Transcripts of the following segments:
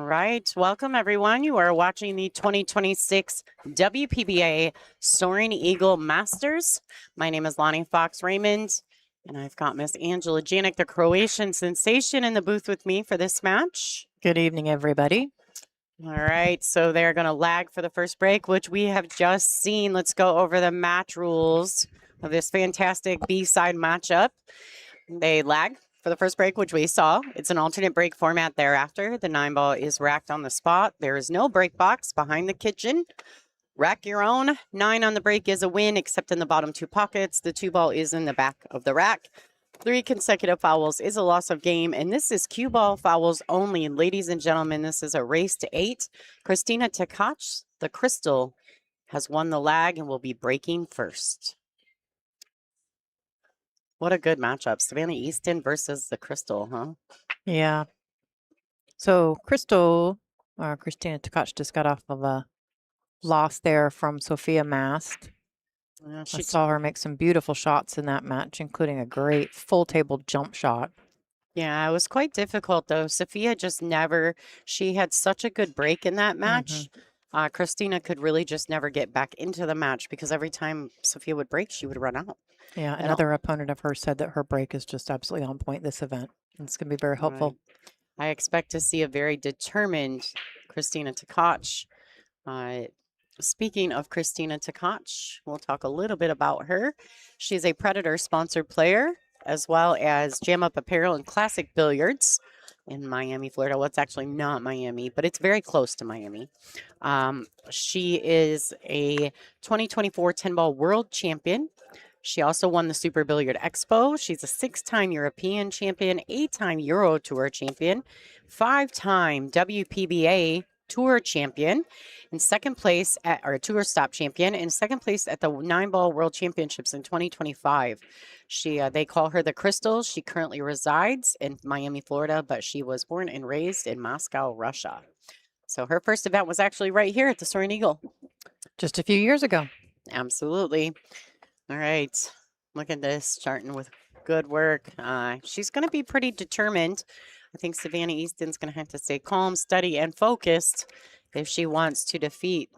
All right. Welcome, everyone. You are watching the 2026 WPBA Soaring Eagle Masters. My name is Lonnie Fox-Raymond, and I've got Miss Angela Janik, the Croatian sensation, in the booth with me for this match. Good evening, everybody. All right. So they're going to lag for the first break, which we have just seen. Let's go over the match rules of this fantastic B-side matchup. They lag for the first break, which we saw. It's an alternate break format thereafter. The 9-ball is racked on the spot. There is no break box behind the kitchen. Rack your own. 9 on the break is a win, except in the bottom 2 pockets. The 2-ball is in the back of the rack. 3 consecutive fouls is a loss of game, and this is cue ball fouls only. Ladies and gentlemen, this is a race to 8. Christina Tkach, the Crystal, has won the lag and will be breaking first. What a good matchup. Savannah Easton versus the Crystal, huh? Yeah. So Crystal, Christina Tkach just got off of a loss there from Sophia Mast. I saw her make some beautiful shots in that match, including a great full table jump shot. Yeah, it was quite difficult, though. Sophia just never, she had such a good break in that match. Christina could really just never get back into the match because every time Sophia would break, she would run out. Yeah, another opponent of hers said that her break is just absolutely on point this event. It's going to be very helpful. Right. I expect to see a very determined Christina Tkach. Speaking of Christina Tkach, we'll talk a little bit about her. She's a Predator sponsored player, as well as Jam Up Apparel and Classic Billiards in Miami, Florida. Well, it's actually not Miami, but it's very close to Miami. She is a 2024 10-ball world champion. She also won the Super Billiard Expo. She's a 6-time European champion, 8-time Euro Tour champion, 5-time WPBA Tour champion, and second place at our Tour Stop champion, and second place at the 9-ball World Championships in 2025. They call her the Crystal. She currently resides in Miami, Florida, but she was born and raised in Moscow, Russia. So her first event was actually right here at the Soaring Eagle. Just a few years ago. Absolutely. All right. Look at this, starting with good work. She's going to be pretty determined. I think Savannah Easton's going to have to stay calm, steady, and focused if she wants to defeat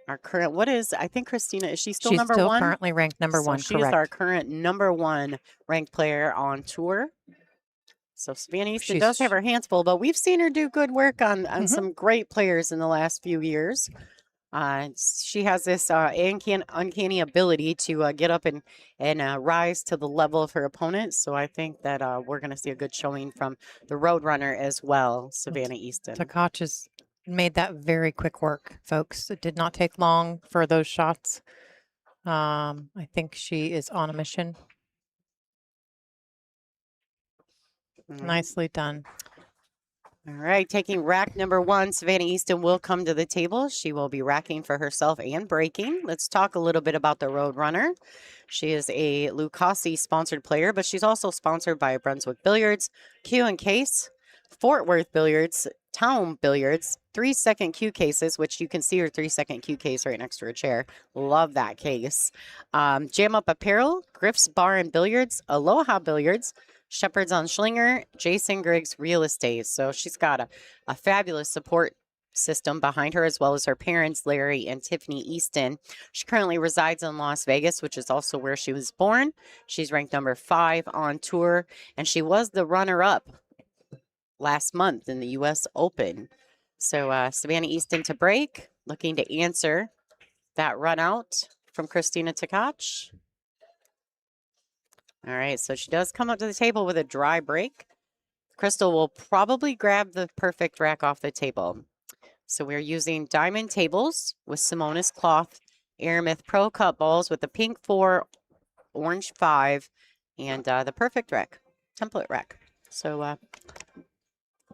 our current, I think Christina, is she still number 1? She's still currently ranked number 1, She's our current number 1 ranked player on tour. So Savannah Easton does have her hands full, but we've seen her do good work on some great players in the last few years. She has this uncanny ability to get up and rise to the level of her opponent. So I think that we're going to see a good showing from the Roadrunner as well, Savannah Easton. Tkach has made that very quick work, folks. It did not take long for those shots. I think she is on a mission. Nicely done. All right, taking rack number 1, Savannah Easton will come to the table. She will be racking for herself and breaking. Let's talk a little bit about the Roadrunner. She is a Lucasi sponsored player, but she's also sponsored by Brunswick Billiards, Q and Case, Fort Worth Billiards, Town Billiards, 3-second Q cases, which you can see her 3-second Q case right next to her chair. Love that case. Jam Up Apparel, Griff's Bar and Billiards, Aloha Billiards, Shepherd's on Schlinger, Jason Griggs Real Estate. So she's got a fabulous support system behind her, as well as her parents, Larry and Tiffany Easton. She currently resides in Las Vegas, which is also where she was born. She's ranked number 5 on tour, and she was the runner-up last month in the U.S. Open. So Savannah Easton to break, looking to answer that run out from Christina Tkach. All right, so she does come up to the table with a dry break. Crystal will probably grab the perfect rack off the table. So we're using diamond tables with Simonis cloth, Aramith Pro Cup balls with the pink 4, orange 5, and the perfect rack, template rack. So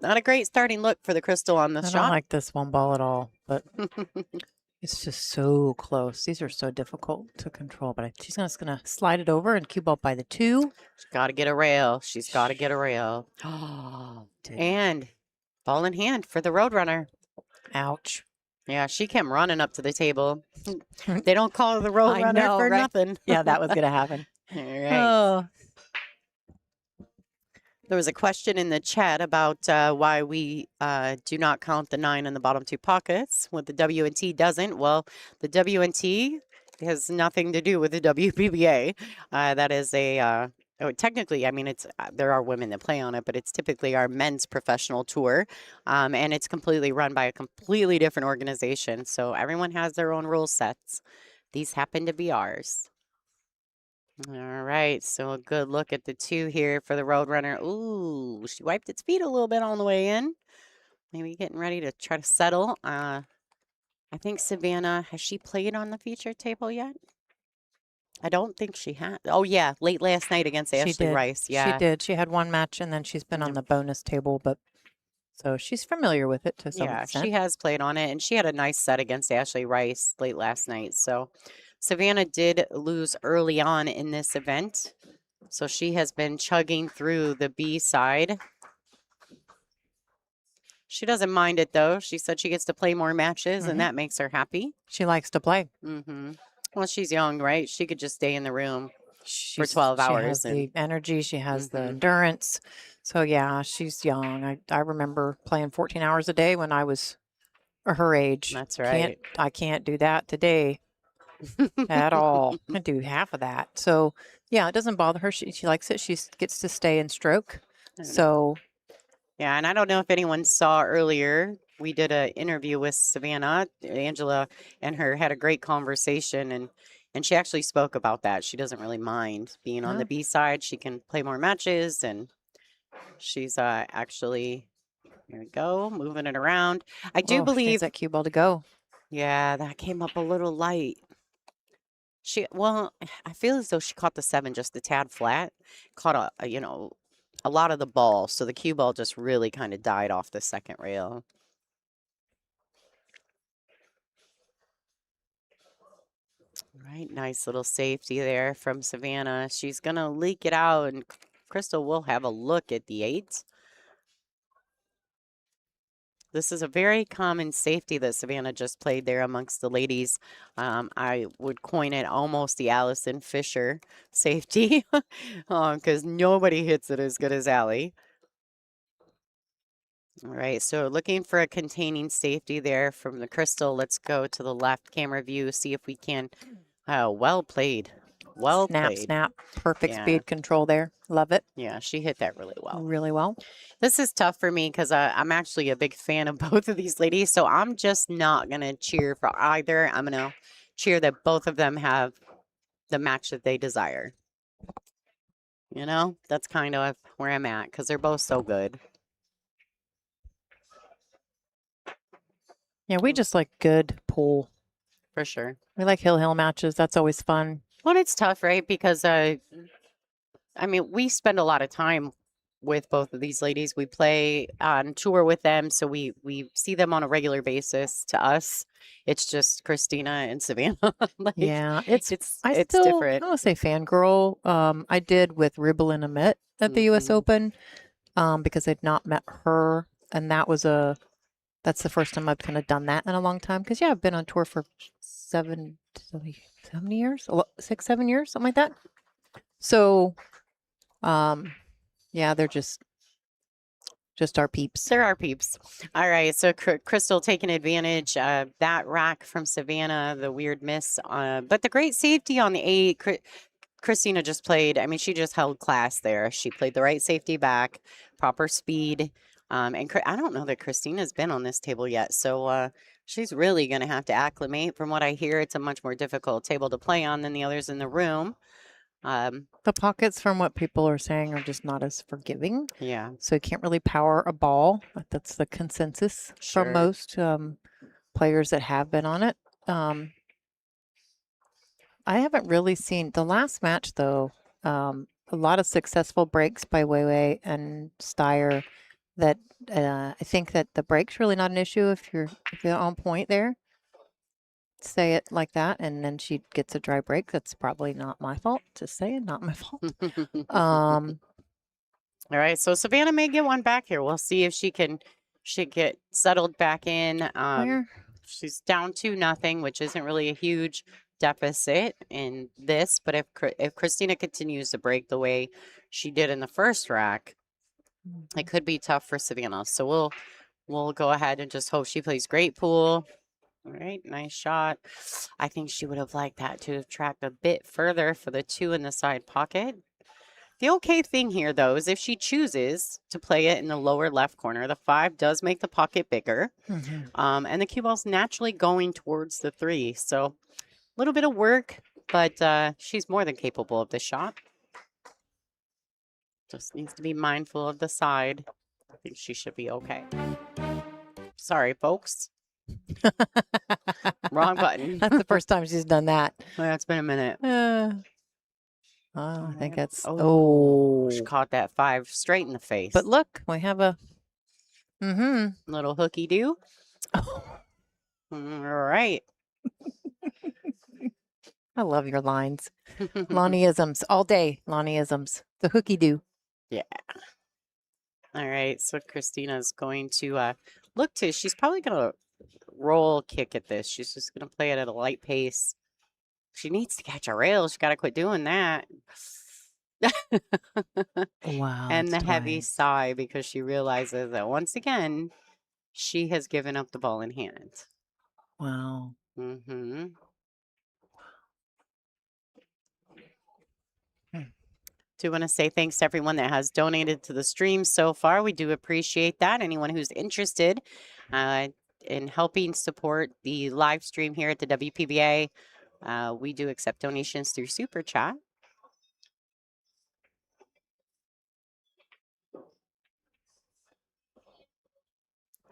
not a great starting look for the Crystal on this shot. I don't like this one ball at all, but it's just so close. These are so difficult to control, but she's just going to slide it over and cue ball by the 2. She's got to get a rail. She's got to get a rail. And ball in hand for the Roadrunner. Ouch. Yeah, she came running up to the table. They don't call her the Roadrunner for nothing. Yeah, that was going to happen. All right. Oh. There was a question in the chat about why we do not count the 9 in the bottom 2 pockets. What the W&T doesn't. Well, the W&T has nothing to do with the WPBA. That is a technically, I mean, it's there are women that play on it, but it's typically our men's professional tour, and it's completely run by a completely different organization. So everyone has their own rule sets. These happen to be ours. All right, so a good look at the 2 here for the Roadrunner. Ooh, she wiped its feet a little bit on the way in. Maybe getting ready to try to settle. I think Savannah, has she played on the feature table yet? I don't think she had. Oh, yeah, late last night against She Ashley did. Rice. She Yeah. did. She had one match, and then she's been on the bonus table, but so she's familiar with it to some Yeah, extent. she has played on it, and she had a nice set against Ashley Rice late last night. So Savannah did lose early on in this event. So she has been chugging through the B side. She doesn't mind it, though. She said she gets to play more matches, and that makes her happy. She likes to play. Well, she's young, right? She could just stay in the room for 12 hours. She has the energy. She has the endurance. So, yeah, she's young. I remember playing 14 hours a day when I was her age. That's right. I can't do that today at all. I do half of that. So, yeah, it doesn't bother her. She likes it. She gets to stay and stroke. So, yeah, and I don't know if anyone saw earlier, we did an interview with Savannah. Angela and her had a great conversation, and she actually spoke about that. She doesn't really mind being on the B side. She can play more matches, and she's actually, here we go, moving it around. I do believe that cue ball to go. Yeah, that came up a little light. Well, I feel as though she caught the 7 just a tad flat. Caught a lot of the ball, so the cue ball just really kind of died off the second rail. Right, nice little safety there from Savannah. She's going to leak it out, and Crystal will have a look at the 8. This is a very common safety that Savannah just played there amongst the ladies. I would coin it almost the Allison Fisher safety because nobody hits it as good as Allie. All right, so looking for a containing safety there from the Crystal. Let's go to the left camera view, see if we can. Oh, well played. Well played. Snap. Perfect speed control there. Love it. Yeah, she hit that really well. Really well. This is tough for me because I'm actually a big fan of both of these ladies, so I'm just not going to cheer for either. I'm going to cheer that both of them have the match that they desire. You know, that's kind of where I'm at because they're both so good. Yeah, we just like good pool. For sure. We like hill matches. That's always fun. Well, it's tough, right? Because, I mean, we spend a lot of time with both of these ladies. We play on tour with them, so we see them on a regular basis. To us, it's just Christina and Savannah. Yeah, it's different. I don't want to say fangirl. I did with Ribble and Amit at the U.S. Open because I'd not met her, and that's the first time I've kind of done that in a long time. Because I've been on tour for 7 years, 6, 7 years, something like that. So, yeah, they're just our peeps. They're our peeps. All right, so Crystal taking advantage of that rack from Savannah, the weird miss, but the great safety on the 8. Christina just played. I mean, she just held class there. She played the right safety back, proper speed. And I don't know that Christina's been on this table yet, so she's really going to have to acclimate. From what I hear, it's a much more difficult table to play on than the others in the room. The pockets, from what people are saying, are just not as forgiving. Yeah. So you can't really power a ball. That's the consensus from most players that have been on it. I haven't really seen the last match, though. A lot of successful breaks by Weiwei and Steyer. That I think that the break's really not an issue if you're on point there. Say it like that, and then she gets a dry break. That's probably not my fault. Just saying, not my fault. All right, so Savannah may get one back here. We'll see if she get settled back in. She's down 2-0, which isn't really a huge deficit in this. But if Christina continues to break the way she did in the first rack, It could be tough for Savannah. So we'll go ahead and just hope she plays great pool. All right, nice shot. I think she would have liked that to have tracked a bit further for the 2 in the side pocket. The okay thing here, though, is if she chooses to play it in the lower left corner, the 5 does make the pocket bigger. And the cue ball's naturally going towards the 3. So a little bit of work, but she's more than capable of this shot. Just needs to be mindful of the side. I think she should be okay. Sorry, folks. Wrong button. That's the first time she's done that. Well, it's been a minute. I think that's... She caught that 5 straight in the face. But look, we have a... Little hooky-do. All right. I love your lines. Lonnie-isms all day. Lonnie-isms. The hooky-do. Yeah. All right. So Christina's going to look to... She's probably going to roll kick at this. She's just going to play it at a light pace. She needs to catch a rail. She's got to quit doing that. Wow. And the heavy sigh because she realizes that once again, she has given up the ball in hand. Wow. Do want to say thanks to everyone that has donated to the stream so far. We do appreciate that. Anyone who's interested in helping support the live stream here at the WPBA, we do accept donations through Super Chat.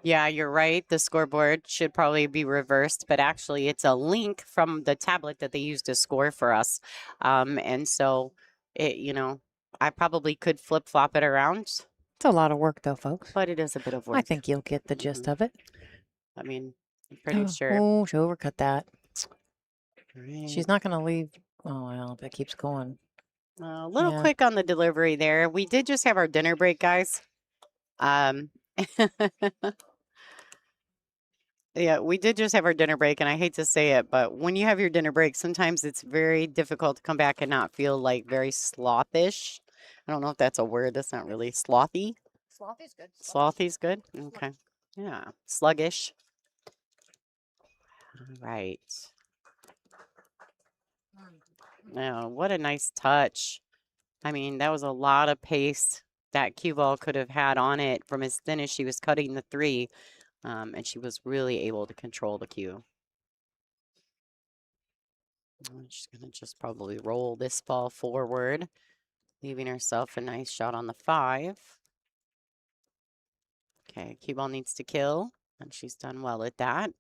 Yeah, you're right. The scoreboard should probably be reversed, but actually it's a link from the tablet that they use to score for us. And so it, I probably could flip-flop it around. It's a lot of work though, folks. But it is a bit of work. I think you'll get the gist of it. I mean, I'm pretty sure. Oh, she overcut that. Right. She's not going to leave. Oh, well, if it keeps going. A little quick on the delivery there. We did just have our dinner break, guys. Yeah, we did just have our dinner break, and I hate to say it, but when you have your dinner break, sometimes it's very difficult to come back and not feel like very slothish. I don't know if that's a word. That's not really slothy. Slothy's good. Slothy's good? Okay. Yeah. Sluggish. All right. Now, what a nice touch. I mean, that was a lot of pace that cue ball could have had on it from as thin as she was cutting the 3. And she was really able to control the cue. She's going to just probably roll this ball forward, leaving herself a nice shot on the 5. Okay, cue ball needs to kill, and she's done well at that.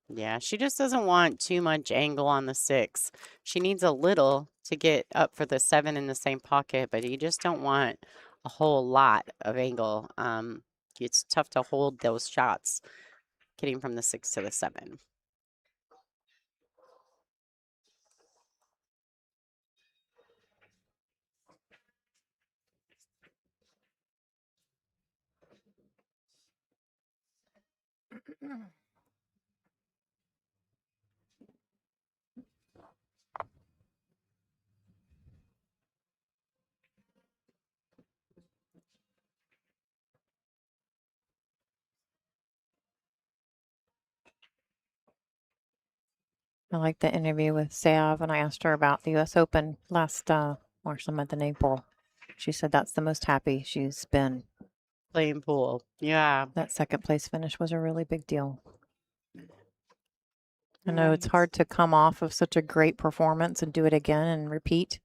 Yeah, she just doesn't want too much angle on the 6. She needs a little to get up for the 7 in the same pocket, but you just don't want a whole lot of angle. It's tough to hold those shots getting from the 6 to the 7. I like the interview with Sav, and I asked her about the U.S. Open last month in April. She said that's the most happy she's been. Playing pool. Yeah. That second place finish was a really big deal. I know it's hard to come off of such a great performance and do it again and repeat.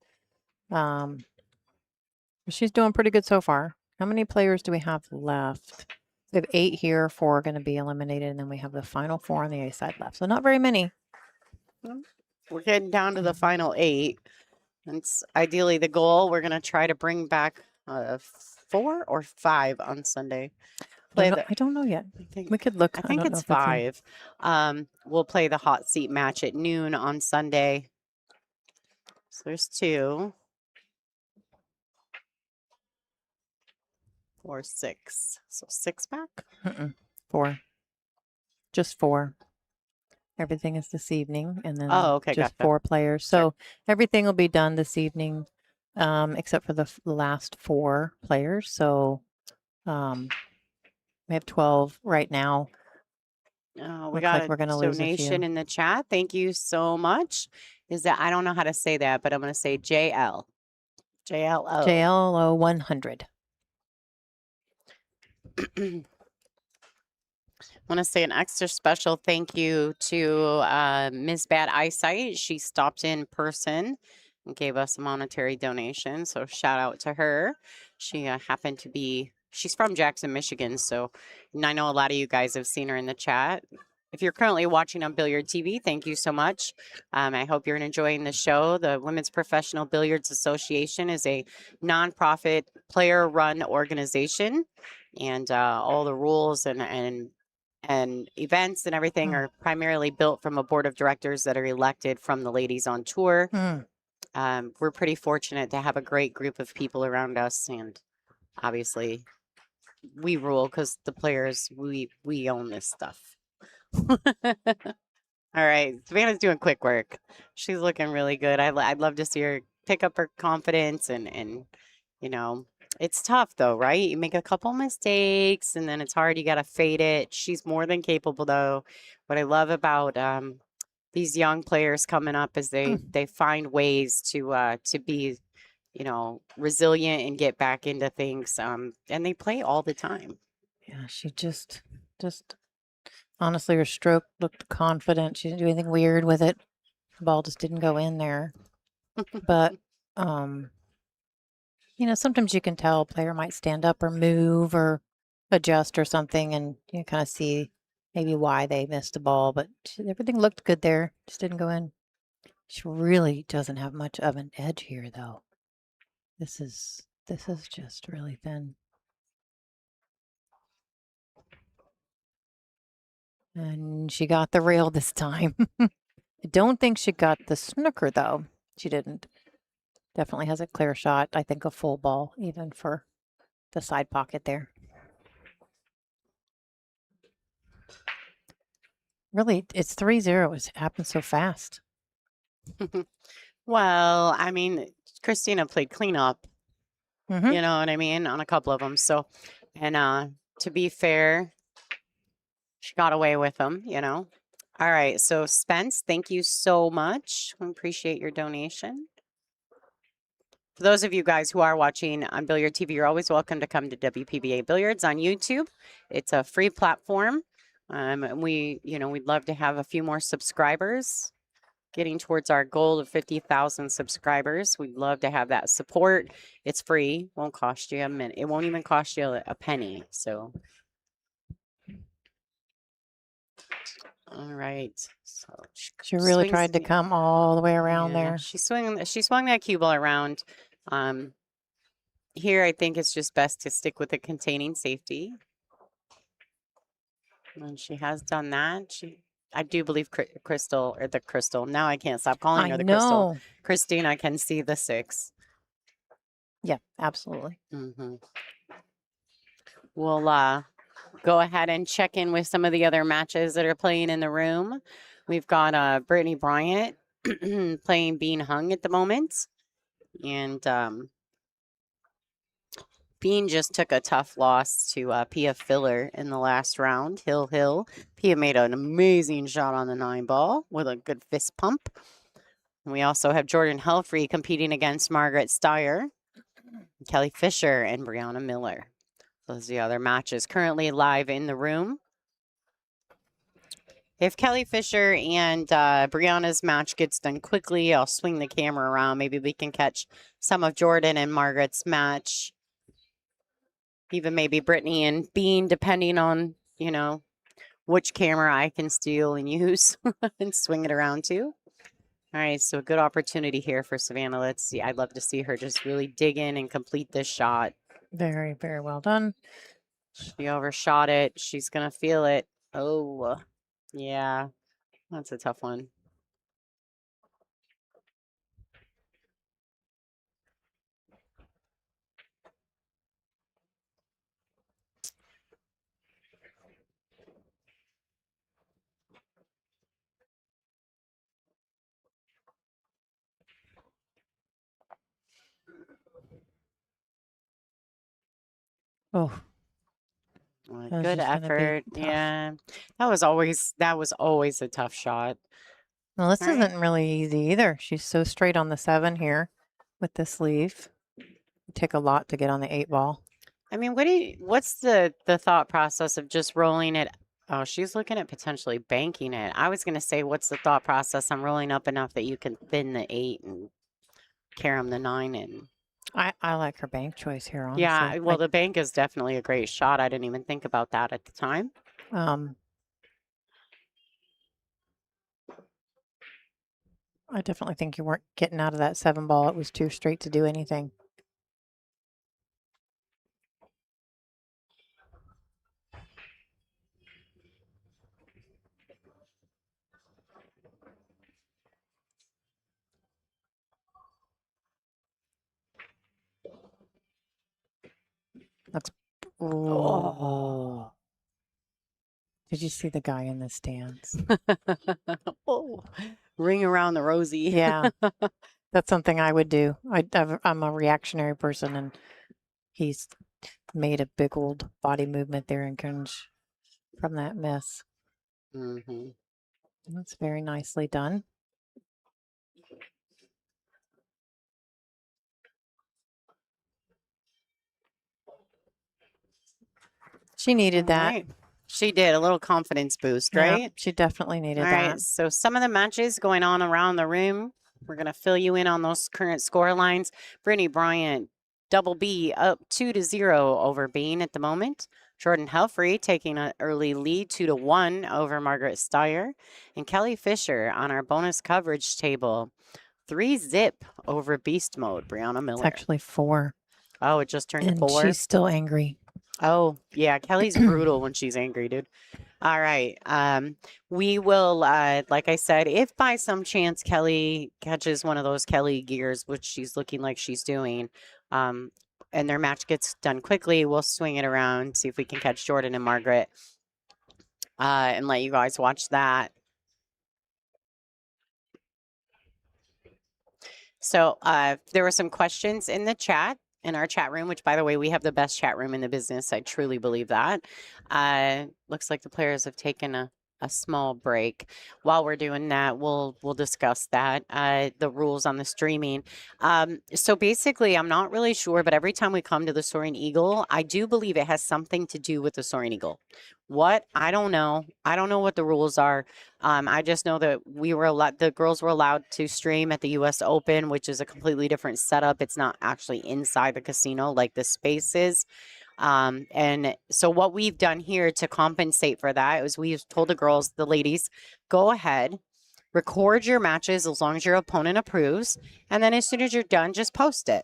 She's doing pretty good so far. How many players do we have left? We have 8 here, 4 are going to be eliminated, and then we have the final 4 on the A side left. So not very many. We're getting down to the final 8. That's ideally the goal. We're going to try to bring back 4 or 5 on Sunday. I don't know yet. We could look. I think it's 5. We'll play the hot seat match at noon on Sunday. So there's 2. 4, 6. So 6 back? 4. Just 4. Everything is this evening, and then just gotcha. 4 players. So everything will be done this evening. except for the last 4 players. So we have 12 right now. We Looks got like we're going to lose a donation few. in the chat. Thank you so much. Is that, I don't know how to say that, but I'm going to say JL. JLO. JLO 100. I want to say an extra special thank you to Ms. Bad Eyesight. She stopped in person and gave us a monetary donation. So shout out to her. She happened to be, she's from Jackson, Michigan. So, and I know a lot of you guys have seen her in the chat. If you're currently watching on Billiard TV, thank you so much. I hope you're enjoying the show. The Women's Professional Billiards Association is a nonprofit player-run organization, and all the rules and events and everything are primarily built from a board of directors that are elected from the ladies on tour. We're pretty fortunate to have a great group of people around us, and obviously we rule because the players, we own this stuff. All right, Savannah's doing quick work. She's looking really good. I'd love to see her pick up her confidence and you know, it's tough though, right? You make a couple mistakes and then it's hard. You got to fade it. She's more than capable though. What I love about these young players coming up is they find ways to be, you know, resilient and get back into things. And they play all the time. Yeah, she just honestly, her stroke looked confident. She didn't do anything weird with it. The ball just didn't go in there. But you know, sometimes you can tell a player might stand up or move or adjust or something, and you kind of see maybe why they missed the ball. But everything looked good there. Just didn't go in. She really doesn't have much of an edge here, though. This is just really thin. And she got the rail this time. I don't think she got the snooker, though. She didn't. Definitely has a clear shot. I think a full ball, even for the side pocket there. Really, it's 3-0. It happened so fast. Well, I mean, Christina played cleanup. You know what I mean? On a couple of them. So, and to be fair, she got away with them, you know. All right. So, Spence, thank you so much. We appreciate your donation. For those of you guys who are watching on Billiard TV, you're always welcome to come to WPBA Billiards on YouTube. It's a free platform. And we'd love to have a few more subscribers. Getting towards our goal of 50,000 subscribers. We'd love to have that support. It's free. Won't cost you a minute. It won't even cost you a penny. So, all right. So she really tried to come all the way around there. She swung that cue ball around. Here, I think it's just best to stick with the containing safety. And she has done that. I do believe Crystal. Now I can't stop calling her the Crystal. Christina can see the 6. Yeah, absolutely. We'll go ahead and check in with some of the other matches that are playing in the room. We've got Brittany Bryant playing Bean Hung at the moment. And Bean just took a tough loss to Pia Filler in the last round. Hill. Pia made an amazing shot on the 9 ball with a good fist pump. And we also have Jordan Helfrey competing against Margaret Steyer, Kelly Fisher, and Brianna Miller. Those are the other matches currently live in the room. If Kelly Fisher and Brianna's match gets done quickly, I'll swing the camera around. Maybe we can catch some of Jordan and Margaret's match. Even maybe Brittany and Bean, depending on, you know, which camera I can steal and use and swing it around too. All right, so a good opportunity here for Savannah. Let's see. I'd love to see her just really dig in and complete this shot. Very, very well done. She overshot it. She's going to feel it. Oh, yeah. That's a tough one. Oh, Good effort. Yeah. That was always a tough shot. Well, this isn't really easy either. She's so straight on the 7 here with the sleeve. It take a lot to get on the 8 ball. I mean, what's the thought process of just rolling it? Oh, she's looking at potentially banking it. I was going to say, what's the thought process on rolling up enough that you can thin the 8 and carom the 9 in? I like her bank choice here, honestly. Yeah, well, the bank is definitely a great shot. I didn't even think about that at the time. I definitely think you weren't getting out of that 7 ball. It was too straight to do anything. That's Oh. Did you see the guy in the stands? Oh, ring around the rosy. Yeah, that's something I would do. I'm a reactionary person, and he's made a big old body movement there in converge from that miss. Mm-hmm. That's very nicely done. She needed that. Right. She did a little confidence boost, right? Yeah, she definitely needed All that. right. So some of the matches going on around the room, we're going to fill you in on those current score lines. Brittany Bryant, double B, up 2-0 over Bean at the moment. Jordan Helfrey taking an early lead 2-1 over Margaret Steyer. And Kelly Fisher on our bonus coverage table, 3-zip over Beast Mode, Brianna Miller. It's actually 4. Oh, it just turned to 4? And she's still angry. Oh, yeah. Kelly's brutal when she's angry, dude. All right. We will, like I said, if by some chance Kelly catches one of those Kelly gears, which she's looking like she's doing, and their match gets done quickly, we'll swing it around, see if we can catch Jordan and Margaret, and let you guys watch that. So there were some questions in the chat, in our chat room, which, by the way, we have the best chat room in the business. I truly believe that. Looks like the players have taken a small break. While we're doing that, we'll discuss that, the rules on the streaming. So basically, I'm not really sure, but every time we come to the Soaring Eagle, I do believe it has something to do with the Soaring Eagle. What? I don't know. I don't know what the rules are. I just know that the girls were allowed to stream at the U.S. Open, which is a completely different setup. It's not actually inside the casino like the space is. And so what we've done here to compensate for that is we've told the ladies, go ahead, record your matches as long as your opponent approves. And then as soon as you're done, just post it.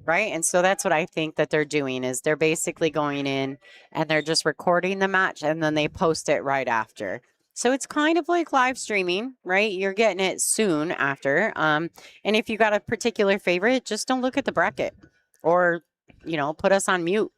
Right. And so that's what I think that they're doing is they're basically going in and they're just recording the match and then they post it right after. So it's kind of like live streaming, right? You're getting it soon after. And if you got a particular favorite, just don't look at the bracket or, put us on mute.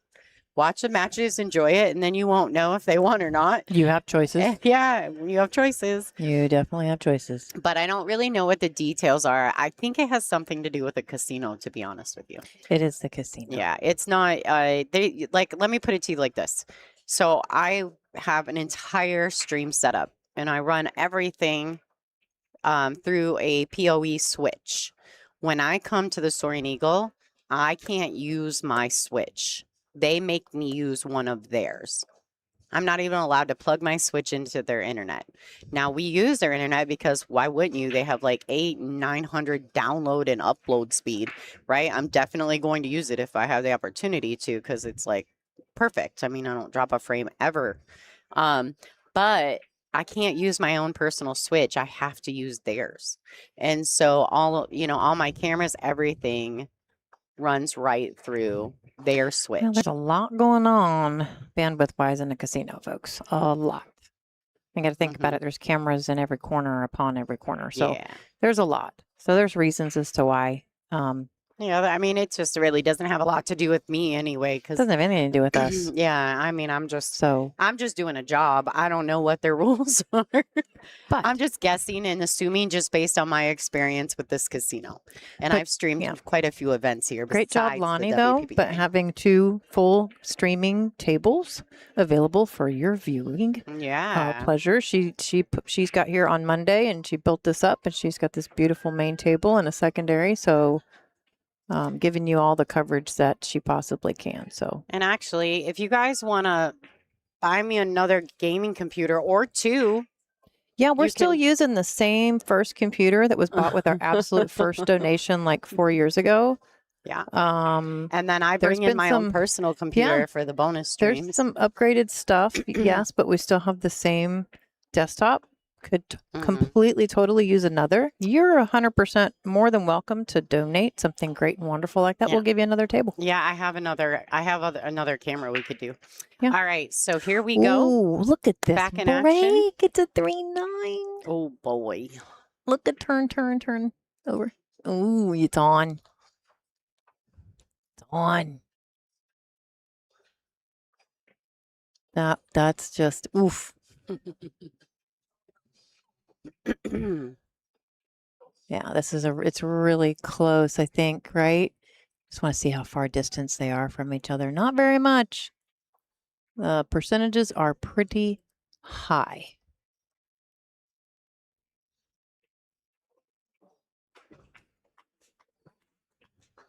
Watch the matches, enjoy it, and then you won't know if they won or not. You have choices. Yeah, you have choices. You definitely have choices. But I don't really know what the details are. I think it has something to do with the casino, to be honest with you. It is the casino. Yeah, it's not, let me put it to you like this. So I have an entire stream setup, and I run everything through a PoE switch. When I come to the Soaring Eagle, I can't use my switch. They make me use one of theirs. I'm not even allowed to plug my switch into their internet. Now, we use their internet because why wouldn't you? They have like 800-900 download and upload speed, right? I'm definitely going to use it if I have the opportunity to because it's like perfect. I mean, I don't drop a frame ever. But I can't use my own personal switch. I have to use theirs. And so all my cameras, everything runs right through their switch. Well, there's a lot going on bandwidth-wise in the casino, folks. A lot. You got to think about it. There's cameras in every corner upon every corner. So there's a lot. So there's reasons as to why Yeah, I mean, it just really doesn't have a lot to do with me anyway. It doesn't have anything to do with us. Yeah, I mean, I'm just doing a job. I don't know what their rules are. But I'm just guessing and assuming just based on my experience with this casino. And I've streamed quite a few events here. Great job, besides Lonnie, the though, WPBA. but having 2 full streaming tables available for your viewing Yeah. pleasure. She's got here on Monday, and she built this up, and she's got this beautiful main table and a secondary. So giving you all the coverage that she possibly can. So, and actually, if you guys want to buy me another gaming computer or 2. Yeah, we're still using the same first computer that was bought with our absolute first donation like 4 years ago. Yeah. And then I bring in my own personal computer for the bonus streams. There's some upgraded stuff, yes, but we still have the same desktop. Could completely, totally use another. You're 100% more than welcome to donate something great and wonderful like that. We'll give you another table. Yeah, I have another camera we could do. Yeah. All right, so here we go. Ooh, look at this Back in break. action. It's a 3-9. Oh boy. Look at turn over. Ooh, it's on. It's on. That's just oof. Yeah, it's really close, I think, right? Just want to see how far distance they are from each other. Not very much. The percentages are pretty high.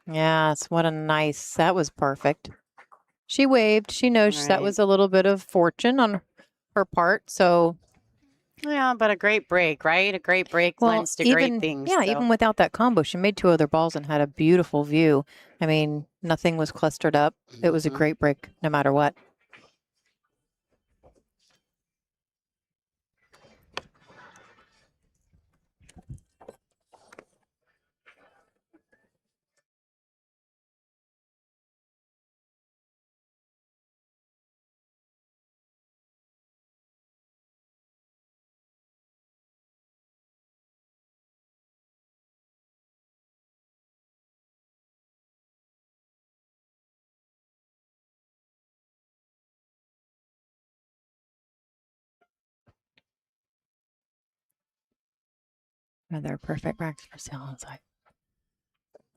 Yes, what a nice, that was perfect. She waved. She knows that was a little bit of fortune on her part, so. Yeah, but a great break, right? A great break lends to great things. Yeah, even without that combo, she made 2 other balls and had a beautiful view. I mean, nothing was clustered up. It was a great break no matter what. Are there perfect racks for sale on site?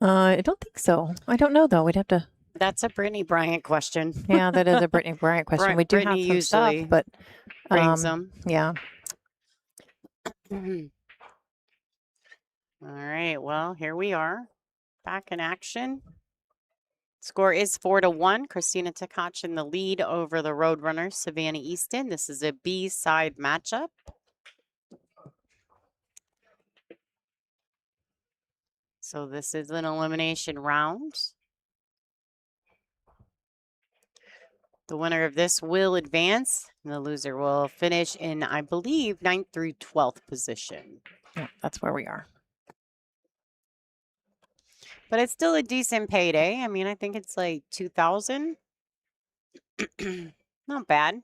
I don't think so. I don't know, though. We'd have to. That's a Brittany Bryant question. Yeah, that is a Brittany Bryant question. We do have some stuff, but brings them. Yeah. All right. Well, here we are, back in action. Score is 4-1. Christina Tkach in the lead over the Roadrunner, Savannah Easton. This is a B-side matchup. So this is an elimination round. The winner of this will advance, and the loser will finish in, I believe, 9th through 12th position. Yeah, that's where we are. But it's still a decent payday. I mean, I think it's like $2,000. Not bad.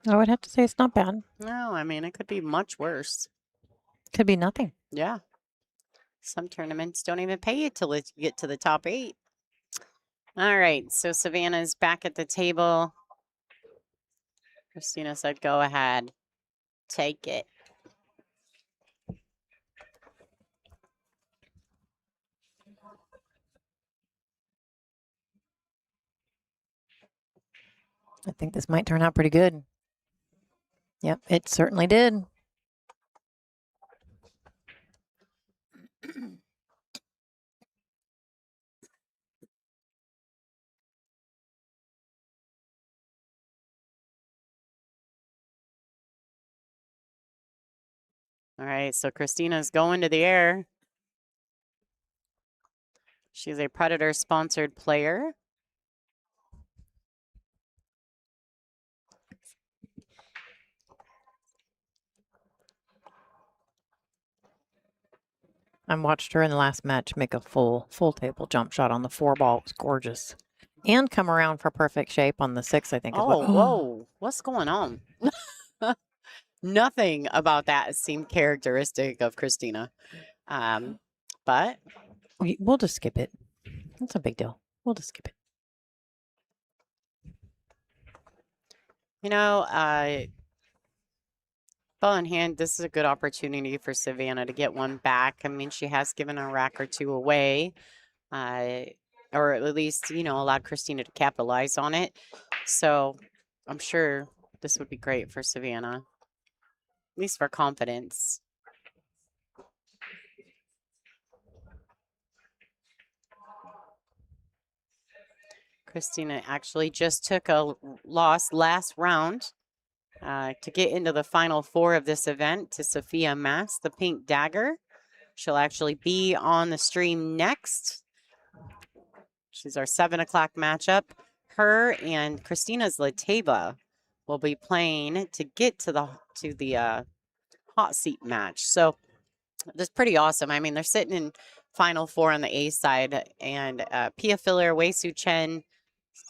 I would have to say it's not bad. No, I mean, it could be much worse. Could be nothing. Yeah. Some tournaments don't even pay you till you get to the top 8. All right, so Savannah's back at the table. Christina said, go ahead. Take it. I think this might turn out pretty good. Yep, it certainly did. All right, so Christina's going to the air. She's a Predator-sponsored player. I watched her in the last match make a full table jump shot on the 4-ball. It was gorgeous. And come around for perfect shape on the 6, I think. Oh, whoa. What's going on? Nothing about that seemed characteristic of Christina. But We'll just skip it. It's a big deal. We'll just skip it. You know, ball in hand, this is a good opportunity for Savannah to get one back. I mean, she has given a rack or two away, or at least, you know, allowed Christina to capitalize on it. So I'm sure this would be great for Savannah, at least for confidence. Christina actually just took a loss last round to get into the final four of this event to Sophia Mast, the Pink Dagger. She'll actually be on the stream next. She's our 7 o'clock matchup. Her and Christina Zlateva will be playing to get to the hot seat match. So that's pretty awesome. I mean, they're sitting in final four on the A side, and Pia Filler, Wei Su Chen,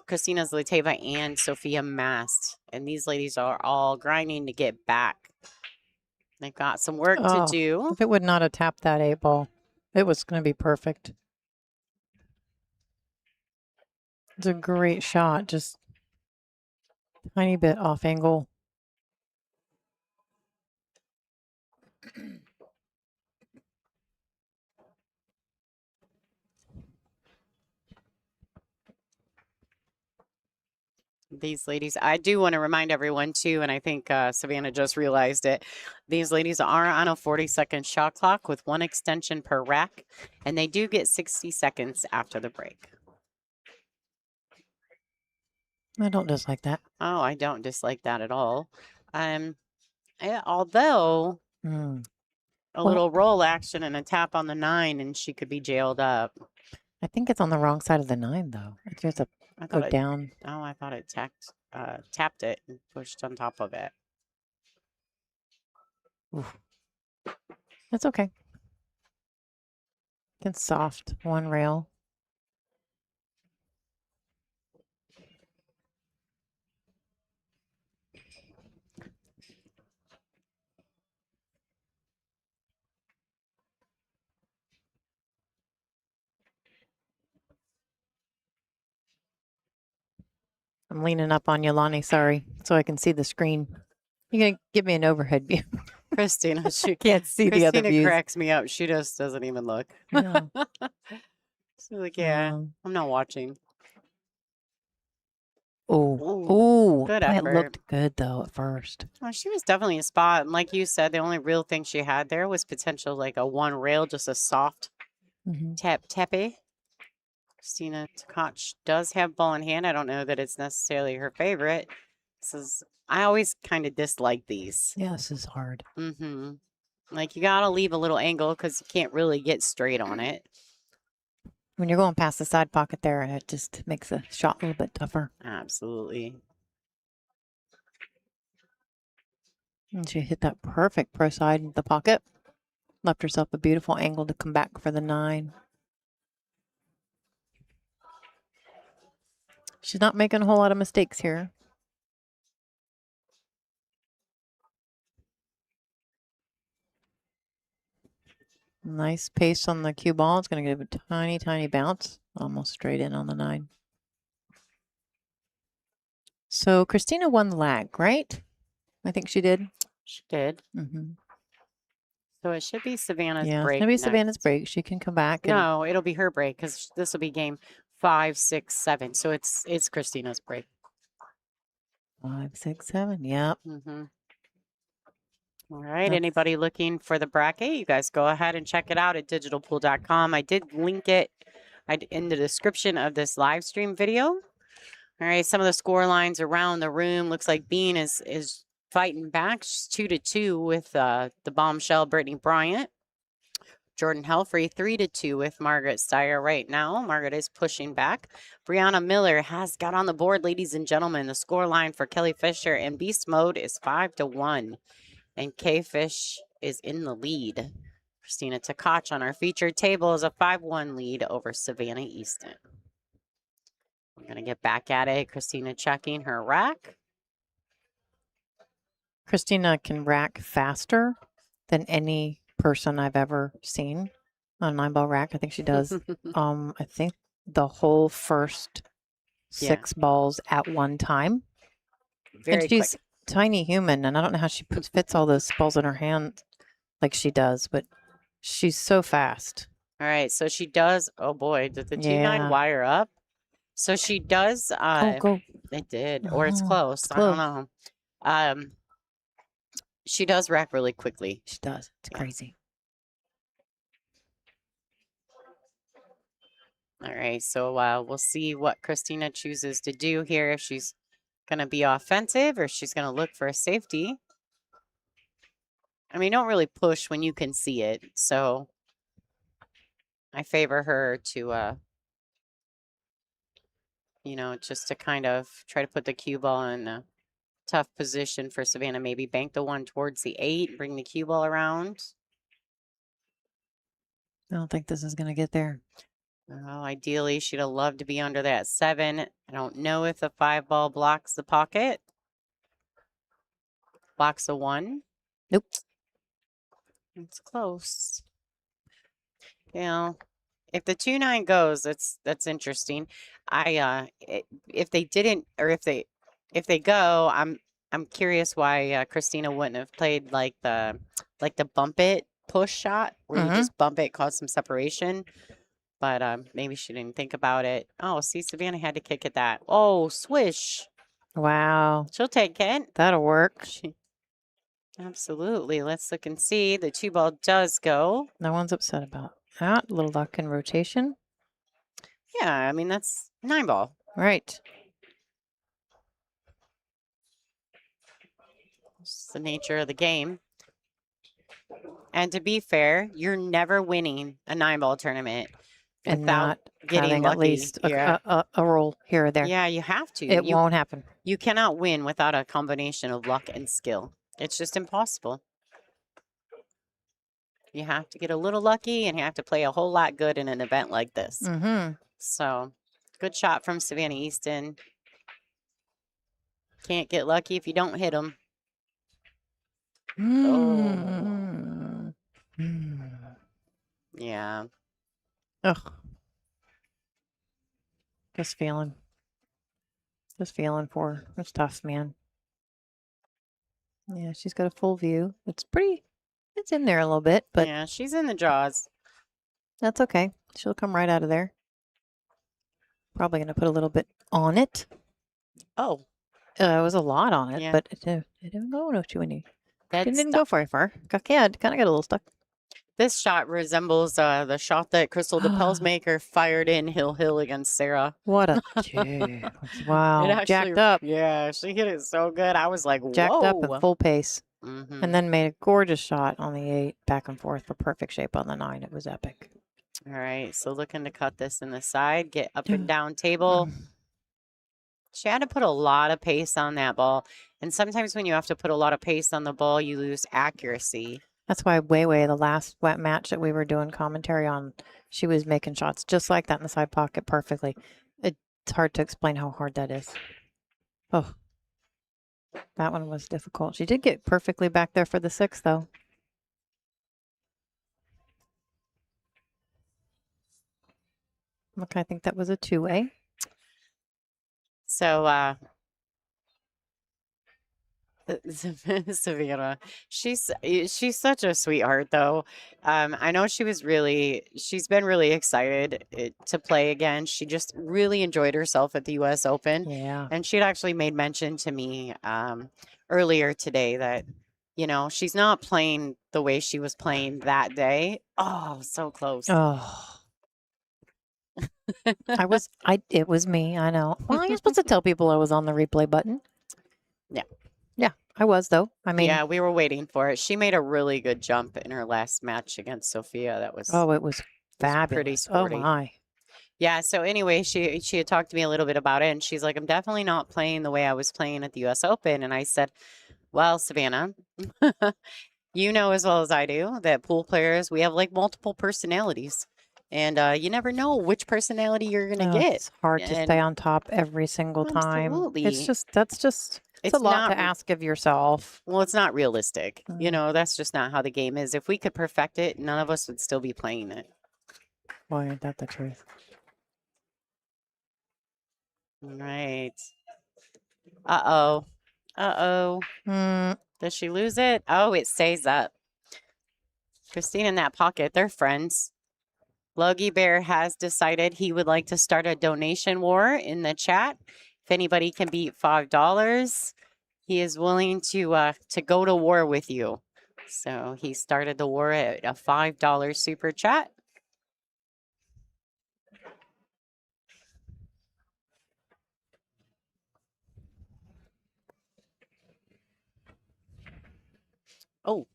Christina Zlateva, and Sophia Mast. And these ladies are all grinding to get back. They've got some work to do. If it would not have tapped that 8 ball, it was going to be perfect. It's a great shot, just tiny bit off angle. These ladies, I do want to remind everyone too, and I think Savannah just realized it. These ladies are on a 40-second shot clock with 1 extension per rack, and they do get 60 seconds after the break. I don't dislike that. Oh, I don't dislike that at all. Although a little roll action and a tap on the 9, and she could be jailed up. I think it's on the wrong side of the 9, though. It's just go down. Oh, I thought it tapped it and pushed on top of it. Oof. That's okay. It's soft. 1 rail. I'm leaning up on you, Lonnie. Sorry, so I can see the screen. You're going to give me an overhead view. Christina, she can't see the other views. Christina cracks me up. She just doesn't even look. Yeah. She's like, yeah, I'm not watching. Oh, good it effort. looked good, though, at first. Well, she was definitely a spot. And like you said, the only real thing she had there was potential like a 1 rail, just a soft tappy. Christina Tkach does have ball in hand. I don't know that it's necessarily her favorite. I always kind of dislike these. Yeah, this is hard. Like you got to leave a little angle because you can't really get straight on it. When you're going past the side pocket there, it just makes the shot a little bit tougher. Absolutely. And she hit that perfect pro side in the pocket. Left herself a beautiful angle to come back for the 9. She's not making a whole lot of mistakes here. Nice pace on the cue ball. It's going to give a tiny, tiny bounce. Almost straight in on the 9. So Christina won the lag, right? I think she did. She did. So it should be Savannah's break. Yeah, it's going to be Savannah's break. She can come back. No, it'll be her break because this will be game 5, 6, 7. So it's Christina's break. 5, 6, 7. Yep. All right. Anybody looking for the bracket, you guys go ahead and check it out at digitalpool.com. I did link it in the description of this live stream video. All right. Some of the score lines around the room. Looks like Bean is fighting back. She's 2-2 with the bombshell Brittany Bryant. Jordan Helfrey 3-2 with Margaret Steyer right now. Margaret is pushing back. Brianna Miller has got on the board, ladies and gentlemen. The score line for Kelly Fisher and Beast Mode is 5-1. And K-Fish is in the lead. Christina Tkach on our featured table is a 5-1 lead over Savannah Easton. We're going to get back at it. Christina checking her rack. Christina can rack faster than any person I've ever seen. on a 9-ball rack. I think she does. I think the whole first 6 balls at one time. Very and she's quick. tiny human, and I don't know how she fits all those balls in her hand like she does, but she's so fast. All right, so she does. Oh boy, did the 2-9 Yeah. wire up? So she does. Oh, go. It did, or it's Oh, close. it's I don't close. know. She does rack really quickly. She does. It's crazy. All right, so we'll see what Christina chooses to do here. If she's going to be offensive or she's going to look for a safety. I mean, don't really push when you can see it. So I favor her to, you know, just to kind of try to put the cue ball in a tough position for Savannah. Maybe bank the 1 towards the 8, bring the cue ball around. I don't think this is going to get there. Well, ideally, she'd have loved to be under that 7. I don't know if the 5 ball blocks the pocket. Blocks a 1. Nope. It's close. You know, if the 2-9 goes, that's interesting. If they didn't, or if they go, I'm curious why Christina wouldn't have played like the bump it push shot where you just bump it, cause some separation. But maybe she didn't think about it. Oh, see, Savannah had to kick at that. Oh, swish. Wow. She'll take it. That'll work. Absolutely. Let's look and see. The 2 ball does go. No one's upset about that. A little luck in rotation. Yeah, I mean, that's 9 ball. Right. It's the nature of the game. And to be fair, you're never winning a 9 ball tournament and without not getting having lucky. At least a roll here or there. Yeah, you have to. It won't happen. You cannot win without a combination of luck and skill. It's just impossible. You have to get a little lucky and you have to play a whole lot good in an event like this. So, good shot from Savannah Easton. Can't get lucky if you don't hit them. Oh. Yeah. Ugh. Just feeling for her. It's tough, man. Yeah, she's got a full view. It's in there a little bit, but yeah, she's in the jaws. That's okay. She'll come right out of there. Probably going to put a little bit on it. Oh. It was a lot on it, Yeah. but it didn't go too many. It didn't go very far. Yeah, it kind of got a little stuck. This shot resembles the shot that Crystal DePell's maker fired in Hill against Sarah. What a jig. Wow. It actually, jacked up. Yeah, she hit it so good. I was like, whoa. Jacked up at full pace. And then made a gorgeous shot on the 8, back and forth for perfect shape on the 9. It was epic. All right, so looking to cut this in the side, get up and down table. She had to put a lot of pace on that ball. And sometimes when you have to put a lot of pace on the ball, you lose accuracy. That's why Weiwei, the last wet match that we were doing commentary on, she was making shots just like that in the side pocket perfectly. It's hard to explain how hard that is. Oh, that one was difficult. She did get perfectly back there for the 6, though. Okay, I think that was a 2-way. So, Savannah, she's such a sweetheart, though. I know she's been really excited to play again. She just really enjoyed herself at the U.S. Open. Yeah. And she'd actually made mention to me earlier today that, you know, she's not playing the way she was playing that day. Oh, so close. Oh. It was me, I know. Well, you're supposed to tell people I was on the replay button. Yeah. Yeah, I was, though. I mean. Yeah, we were waiting for it. She made a really good jump in her last match against Sophia. That was. Oh, it was fabulous. Pretty sporty. Oh, my. Yeah, so anyway, she had talked to me a little bit about it, and she's like, I'm definitely not playing the way I was playing at the U.S. Open. And I said, well, Savannah, you know as well as I do that pool players, we have like multiple personalities. And you never know which personality you're going to get. It's hard to stay on top every single time. Absolutely. It's a lot to ask of yourself. Well, it's not realistic. You know, that's just not how the game is. If we could perfect it, none of us would still be playing it. Boy, ain't that the truth. All right. Uh-oh. Uh-oh. Mm. Does she lose it? Oh, it stays up. Christine in that pocket, they're friends. Logie Bear has decided he would like to start a donation war in the chat. If anybody can beat $5, he is willing to go to war with you. So he started the war at a $5 super chat. Oh.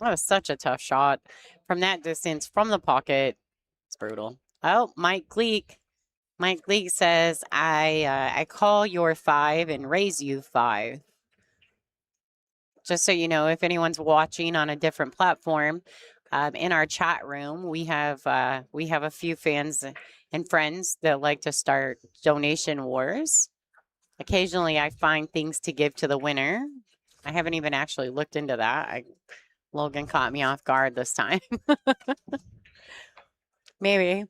That was such a tough shot. From that distance, from the pocket, it's brutal. Oh, Mike Gleek. Mike Gleek says, I call your 5 and raise you 5. Just so you know, if anyone's watching on a different platform, in our chat room, we have a few fans and friends that like to start donation wars. Occasionally, I find things to give to the winner. I haven't even actually looked into that. Logan caught me off guard this time. Maybe.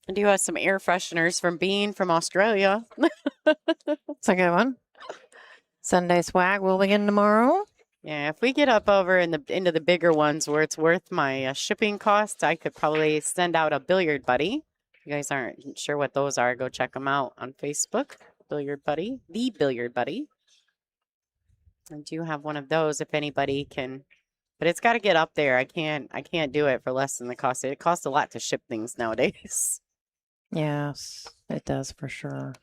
I do have some air fresheners from Bean from Australia. It's a good one. Sunday swag will begin tomorrow. Yeah, if we get up over into the bigger ones where it's worth my shipping costs, I could probably send out a billiard buddy. If you guys aren't sure what those are, go check them out on Facebook. Billiard buddy, the billiard buddy. I do have one of those if anybody can, but it's got to get up there. I can't do it for less than the cost. It costs a lot to ship things nowadays. Yes, it does for sure.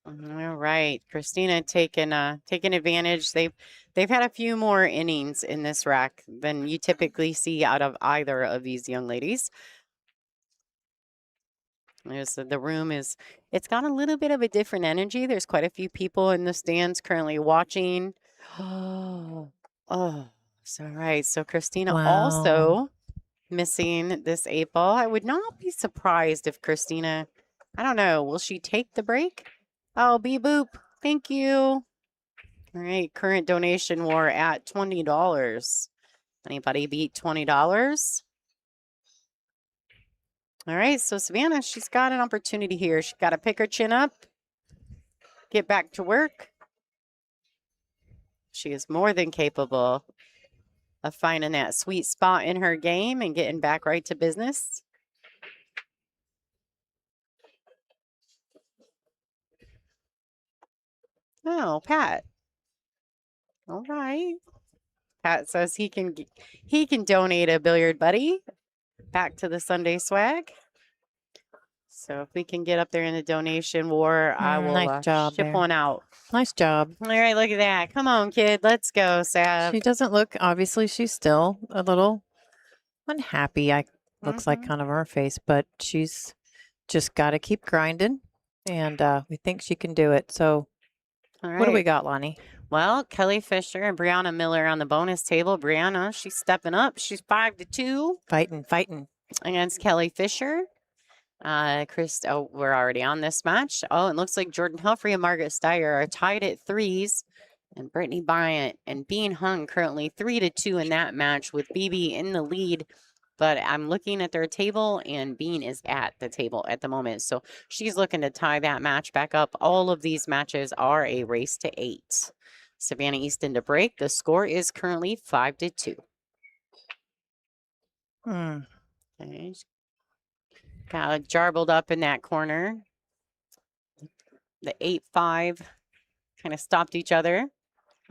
All right, Christina taking advantage. They've had a few more innings in this rack than you typically see out of either of these young ladies. The room it's got a little bit of a different energy. There's quite a few people in the stands currently watching. Oh, it's all right. So Christina also missing this 8-ball. I would not be surprised if Christina, I don't know, will she take the break? Oh, beep boop. Thank you. All right, current donation war at $20. Anybody beat $20? All right, so Savannah, she's got an opportunity here. She's got to pick her chin up, get back to work. She is more than capable of finding that sweet spot in her game and getting back right to business. Oh, Pat. All right. Pat says he can donate a billiard buddy back to the Sunday swag. So if we can get up there in the donation war, I will nice job ship there. one out. Nice job. All right, look at that. Come on, kid. Let's go, Sav. She doesn't look, obviously, she's still a little unhappy. Looks like kind of on her face, but she's just got to keep grinding, and we think she can do it. So All right. What do we got, Lonnie? Well, Kelly Fisher and Brianna Miller on the bonus table. Brianna, she's stepping up. She's 5-2. Fighting. Against Kelly Fisher. We're already on this match. Oh, it looks like Jordan Humphrey and Margaret Steyer are tied at 3s. And Brittany Bryant and Bean Hung currently 3-2 in that match with BB in the lead. But I'm looking at their table, and Bean is at the table at the moment. So she's looking to tie that match back up. All of these matches are a race to 8. Savannah Easton to break. The score is currently 5-2. Okay. Got jarbled up in that corner. The 8-5 kind of stopped each other.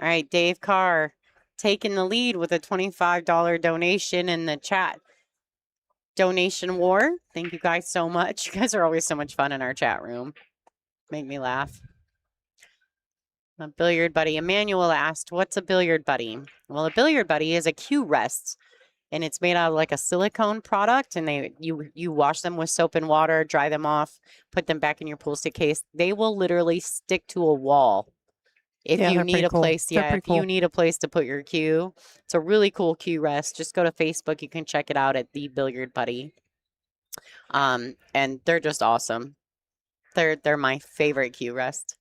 All right, Dave Carr taking the lead with a $25 donation in the chat. Donation war. Thank you guys so much. You guys are always so much fun in our chat room. Make me laugh. A billiard buddy. Emmanuel asked, what's a billiard buddy? Well, a billiard buddy is a cue rest. And it's made out of like a silicone product, and you wash them with soap and water, dry them off, put them back in your pool stick case. They will literally stick to a wall. If you need a place, you need a place to put your cue. It's a really cool cue rest. Just go to Facebook. You can check it out at The Billiard Buddy. And they're just awesome. They're my favorite cue rest.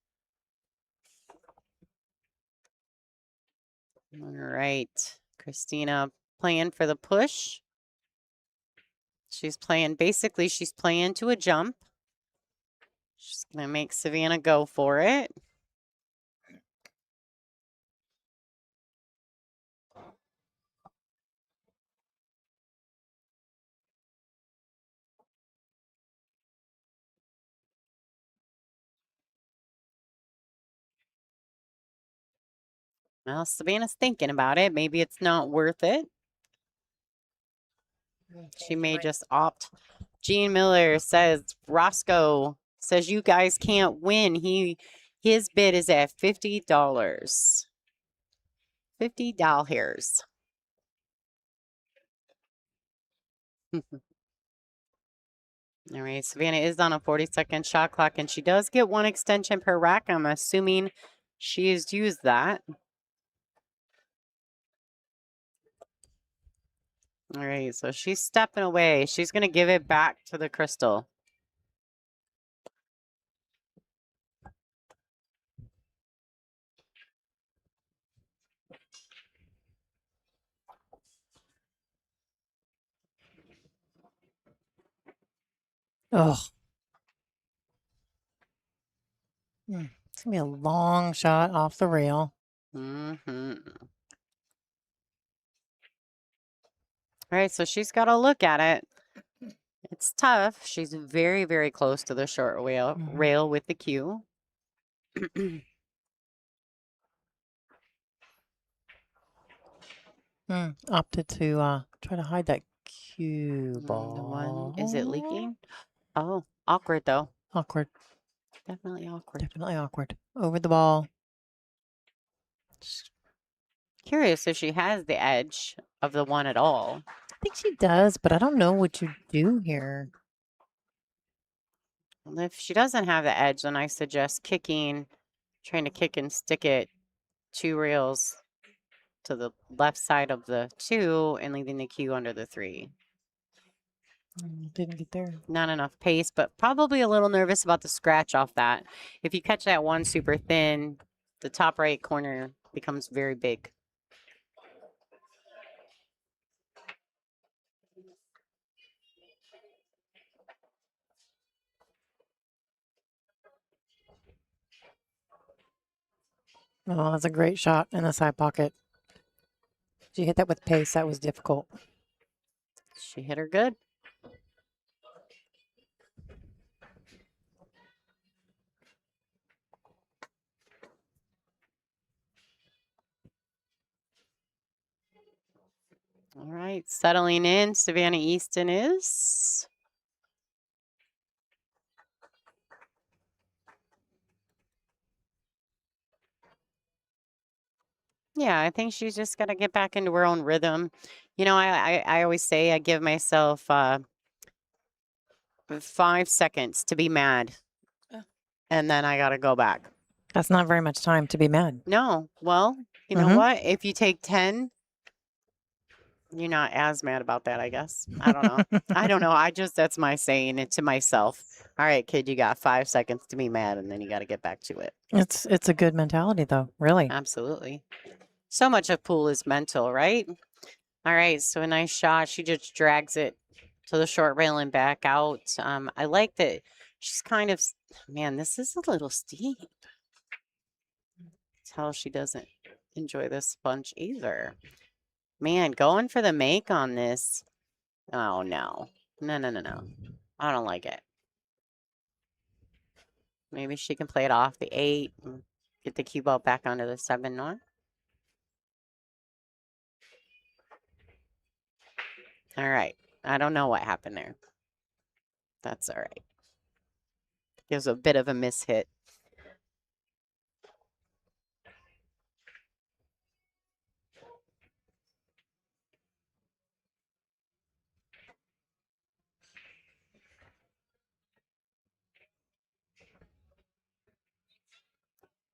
All right. Christina playing for the push. She's playing to a jump. She's going to make Savannah go for it. Well, Savannah's thinking about it. Maybe it's not worth it. She may just opt. Gene Miller says, Roscoe says you guys can't win. His bid is at $50. $50. All right, Savannah is on a 40-second shot clock, and she does get one extension per rack. I'm assuming she has used that. All right, so she's stepping away. She's going to give it back to the crystal. Oh. It's going to be a long shot off the rail. Mm-hmm. All right, so she's got to look at it. It's tough. She's very, very close to the short rail with the cue. Opted to try to hide that cue ball. The one, is it leaking? Oh, awkward though. Awkward. Definitely awkward. Definitely awkward. Over the ball. Curious if she has the edge of the one at all. I think she does, but I don't know what you do here. Well, if she doesn't have the edge, then I suggest trying to kick and stick it 2 rails to the left side of the 2 and leaving the cue under the 3. Didn't get there. Not enough pace, but probably a little nervous about the scratch off that. If you catch that one super thin, the top right corner becomes very big. Oh, that's a great shot in the side pocket. She hit that with pace. That was difficult. She hit her good. All right, settling in, Savannah Easton is. Yeah, I think she's just got to get back into her own rhythm. You know, I always say I give myself 5 seconds to be mad, and then I got to go back. That's not very much time to be mad. No, well, you know what? If you take 10, you're not as mad about that, I guess. I don't know. I don't know. That's my saying it to myself. All right, kid, you got 5 seconds to be mad, and then you got to get back to it. It's a good mentality, though, really. Absolutely. So much of pool is mental, right? All right, so a nice shot. She just drags it to the short rail and back out. I like that she's kind of, man, this is a little steep. Tell she doesn't enjoy this sponge either. Man, going for the make on this. Oh, no. No. I don't like it. Maybe she can play it off the 8 and get the cue ball back onto the 7 knot. All right. I don't know what happened there. That's all right. Gives a bit of a mishit.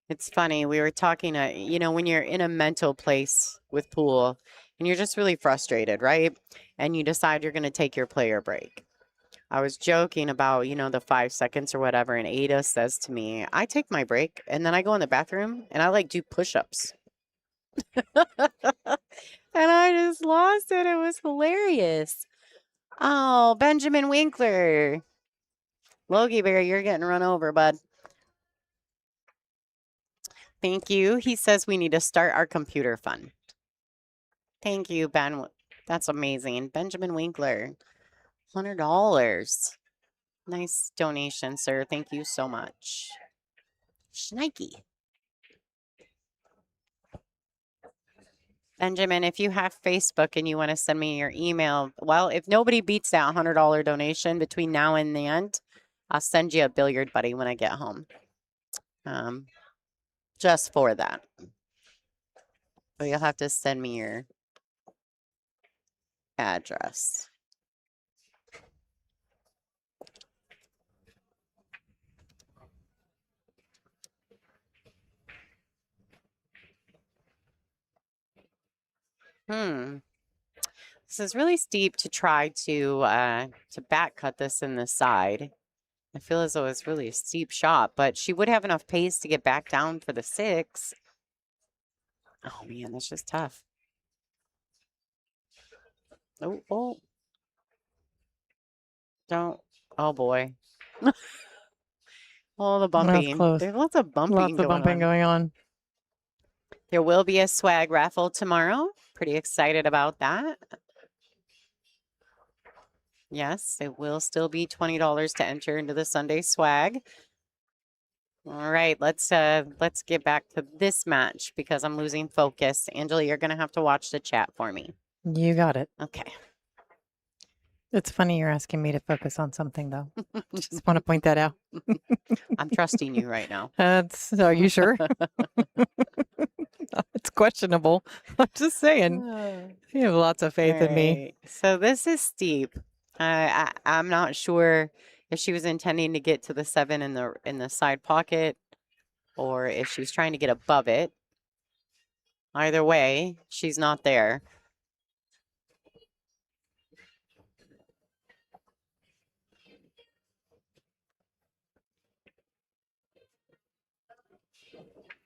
It's funny. We were talking, you know, when you're in a mental place with pool and you're just really frustrated, right? And you decide you're going to take your player break. I was joking about, you know, the 5 seconds or whatever. And Ada says to me, I take my break and then I go in the bathroom and I like do push-ups. And I just lost it. It was hilarious. Oh, Benjamin Winkler. Logie Bear, you're getting run over, bud. Thank you. He says we need to start our computer fund. Thank you, Ben. That's amazing. Benjamin Winkler, $100. Nice donation, sir. Thank you so much. Schnikey. Benjamin, if you have Facebook and you want to send me your email, well, if nobody beats that $100 donation between now and the end, I'll send you a billiard buddy when I get home. Just for that. But you'll have to send me your address. This is really steep to try to back cut this in the side. I feel as though it's really a steep shot, but she would have enough pace to get back down for the 6. Oh man, that's just tough. Oh. Don't. Oh boy. Oh, the bumping. Close. There's lots of bumping going on. There will be a swag raffle tomorrow. Pretty excited about that. Yes, it will still be $20 to enter into the Sunday swag. All right, let's get back to this match because I'm losing focus. Angela, you're going to have to watch the chat for me. You got it. Okay. It's funny you're asking me to focus on something, though. Just want to point that out. I'm trusting you right now. Are you sure? It's questionable. I'm just saying. You have lots of faith in me. So this is steep. I'm not sure if she was intending to get to the 7 in the side pocket or if she's trying to get above it. Either way, she's not there.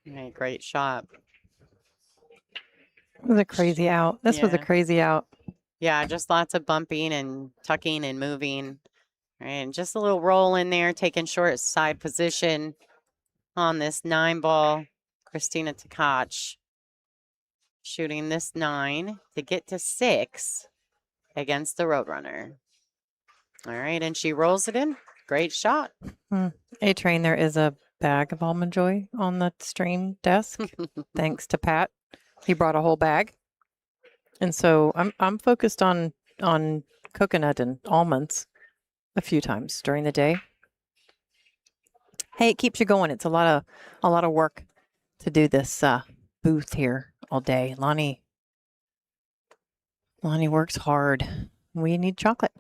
Okay, great shot. It was a crazy out. This was a crazy out. Yeah, just lots of bumping and tucking and moving. And just a little roll in there, taking short side position on this 9 ball. Christina Tkach shooting this 9 to get to 6 against the Roadrunner. All right, and she rolls it in. Great shot. A-Train, there is a bag of Almond Joy on the stream desk. Thanks to Pat. He brought a whole bag. And so I'm focused on coconut and almonds a few times during the day. Hey, it keeps you going. It's a lot of work to do this booth here all day. Lonnie works hard. We need chocolate.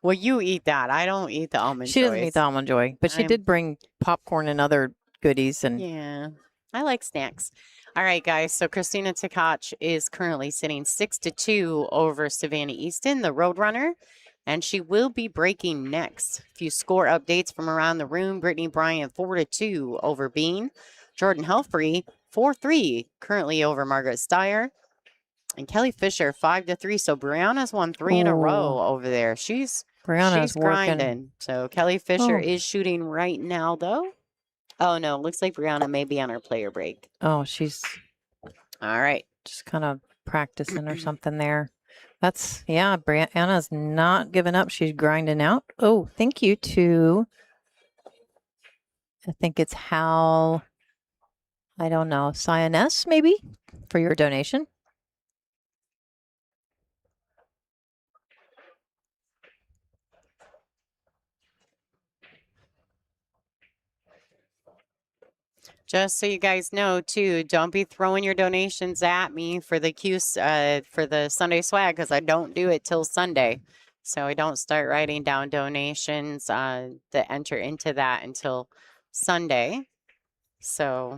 Well, you eat that. I don't eat the almond joy. She doesn't eat the Almond Joy, but she did bring popcorn and other goodies. And yeah, I like snacks. All right, guys. So Christina Tkach is currently sitting 6-2 over Savannah Easton, the Roadrunner, and she will be breaking next. A few score updates from around the room. Brittany Bryant 4-2 over Bean. Jordan Helfrey 4-3 currently over Margaret Steyer. And Kelly Fisher 5-3. So Brianna's won 3 in a row over there. She's grinding. So Kelly Fisher is shooting right now, though. Oh, no. Looks like Brianna may be on her player break. Oh, she's all right. Just kind of practicing or something there. That's, yeah, Brianna's not giving up. She's grinding out. Oh, thank you to, I think it's Hal, I don't know, Cyaness maybe, for your donation. Just so you guys know, too, don't be throwing your donations at me for the for the Sunday swag, because I don't do it till Sunday. So I don't start writing down donations that enter into that until Sunday. So.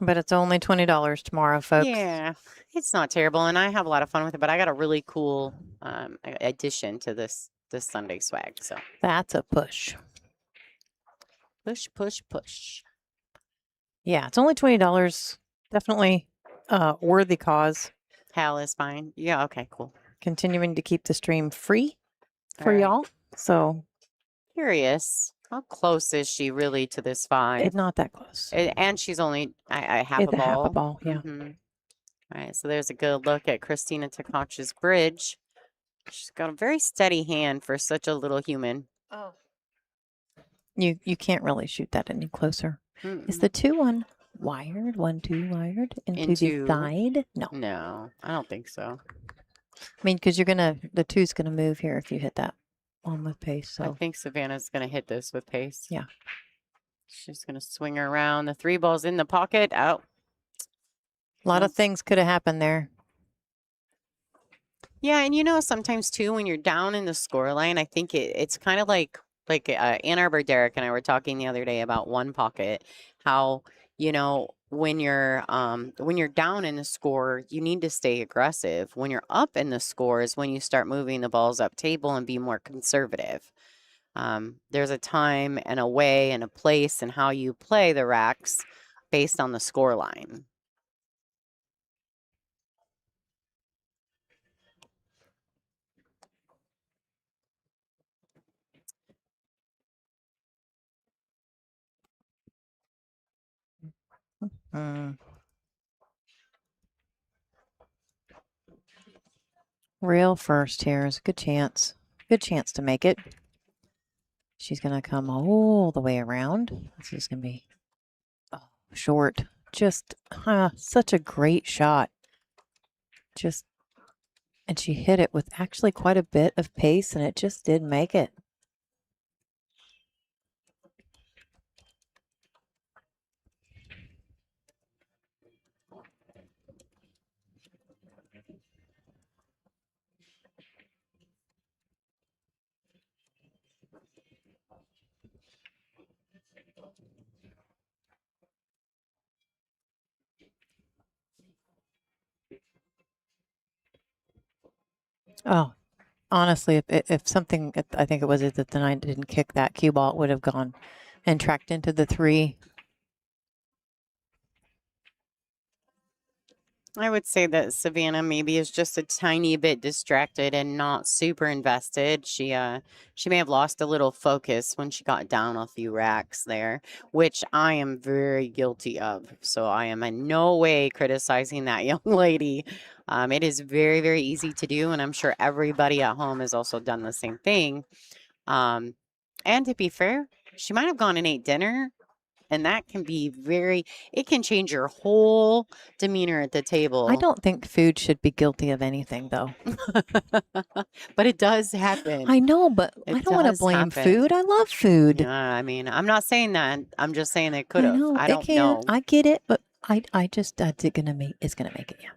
But it's only $20 tomorrow, folks. Yeah, it's not terrible, and I have a lot of fun with it. But I got a really cool addition to this Sunday swag. So that's a push. Push, push, push. Yeah, it's only $20 definitely worthy cause. Hal is fine. Yeah, okay, cool. Continuing to keep the stream free for All right. y'all. So Curious, how close is she really to this 5? it's not that close. And she's only half It's a ball. half a ball, yeah. All right, so there's a good look at Christina Tkach's bridge. She's got a very steady hand for such a little human. Oh. You can't really shoot that any closer. Mm-mm. Is the 2-1 wired? 1-2 wired into the side? No. No, I don't think so. I mean, because the 2's gonna move here if you hit that one with pace. So I think Savannah's gonna hit this with pace. Yeah. She's gonna swing her around. The 3 ball's in the pocket. Out. A lot of things could have happened there. Yeah, and sometimes too when you're down in the score line, I think it's kind of like Ann Arbor Derek and I were talking the other day about one pocket, how when you're down in the score, you need to stay aggressive. When you're up in the score is when you start moving the balls up table and be more conservative. There's a time and a way and a place and how you play the racks based on the score line. Rail first here is a good chance. Good chance to make it. She's going to come all the way around. This is going to be short. Just such a great shot. And she hit it with actually quite a bit of pace, and it just did make it. Oh, honestly, if something, I think it was that the 9 didn't kick that cue ball, it would have gone and tracked into the 3. I would say that Savannah maybe is just a tiny bit distracted and not super invested. She may have lost a little focus when she got down a few racks there, which I am very guilty of. So I am in no way criticizing that young lady. It is very, very easy to do, and I'm sure everybody at home has also done the same thing. And to be fair, she might have gone and ate dinner. And that can be it can change your whole demeanor at the table. I don't think food should be guilty of anything, though. But it does happen. I know, but I don't want to blame food. I love food. Yeah, I mean, I'm not saying that. I'm just saying it could have. I don't can. know. I get it, but I just, it's going to make it, yeah.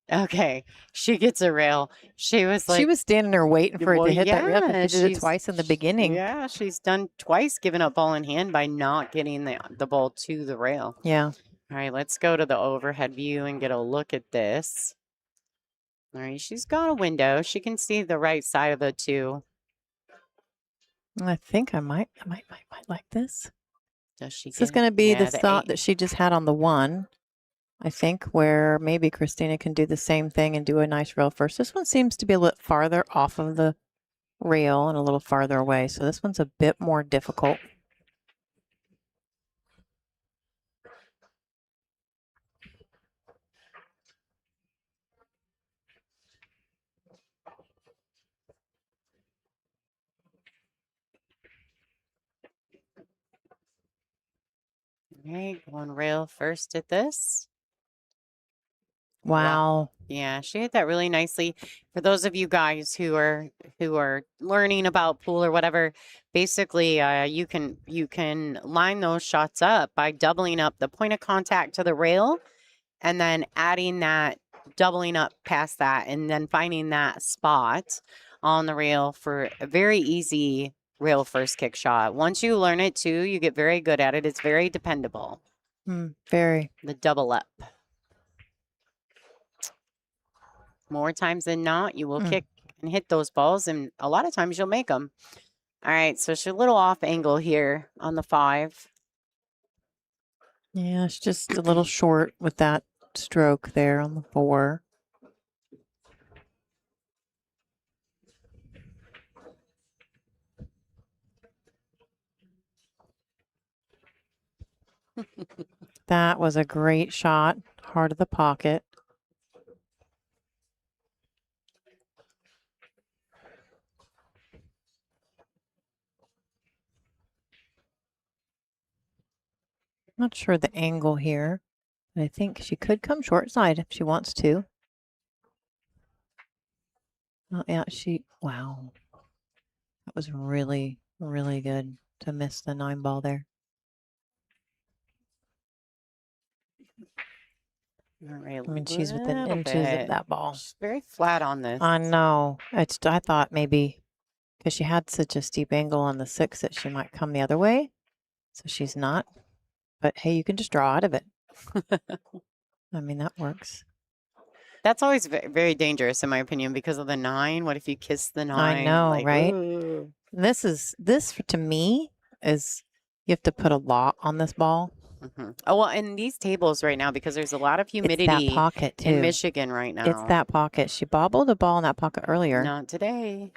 Okay, she gets a rail. She was standing there waiting for it to hit that rail. She did it twice in the beginning. Yeah, she's done twice, giving up ball in hand by not getting the ball to the rail. Yeah. All right, let's go to the overhead view and get a look at this. All right, she's got a window. She can see the right side of the 2. I think I might like this. Does she? This is going to be the thought that she just had on the 1. I think where maybe Christina can do the same thing and do a nice rail first. This one seems to be a little farther off of the rail and a little farther away. So this one's a bit more difficult. Okay, going rail first at this. Wow. Yeah, she hit that really nicely. For those of you guys who are learning about pool or whatever, basically you can line those shots up by doubling up the point of contact to the rail and then adding that, doubling up past that, and then finding that spot on the rail for a very easy rail first kick shot. Once you learn it too, you get very good at it. It's very dependable. Very. The double up. More times than not, you will kick and hit those balls, and a lot of times you'll make them. All right, so she's a little off angle here on the 5. Yeah, it's just a little short with that stroke there on the 4. That was a great shot, heart of the pocket. Not sure the angle here. I think she could come short side if she wants to. Oh, yeah, wow. That was really, really good to miss the 9 ball there. All right, I mean, she's within inches of that ball. She's very flat on this. I know. I thought maybe because she had such a steep angle on the 6 that she might come the other way. So she's not. But hey, you can just draw out of it. I mean, that works. That's always very dangerous, in my opinion, because of the 9. What if you kiss the 9? I know, like, right? Ooh. This to me is you have to put a lot on this ball. Oh, well, in these tables right now, because there's a lot of humidity it's that pocket too. in Michigan right now. It's that pocket. She bobbled a ball in that pocket earlier. Not today.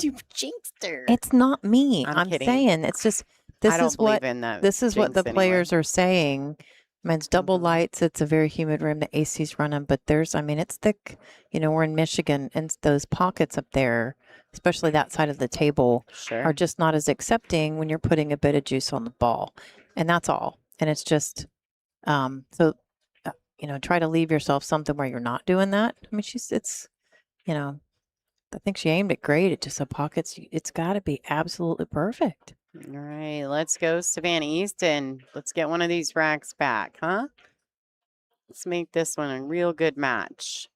You jinxed her. It's not me. I'm kidding. saying it's just I don't believe in that. This is what the players are saying. I mean, it's double lights. It's a very humid room. The AC's running, but it's thick. You know, we're in Michigan, and those pockets up there, especially that side of the table, are just not as accepting when you're putting a bit of juice on the ball, and that's all. And it's just try to leave yourself something where you're not doing that. I mean, I think she aimed it great. It just the pockets. It's got to be absolutely perfect. All right, let's go, Savannah Easton. Let's get one of these racks back, huh? Let's make this one a real good match.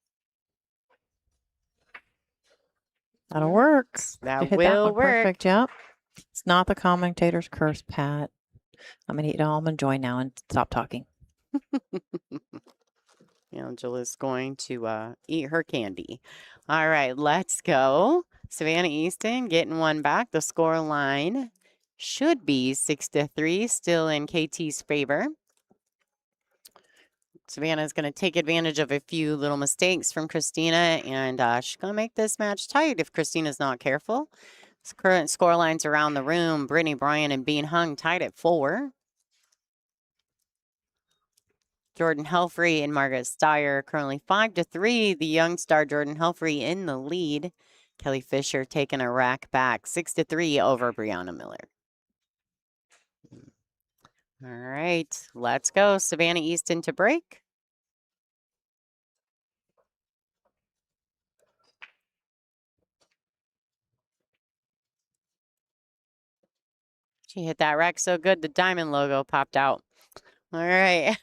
That'll work. That will work. Perfect. Yep. It's not the commentator's curse, Pat. I'm gonna eat almond joy now and stop talking. Angela's going to eat her candy. All right, let's go. Savannah Easton getting one back. The score line should be 6-3, still in KT's favor. Savannah's going to take advantage of a few little mistakes from Christina, and she's going to make this match tight if Christina's not careful. This current score lines around the room, Brittany Bryan and Bean Hung tied at 4. Jordan Helfrey and Margaret Steyer currently 5-3. The young star Jordan Helfrey in the lead. Kelly Fisher taking a rack back 6-3 over Brianna Miller. All right, let's go. Savannah Easton to break. She hit that rack so good, the diamond logo popped out. All right.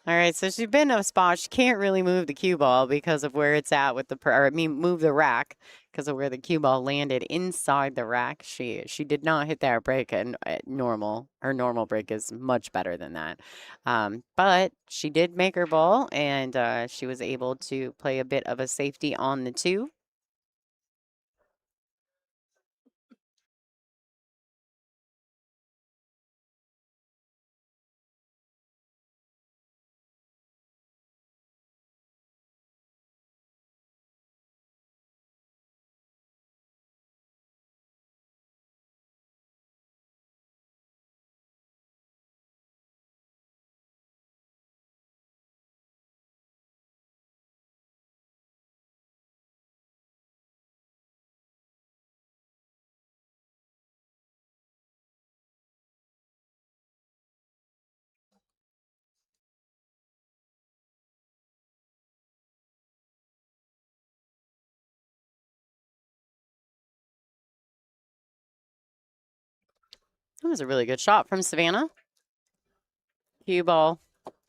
All right, so she's been in a spot. She can't really move the cue ball because of where it's at with move the rack because of where the cue ball landed inside the rack. She did not hit that break and normal. Her normal break is much better than that. But she did make her ball, and she was able to play a bit of a safety on the 2. That was a really good shot from Savannah. Cue ball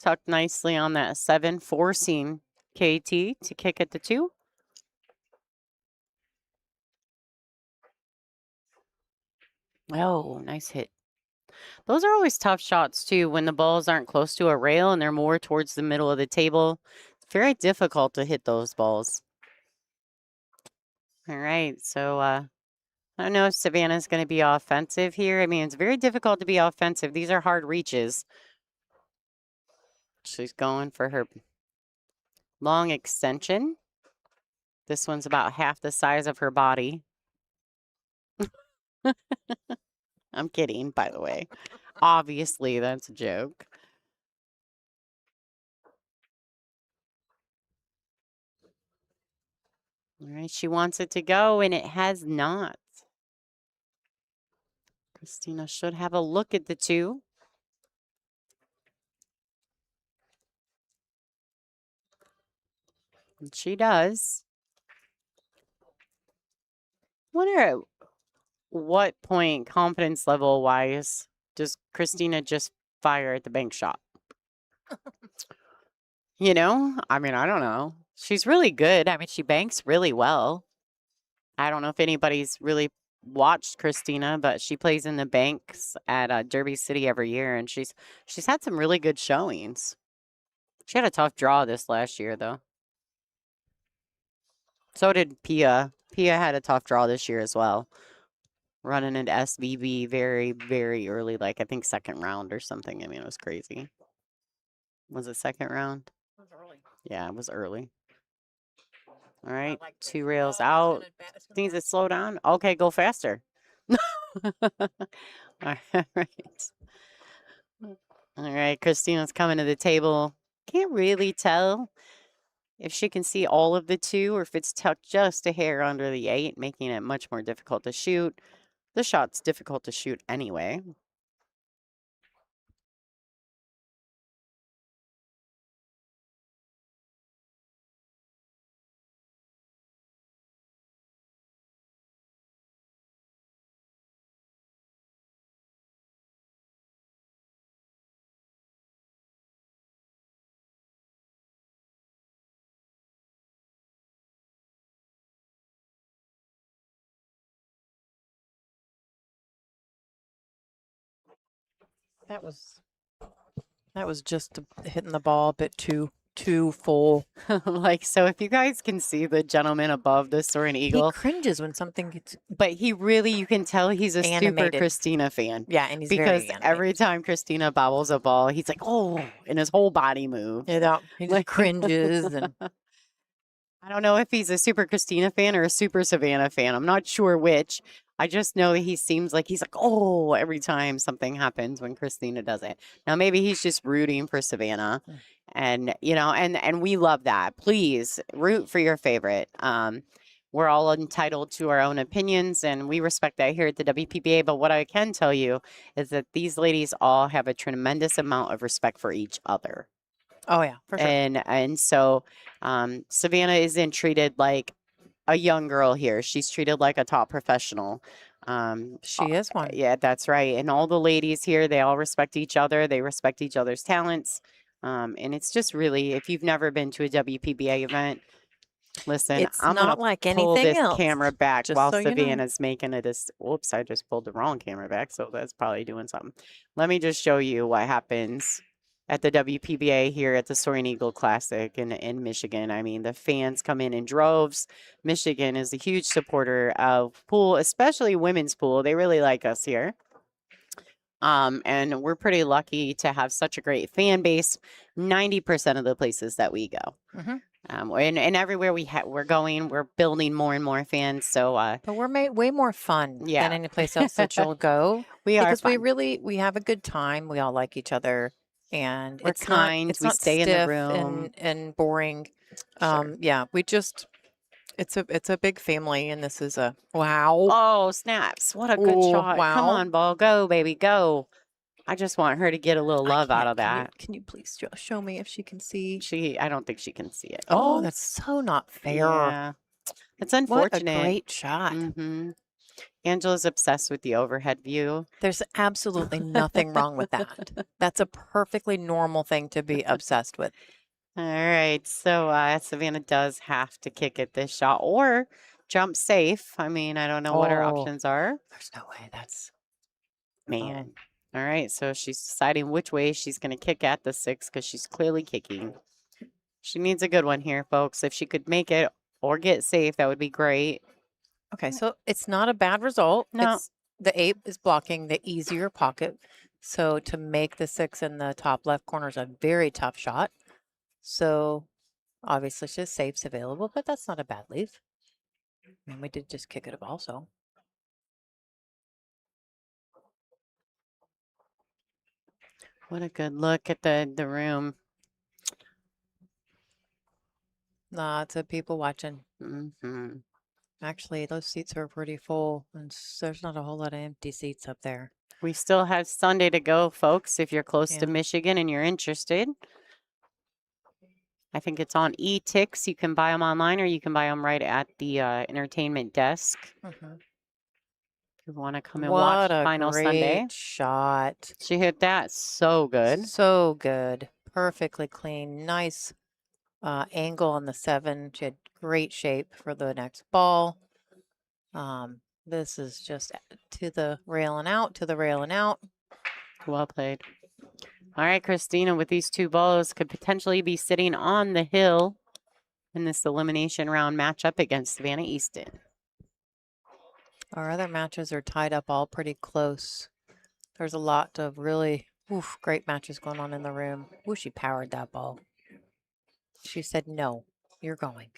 tucked nicely on that 7, forcing KT to kick at the 2. Oh, nice hit. Those are always tough shots, too, when the balls aren't close to a rail and they're more towards the middle of the table. It's very difficult to hit those balls. All right, so I don't know if Savannah's going to be offensive here. I mean, it's very difficult to be offensive. These are hard reaches. She's going for her long extension. This one's about half the size of her body. I'm kidding, by the way. Obviously, that's a joke. All right, she wants it to go, and it has not. Christina should have a look at the two. And she does. Wonder at what point, confidence level wise, does Christina just fire at the bank shot? You know, I mean, I don't know. She's really good. I mean, she banks really well. I don't know if anybody's really watched Christina, but she plays in the banks at Derby City every year, and she's had some really good showings. She had a tough draw this last year, though. So did Pia. Pia had a tough draw this year as well. Running into SVB very, very early, like I think second round or something. I mean, it was crazy. Was it second round? It was early. Yeah, it was early. All right, two rails out. Needs to slow down. Okay, go faster. All right. All right, Christina's coming to the table. Can't really tell if she can see all of the two or if it's tucked just a hair under the 8, making it much more difficult to shoot. The shot's difficult to shoot anyway. That was just hitting the ball a bit too full. Like, so if you guys can see the gentleman above the Soaring Eagle. He cringes when something gets But he really, you can tell he's a animated. super Christina fan. Yeah, and he's because very every time Christina bobbles a ball, he's like, oh, and his whole body moves. Yeah, he just cringes. And I don't know if he's a super Christina fan or a super Savannah fan. I'm not sure which. I just know that he seems like he's like, oh, every time something happens when Christina does it. Now, maybe he's just rooting for Savannah. And, you know, and we love that. Please root for your favorite. We're all entitled to our own opinions, and we respect that here at the WPBA. But what I can tell you is that these ladies all have a tremendous amount of respect for each other. Oh, yeah, for sure. And so Savannah isn't treated like a young girl here. She's treated like a top professional. She is one. Yeah, that's right. And all the ladies here, they all respect each other. They respect each other's talents. And it's just really, if you've never been to a WPBA event, listen, I'm not gonna like pull anything this else, camera back just while so you know. Savannah's making it. Whoops, I just pulled the wrong camera back, so that's probably doing something. Let me just show you what happens at the WPBA here at the Soaring Eagle Classic in Michigan. I mean, the fans come in droves. Michigan is a huge supporter of pool, especially women's pool. They really like us here. And we're pretty lucky to have such a great fan base. 90% of the places that we go. And everywhere we're going, we're building more and more fans. So, but we're way more fun than any place else that you'll go. We are because fun. we have a good time. We all like each other, and we're kind. It's we not stay stiff in the room and boring. Sure. Yeah, it's a big family, and this is a wow. Oh, snaps! What a good shot! Wow. Come on, ball, go, baby, go! I just want her to get a little love out of that. Can you please show me if she can see? I don't think she can see it. Oh, that's so not fair. Yeah, it's unfortunate. What a great shot. Angela's obsessed with the overhead view. There's absolutely nothing wrong with that. That's a perfectly normal thing to be obsessed with. All right, so Savannah does have to kick at this shot or jump safe. I mean, I don't know what her options are. There's no way. That's man. All right, so she's deciding which way she's going to kick at the 6 because she's clearly kicking. She needs a good one here, folks. If she could make it or get safe, that would be great. Okay, so it's not a bad result. No. It's the 8 is blocking the easier pocket. So to make the 6 in the top left corner is a very tough shot. So obviously it's just safes available, but that's not a bad leave. I mean, we did just kick it up also. What a good look at the room. Lots of people watching. Mm-hmm. Actually, those seats are pretty full, and there's not a whole lot of empty seats up there. We still have Sunday to go, folks, if you're close to Yeah. Michigan and you're interested. I think it's on e-tix. You can buy them online or you can buy them right at the entertainment desk. Mm-hmm. If you want to come and watch What a final Sunday. great shot. She hit that so good. So good. Perfectly clean. Nice angle on the 7. She had great shape for the next ball. This is just to the rail and out, to the rail and out. Well played. All right, Christina, with these 2 balls, could potentially be sitting on the hill in this elimination round matchup against Savannah Easton. Our other matches are tied up all pretty close. There's a lot of really great matches going on in the room. Ooh, she powered that ball. She said, no, you're going.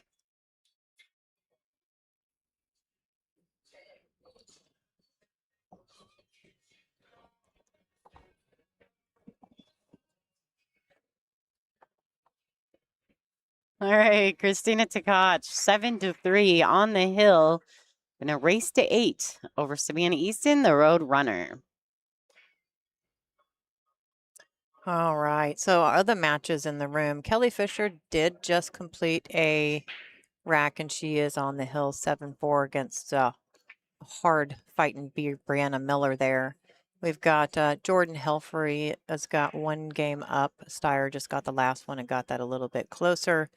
All right, Christina Tkach, 7-3 on the hill in a race to 8 over Savannah Easton, the road runner. All right, so our other matches in the room, Kelly Fisher did just complete a rack, and she is on the hill 7-4 against hard fighting Brianna Miller there. We've got Jordan Helfrey has got 1 game up. Steyer just got the last one and got that a little bit closer.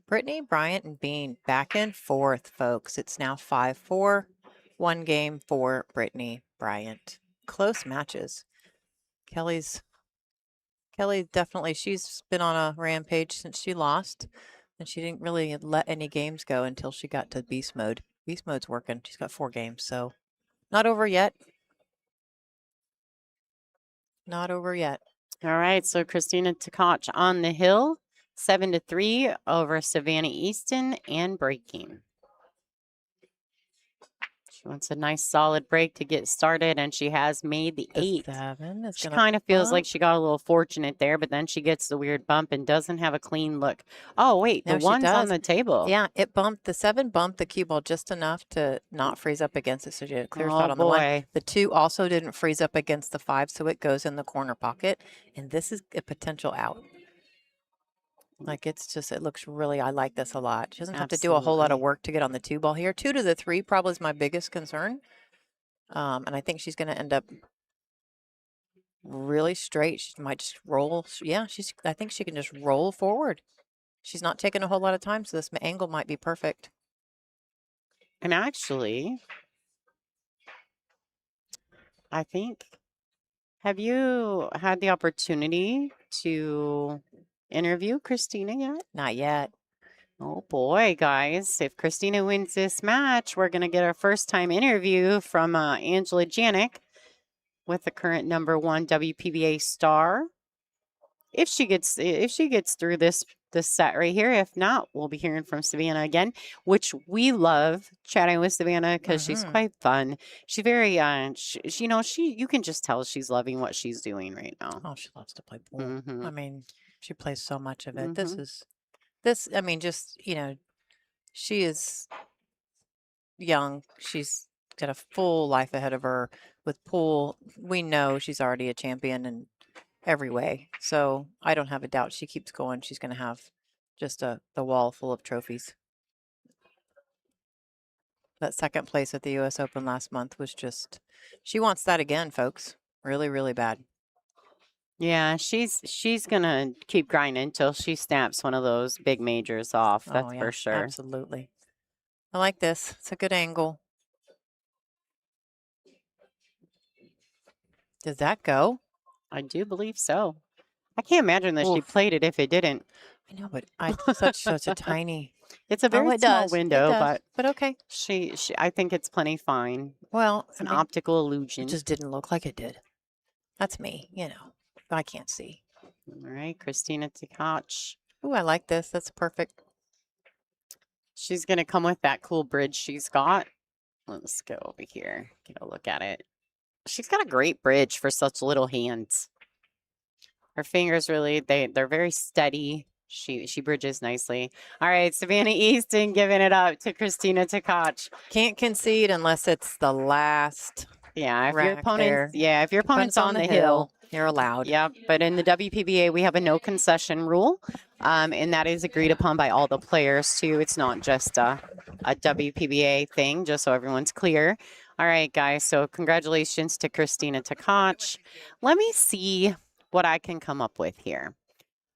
Brittany, Bryant, and Bean back and forth, folks. It's now 5-4. 1 game for Brittany Bryant. Close matches. Kelly definitely, she's been on a rampage since she lost, and she didn't really let any games go until she got to beast mode. Beast mode's working. She's got 4 games, so not over yet. Not over yet. All right, so Christina Tkach on the hill, 7-3 over Savannah Easton and breaking. She wants a nice solid break to get started, and she has made the 8. 7 is She gonna kind of feels like bump. she got a little fortunate there, but then she gets the weird bump and doesn't have a clean look. Oh, wait, No, the she 1's on does. the table. Yeah, it bumped. The 7 bumped the cue ball just enough to not freeze up against it, so she had a clear shot Oh, on the 1. boy. The 2 also didn't freeze up against the 5, so it goes in the corner pocket, and this is a potential out. Like, it's just, it looks really, I like this a lot. She doesn't have to do a whole lot of Absolutely. work to get on the 2 ball here. 2 to the 3 probably is my biggest concern. And I think she's going to end up really straight. She might just roll. Yeah, I think she can just roll forward. She's not taking a whole lot of time, so this angle might be perfect. And actually, I think, have you had the opportunity to interview Christina yet? Not yet. Oh boy, guys. If Christina wins this match, we're going to get our first time interview from Angela Janik with the current #1 WPBA star. If she gets through this set right here, if not, we'll be hearing from Savannah again, which we love chatting with Savannah because she's quite fun. She's very you can just tell she's loving what she's doing right now. Oh, she loves to play pool. I mean, she plays so much of it. I mean, just, she is young. She's got a full life ahead of her with pool. We know she's already a champion in every way. So I don't have a doubt she keeps going. She's going to have just the wall full of trophies. That 2nd place at the U.S. Open last month was just, she wants that again, folks. Really, really bad. Yeah, she's gonna keep grinding until she snaps one of those big majors off. That's for sure. Absolutely. I like this. It's a good angle. Does that go? I do believe so. I can't imagine that she played it if it didn't. I know, but such a tiny. It's a very small window, but okay. she I think it's plenty fine. Well, It's an optical it illusion. just didn't look like it did. That's me, you know. I can't see. All right, Christina Tkach. Ooh, I like this. That's perfect. She's going to come with that cool bridge she's got. Let's go over here, get a look at it. She's got a great bridge for such little hands. Her fingers really, they're very steady. She bridges nicely. All right, Savannah Easton giving it up to Christina Tkach. Can't concede unless it's the last. Yeah, if your rack opponent's there. yeah, if your opponent's on the hill, you're allowed. yeah. But in the WPBA, we have a no concession rule, and that is agreed upon by all the players too. It's not just a WPBA thing, just so everyone's clear. All right, guys. So congratulations to Christina Tkach. Let me see what I can come up with here.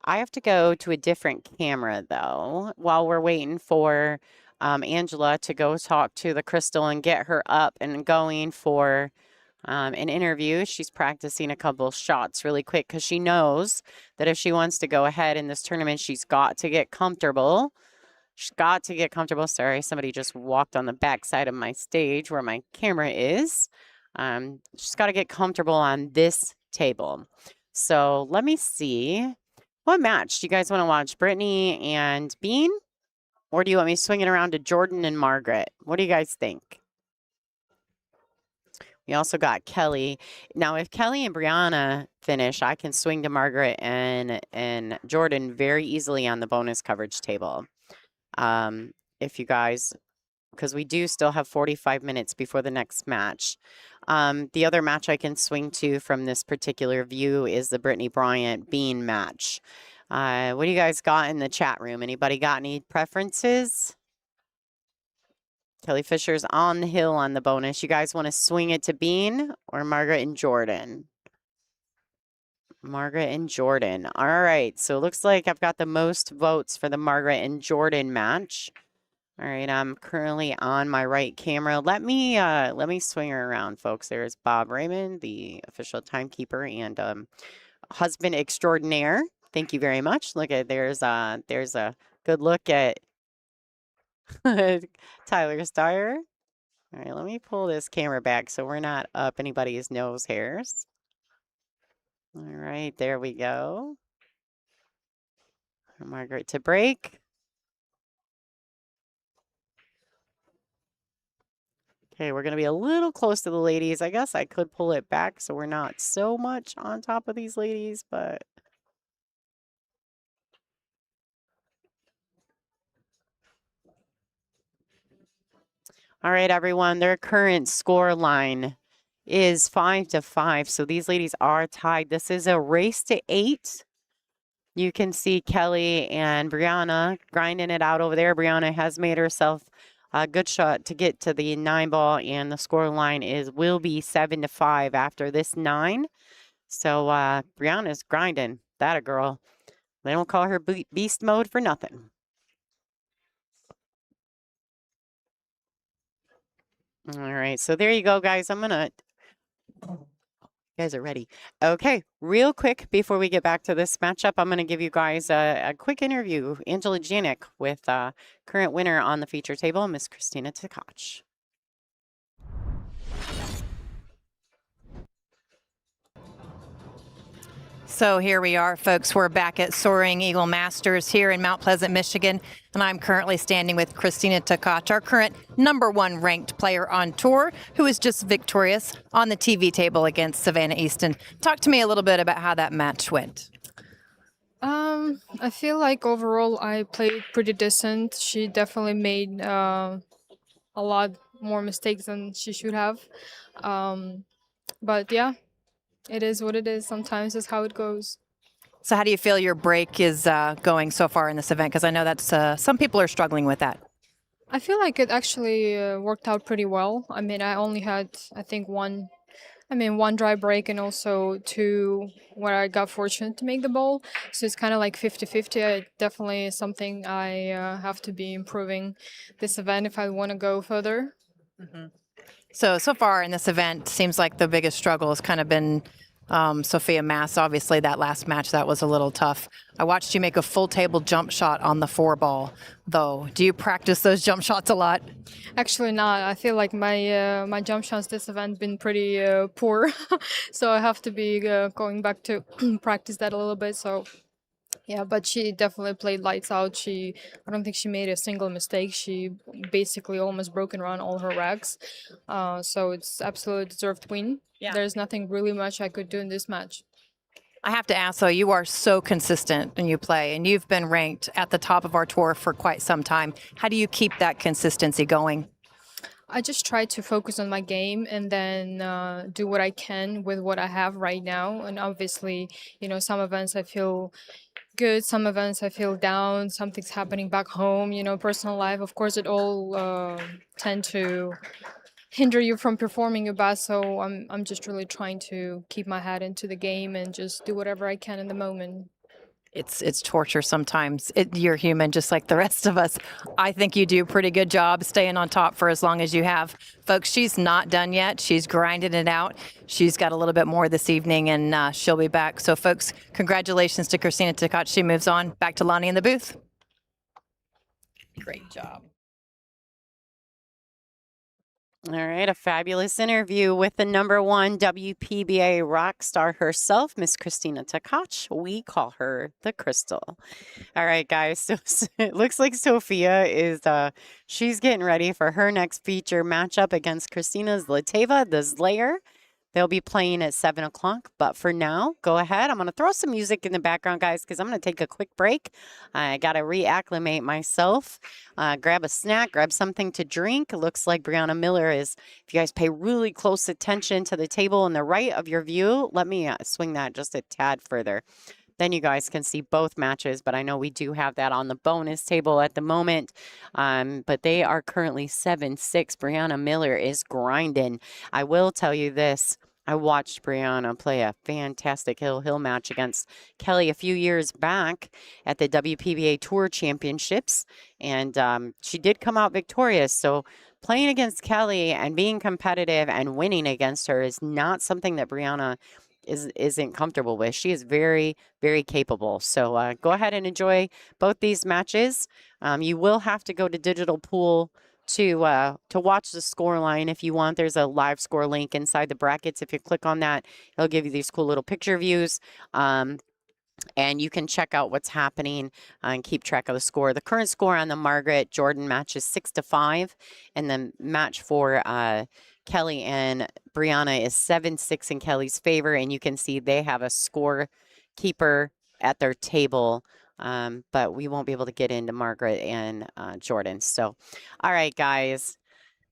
I have to go to a different camera though while we're waiting for Angela to go talk to the crystal and get her up and going for an interview. She's practicing a couple shots really quick because she knows that if she wants to go ahead in this tournament, she's got to get comfortable. She's got to get comfortable. Sorry, somebody just walked on the back side of my stage where my camera is. She's got to get comfortable on this table. So let me see. What match do you guys want to watch? Brittany and Bean? Or do you want me to swing it around to Jordan and Margaret? What do you guys think? We also got Kelly. Now, if Kelly and Brianna finish, I can swing to Margaret and Jordan very easily on the bonus coverage table. If you guys, because we do still have 45 minutes before the next match. The other match I can swing to from this particular view is the Brittany Bryant Bean match. What do you guys got in the chat room? Anybody got any preferences? Kelly Fisher's on the hill on the bonus. You guys want to swing it to Bean or Margaret and Jordan? Margaret and Jordan. All right. So it looks like I've got the most votes for the Margaret and Jordan match. All right. I'm currently on my right camera. Let me swing her around, folks. There's Bob Raymond, the official timekeeper and husband extraordinaire. Thank you very much. Look at there's a good look at Tyler Steyer. All right, let me pull this camera back so we're not up anybody's nose hairs. All right, there we go. Margaret to break. Okay, we're going to be a little close to the ladies. I guess I could pull it back so we're not so much on top of these ladies, but... All right, everyone, their current score line is 5-5. So these ladies are tied. This is a race to 8. You can see Kelly and Brianna grinding it out over there. Brianna has made herself a good shot to get to the 9 ball, and the score line will be 7-5 after this 9. So Brianna's grinding. That a girl. They don't call her beast mode for nothing. All right, so there you go, guys. You guys are ready. Okay, real quick before we get back to this matchup, I'm going to give you guys a quick interview. Angela Janik with current winner on the feature table, Miss Christina Tkach. So here we are, folks. We're back at Soaring Eagle Masters here in Mount Pleasant, Michigan, and I'm currently standing with Christina Tkach, our current #1 ranked player on tour, who is just victorious on the TV table against Savannah Easton. Talk to me a little bit about how that match went. I feel like overall I played pretty decent. She definitely made a lot more mistakes than she should have. But yeah. It is what it is. Sometimes it's how it goes. So how do you feel your break is going so far in this event? Because I know that's some people are struggling with that. I feel like it actually worked out pretty well. I mean, I only had, I think, one dry break and also 2 where I got fortunate to make the bowl. So it's kind of like 50-50. It definitely is something I have to be improving this event if I want to go further. Mm-hmm. So far in this event, seems like the biggest struggle has kind of been Sophia Mast. Obviously, that last match, that was a little tough. I watched you make a full table jump shot on the 4-ball, though. Do you practice those jump shots a lot? Actually not. I feel like my jump shots this event been pretty poor, so I have to be going back to practice that a little bit. So yeah, but she definitely played lights out. I don't think she made a single mistake. She basically almost broken around all her racks. So it's absolutely deserved win. Yeah. There's nothing really much I could do in this match. I have to ask, though, you are so consistent when you play, and you've been ranked at the top of our tour for quite some time. How do you keep that consistency going? I just try to focus on my game and then do what I can with what I have right now. And obviously, some events I feel good, some events I feel down, something's happening back home, personal life. Of course, it all tend to hinder you from performing your best. So I'm just really trying to keep my head into the game and just do whatever I can in the moment. It's torture sometimes. You're human just like the rest of us. I think you do a pretty good job staying on top for as long as you have. Folks, she's not done yet. She's grinding it out. She's got a little bit more this evening, and she'll be back. So, folks, congratulations to Kristina Tkach. She moves on. Back to Lonnie in the booth. Great job. All right, a fabulous interview with the #1 WPBA rock star herself, Miss Kristina Tkach. We call her the Crystal. All right, guys, so it looks like Sophia is, she's getting ready for her next feature matchup against Christina Zlateva, the Slayer. They'll be playing at 7 o'clock. But for now, go ahead. I'm going to throw some music in the background, guys, because I'm going to take a quick break. I got to reacclimate myself, grab a snack, grab something to drink. It looks like Brianna Miller is, if you guys pay really close attention to the table on the right of your view, let me swing that just a tad further. Then you guys can see both matches, but I know we do have that on the bonus table at the moment. But they are currently 7-6. Brianna Miller is grinding. I will tell you this. I watched Brianna play a fantastic hill match against Kelly a few years back at the WPBA Tour Championships, and she did come out victorious. So playing against Kelly and being competitive and winning against her is not something that Brianna isn't comfortable with. She is very, very capable. So go ahead and enjoy both these matches. You will have to go to Digital Pool to watch the score line if you want. There's a live score link inside the brackets. If you click on that, it'll give you these cool little picture views. And you can check out what's happening and keep track of the score. The current score on the Margaret Jordan match is 6-5, and the match for Kelly and Brianna is 7-6 in Kelly's favor. And you can see they have a scorekeeper at their table, but we won't be able to get into Margaret and Jordan. So, all right, guys.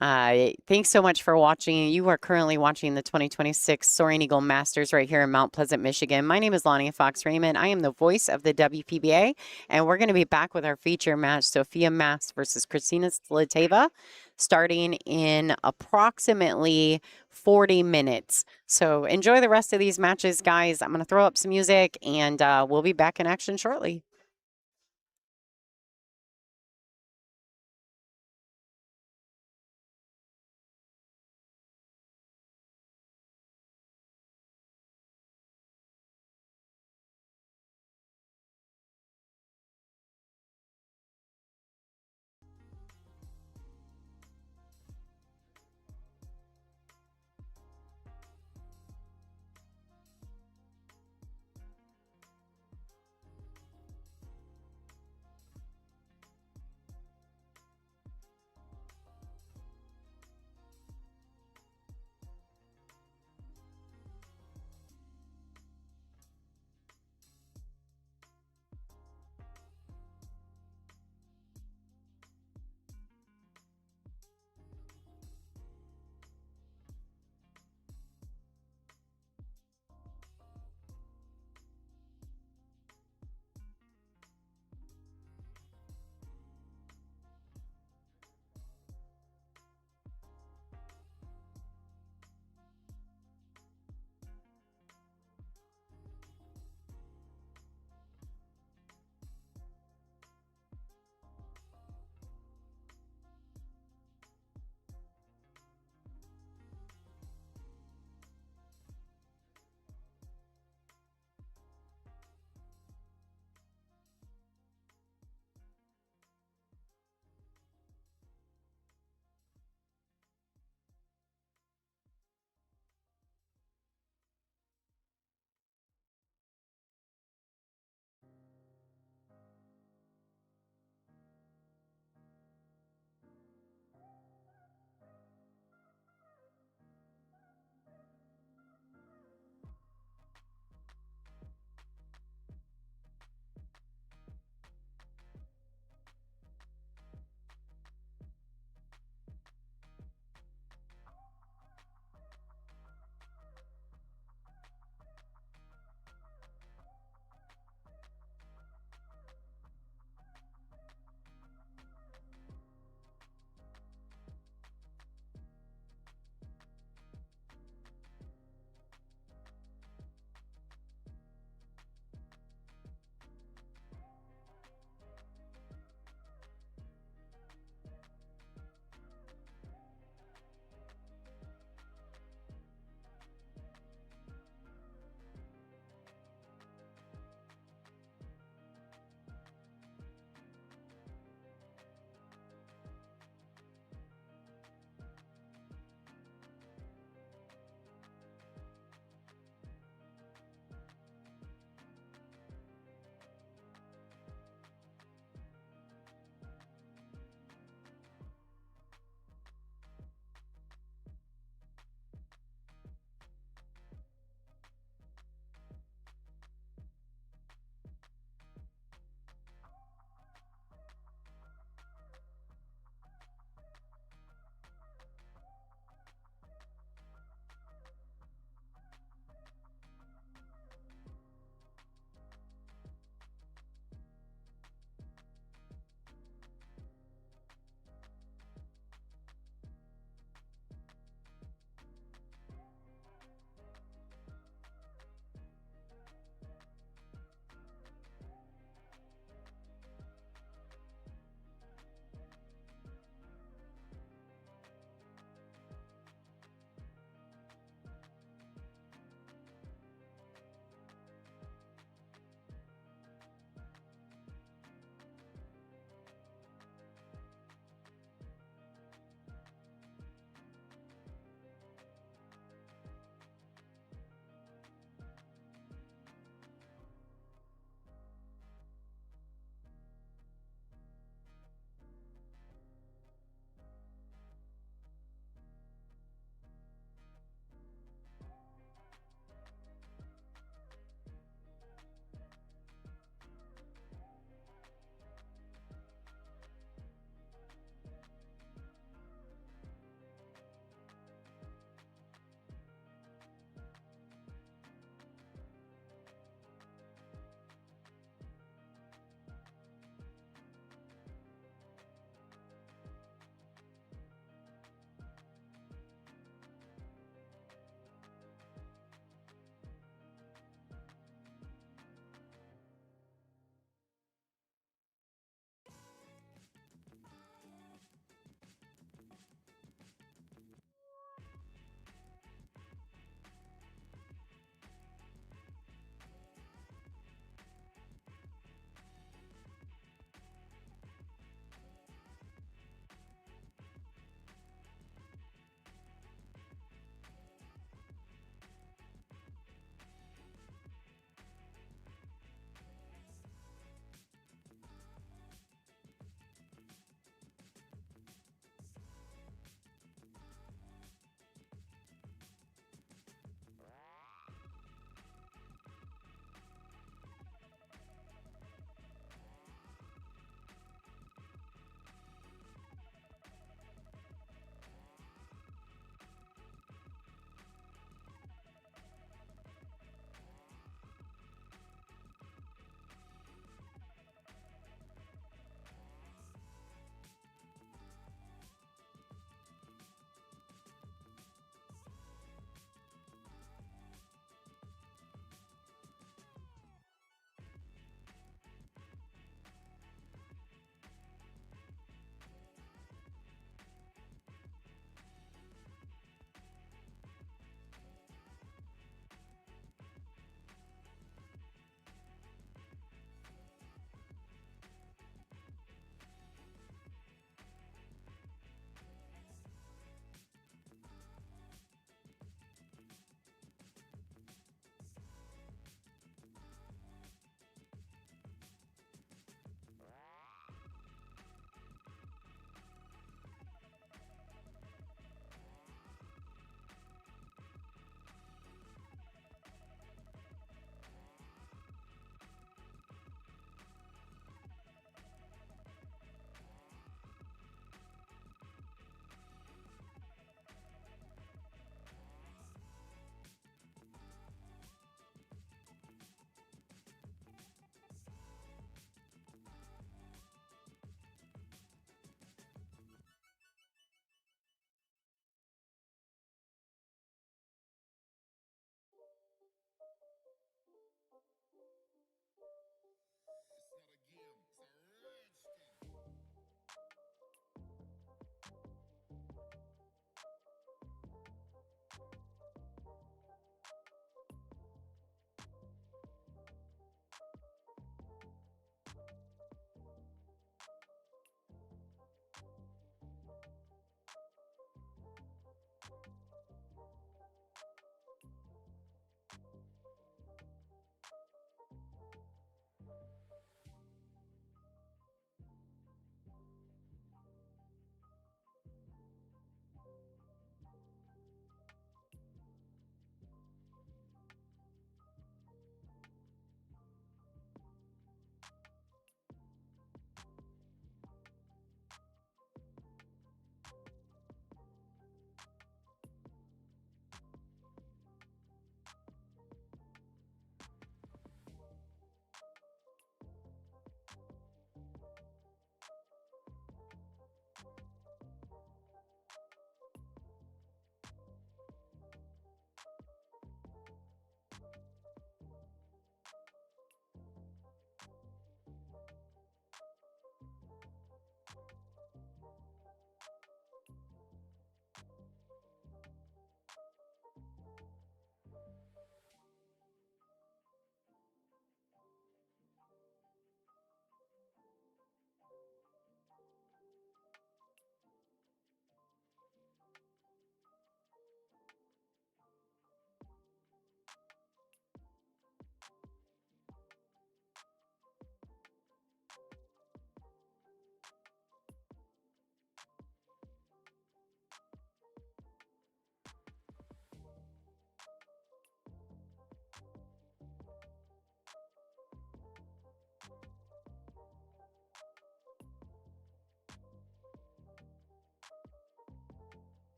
Thanks so much for watching. You are currently watching the 2026 Soaring Eagle Masters right here in Mount Pleasant, Michigan. My name is Lonnie Fox-Raymond. I am the voice of the WPBA, and we're going to be back with our feature match, Sophia Mast versus Kristina Zlateva, starting in approximately 40 minutes. So enjoy the rest of these matches, guys. I'm going to throw up some music, and we'll be back in action shortly.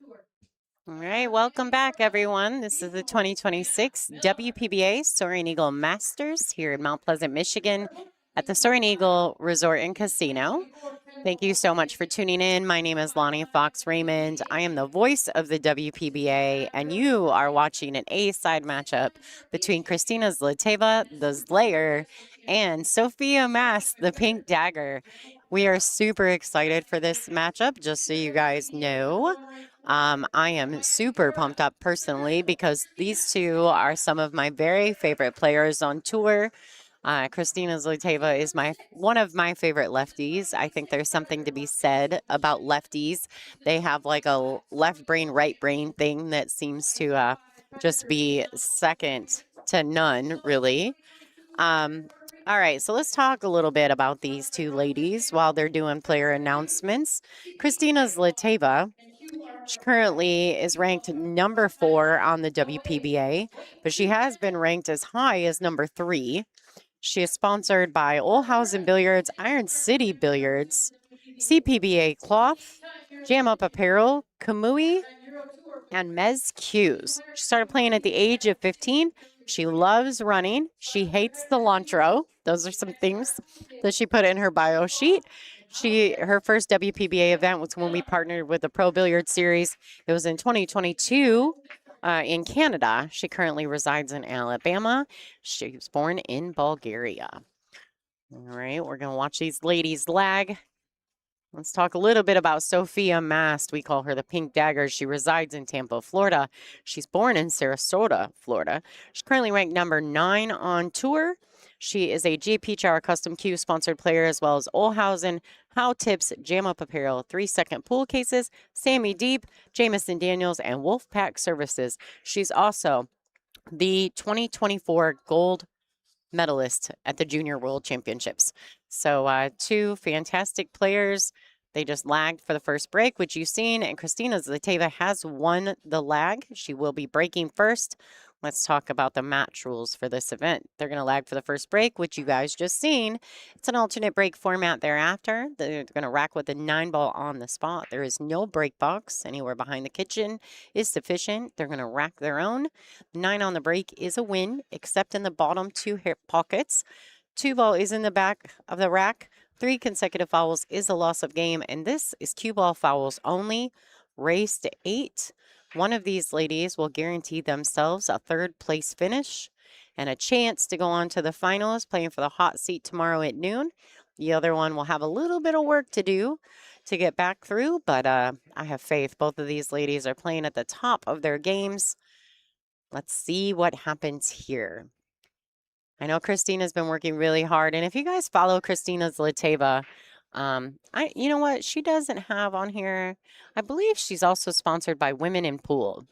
All right, welcome back, everyone. This is the 2026 WPBA Soaring Eagle Masters here in Mount Pleasant, Michigan at the Soaring Eagle Resort and Casino. Thank you so much for tuning in. My name is Lonnie Fox-Raymond. I am the voice of the WPBA, and you are watching an A-side matchup between Christina Zlateva, the Slayer, and Sophia Mast, the Pink Dagger. We are super excited for this matchup, just so you guys know. I am super pumped up personally because these two are some of my very favorite players on tour. Christina Zlateva is one of my favorite lefties. I think there's something to be said about lefties. They have like a left brain, right brain thing that seems to just be second to none, really. All right, so let's talk a little bit about these two ladies while they're doing player announcements. Christina Zlateva, she currently is ranked number 4 on the WPBA, but she has been ranked as high as number 3. She is sponsored by Olhausen Billiards, Iron City Billiards, CPBA Cloth, Jam Up Apparel, Kamui, and Mez Cues. She started playing at the age of 15. She loves running. She hates cilantro. Those are some things that she put in her bio sheet. Her first WPBA event was when we partnered with the Pro Billiard Series. It was in 2022 in Canada. She currently resides in Alabama. She was born in Bulgaria. All right, we're going to watch these ladies lag. Let's talk a little bit about Sophia Mast. We call her the Pink Dagger. She resides in Tampa, Florida. She's born in Sarasota, Florida. She's currently ranked number 9 on tour. She is a J. Hour Custom Q sponsored player, as well as Olhausen, How Tips, Jam Up Apparel, 3-second pool cases, Sammy Deep, Jamison Daniels, and Wolfpack Services. She's also the 2024 gold medalist at the Junior World Championships. So 2 fantastic players. They just lagged for the first break, which you've seen, and Christina Zlateva has won the lag. She will be breaking first. Let's talk about the match rules for this event. They're going to lag for the first break, which you guys just seen. It's an alternate break format thereafter. They're going to rack with a 9-ball on the spot. There is no break box anywhere behind the kitchen is sufficient. They're going to rack their own. 9 on the break is a win, except in the bottom 2 hip pockets. 2-ball is in the back of the rack. 3 consecutive fouls is a loss of game, and this is cue ball fouls only. Race to 8. One of these ladies will guarantee themselves a 3rd place finish and a chance to go on to the finals, playing for the hot seat tomorrow at noon. The other one will have a little bit of work to do to get back through, but I have faith. Both of these ladies are playing at the top of their games. Let's see what happens here. I know Christina's been working really hard, and if you guys follow Christina Zlateva, you know what? She doesn't have on here. I believe she's also sponsored by Women in Pool.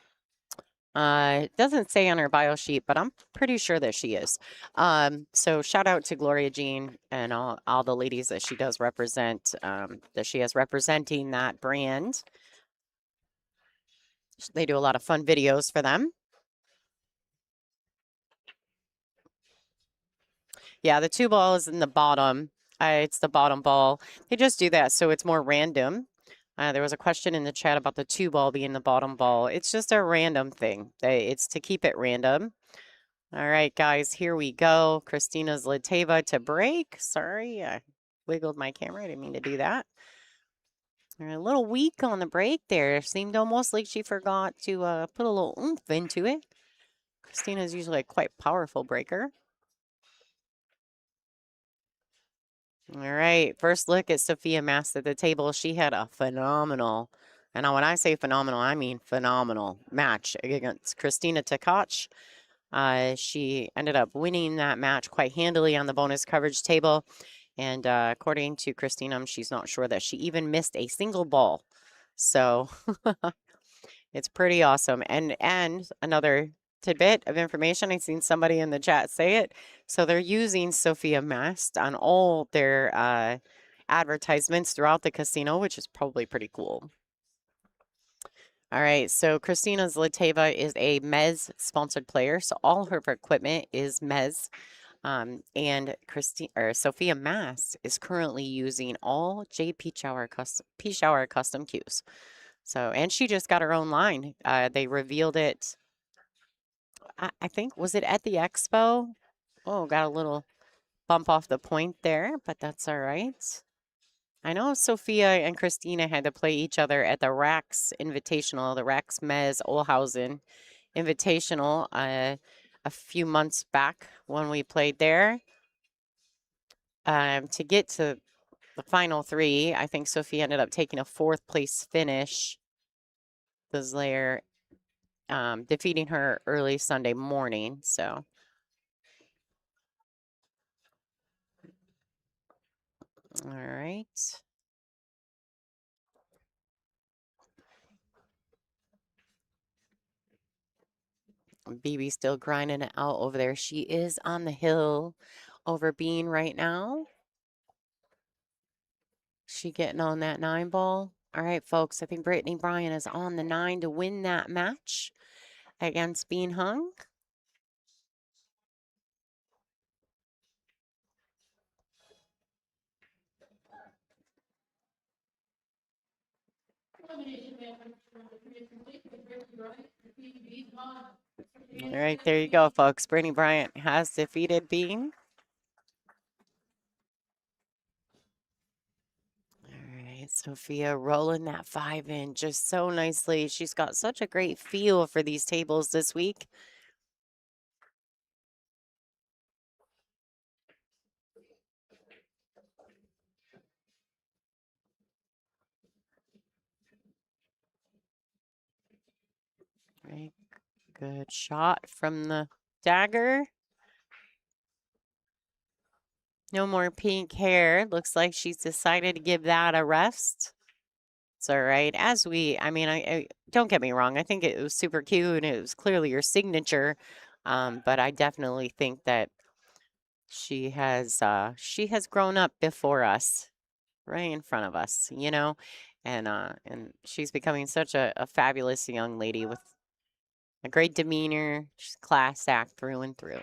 It doesn't say on her bio sheet, but I'm pretty sure that she is. So shout out to Gloria Jean and all the ladies that she does represent, that she has representing that brand. They do a lot of fun videos for them. Yeah, the 2-ball is in the bottom. It's the bottom ball. They just do that so it's more random. There was a question in the chat about the 2-ball being the bottom ball. It's just a random thing. It's to keep it random. All right, guys, here we go. Christina Zlateva to break. Sorry, I wiggled my camera. I didn't mean to do that. They're a little weak on the break there. Seemed almost like she forgot to put a little oomph into it. Christina's usually a quite powerful breaker. All right, first look at Sophia Mast at the table. She had a phenomenal, and when I say phenomenal, I mean phenomenal match against Christina Takac. She ended up winning that match quite handily on the bonus coverage table. And according to Christina, she's not sure that she even missed a single ball. So it's pretty awesome. And another tidbit of information, I've seen somebody in the chat say it. So they're using Sophia Mast on all their advertisements throughout the casino, which is probably pretty cool. All right, so Christina Zlateva is a Mez sponsored player, so all her equipment is Mez. And Sophia Mast is currently using all J. Hour custom cues. So, and she just got her own line. They revealed it, I think, was it at the expo? Oh, got a little bump off the point there, but that's all right. I know Sophia and Christina had to play each other at the Rax Invitational, the Rax Mez Olhausen Invitational a few months back when we played there. To get to the final three, I think Sophia ended up taking a 4th place finish. The Slayer defeating her early Sunday morning. So, all right. BB still grinding it out over there. She is on the hill over Bean right now. She getting on that 9 ball. All right, folks, I think Brittany Bryan is on the 9 to win that match against Bean Hung. All right, there you go, folks. Brittany Bryant has defeated Bean. All right, Sophia rolling that 5 in just so nicely. She's got such a great feel for these tables this week. Right, good shot from the dagger. No more pink hair. Looks like she's decided to give that a rest. It's all right. I don't get me wrong. I think it was super cute and it was clearly your signature. But I definitely think that she has grown up before us, right in front of us, you know, and she's becoming such a fabulous young lady with a great demeanor. She's class act through and through.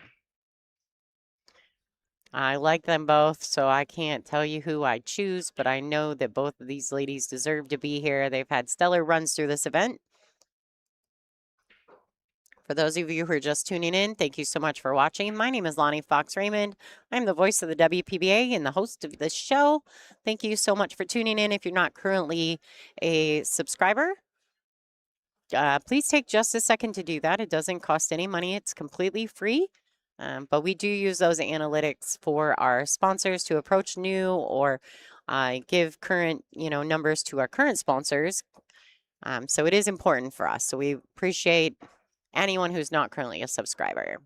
I like them both, so I can't tell you who I choose, but I know that both of these ladies deserve to be here. They've had stellar runs through this event. For those of you who are just tuning in, thank you so much for watching. My name is Lonnie Fox-Raymond. I'm the voice of the WPBA and the host of this show. Thank you so much for tuning in. If you're not currently a subscriber, please take just a second to do that. It doesn't cost any money. It's completely free. But we do use those analytics for our sponsors to approach new or give current, numbers to our current sponsors. So it is important for us. So we appreciate anyone who's not currently a subscriber.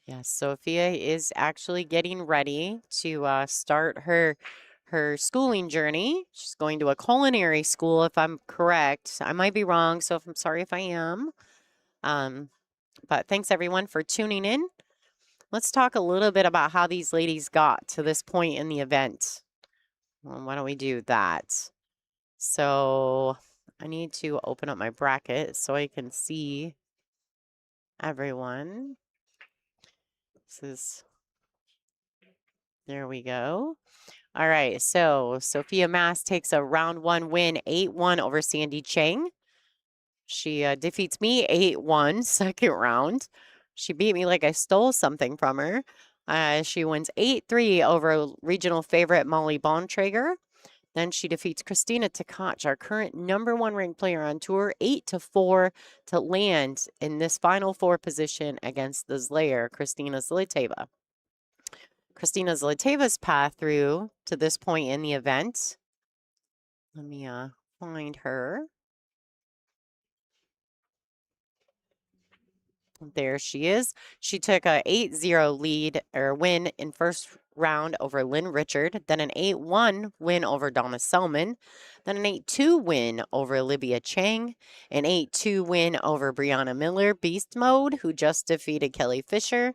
Yes, Sophia is actually getting ready to start her schooling journey. She's going to a culinary school, if I'm correct. I might be wrong, so I'm sorry if I am. But thanks everyone for tuning in. Let's talk a little bit about how these ladies got to this point in the event. Well, why don't we do that? So I need to open up my bracket so I can see everyone. There we go. All right, so Sophia Mast takes a round 1 win, 8-1 over Sandy Chang. She defeats me 8-1 second round. She beat me like I stole something from her. She wins 8-3 over regional favorite Molly Bontrager. Then she defeats Christina Tkach, our current #1 ranked player on tour, 8-4 to land in this final 4 position against the Slayer, Christina Zlateva. Christina Zlateva's path through to this point in the event. Let me find her. There she is. She took a 8-0 lead or win in first round over Lynn Richard, then an 8-1 win over Donna Selman, then an 8-2 win over Libya Chang, an 8-2 win over Brianna Miller, Beast Mode, who just defeated Kelly Fisher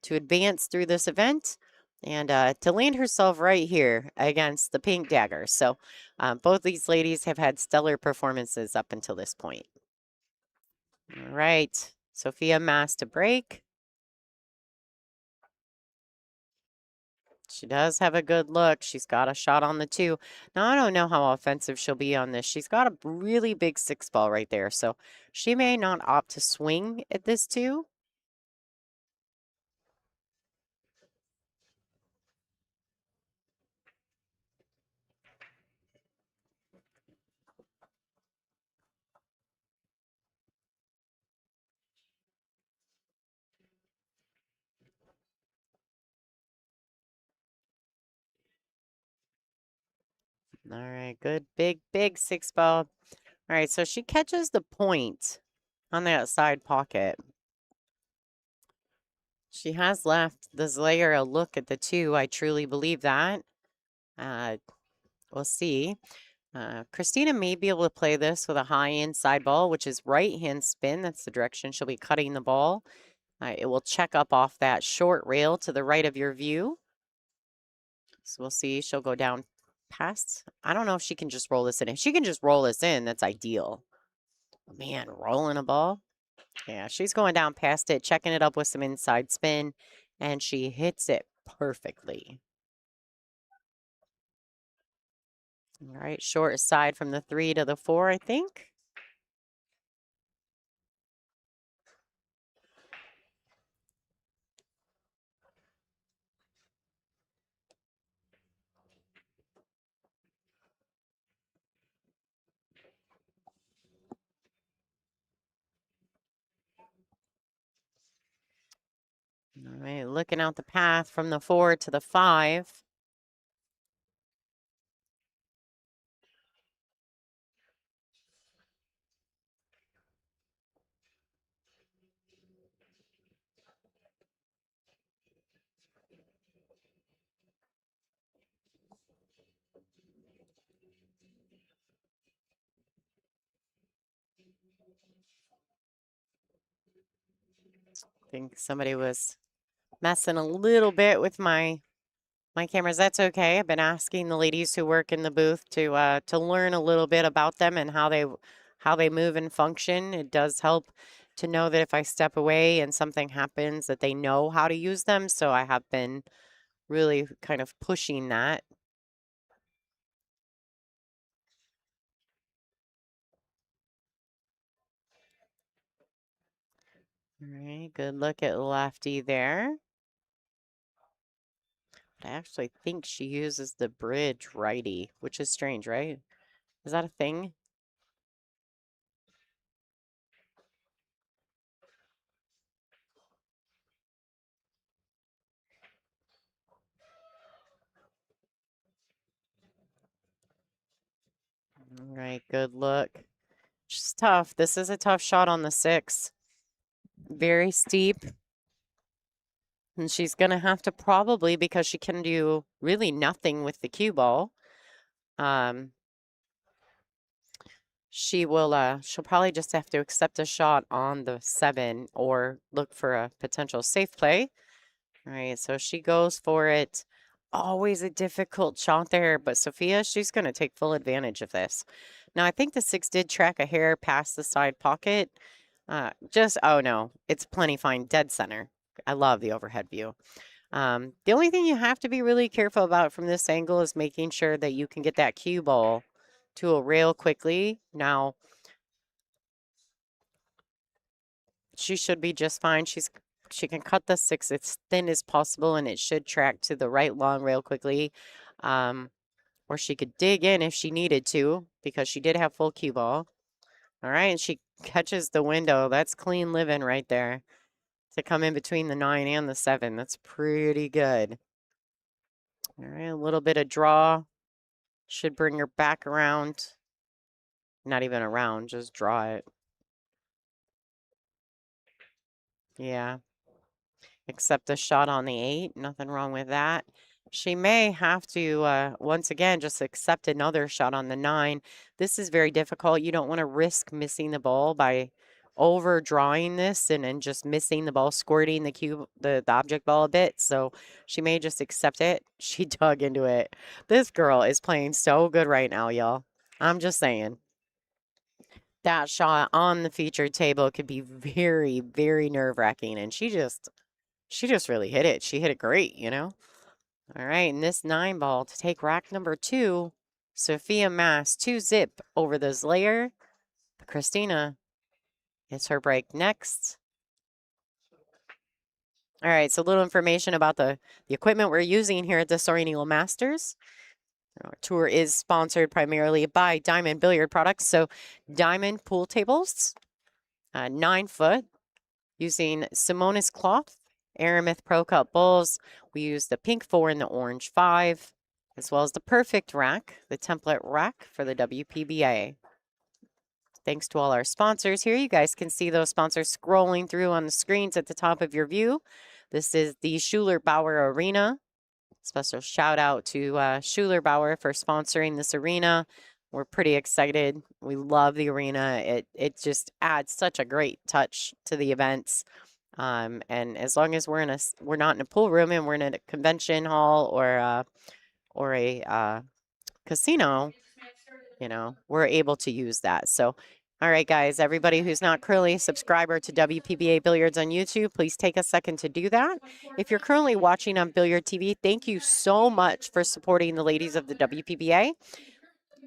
to advance through this event. and to land herself right here against the pink dagger. So both these ladies have had stellar performances up until this point. All right, Sophia Mast to break. She does have a good look. She's got a shot on the 2. Now, I don't know how offensive she'll be on this. She's got a really big 6 ball right there, so she may not opt to swing at this 2. All right, good, big 6 ball. All right, so she catches the point on that side pocket. She has left the Slayer a look at the 2. I truly believe that. We'll see. Christina may be able to play this with a high inside ball, which is right-hand spin. That's the direction she'll be cutting the ball. It will check up off that short rail to the right of your view. So we'll see. She'll go down past. I don't know if she can just roll this in. If she can just roll this in, that's ideal. Man, rolling a ball. Yeah, she's going down past it, checking it up with some inside spin, and she hits it perfectly. All right, short side from the 3 to the 4, I think. All right, looking out the path from the 4 to the 5. I think somebody was messing a little bit with my cameras. That's okay. I've been asking the ladies who work in the booth to learn a little bit about them and how they move and function. It does help to know that if I step away and something happens, that they know how to use them. So I have been really kind of pushing that. All right, good look at lefty there. But I actually think she uses the bridge righty, which is strange, right? Is that a thing? All right, good look. Just tough. This is a tough shot on the 6. Very steep. And she's going to have to probably, because she can do really nothing with the cue ball, she'll probably just have to accept a shot on the 7 or look for a potential safe play. All right, so she goes for it. Always a difficult shot there, but Sophia, she's going to take full advantage of this. Now, I think the 6 did track a hair past the side pocket. Oh no, it's plenty fine, dead center. I love the overhead view. The only thing you have to be really careful about from this angle is making sure that you can get that cue ball to a rail quickly. Now, she should be just fine. She can cut the 6 as thin as possible, and it should track to the right long rail quickly. Or she could dig in if she needed to, because she did have full cue ball. All right, and she catches the window. That's clean living right there. To come in between the 9 and the 7. That's pretty good. All right, a little bit of draw. Should bring her back around. Not even around, just draw it. Yeah. Accept a shot on the 8. Nothing wrong with that. She may have to, once again, just accept another shot on the 9. This is very difficult. You don't want to risk missing the ball by overdrawing this and just missing the ball, squirting the cube, the object ball a bit. So she may just accept it. She dug into it. This girl is playing so good right now, y'all. I'm just saying. That shot on the featured table could be very, very nerve-wracking. And she just really hit it. She hit it great, you know? All right, and this 9 ball to take rack number 2. Sophia Mast, 2-zip over the Zlayer. Christina gets her break next. All right, so a little information about the equipment we're using here at the Soaring Eagle Masters. Our tour is sponsored primarily by Diamond Billiard Products. So Diamond pool tables, 9 foot, using Simonis cloth, Aramith Pro Cup bowls. We use the pink 4 and the orange 5, as well as the perfect rack, the template rack for the WPBA. Thanks to all our sponsors here. You guys can see those sponsors scrolling through on the screens at the top of your view. This is the Schuler Bauer Arena. Special shout out to Schuler Bauer for sponsoring this arena. We're pretty excited. We love the arena. It just adds such a great touch to the events. And as long as we're not in a pool room and we're in a convention hall or a casino, you know, we're able to use that. So, all right, guys, everybody who's not currently a subscriber to WPBA Billiards on YouTube, please take a second to do that. If you're currently watching on Billiard TV, thank you so much for supporting the ladies of the WPBA.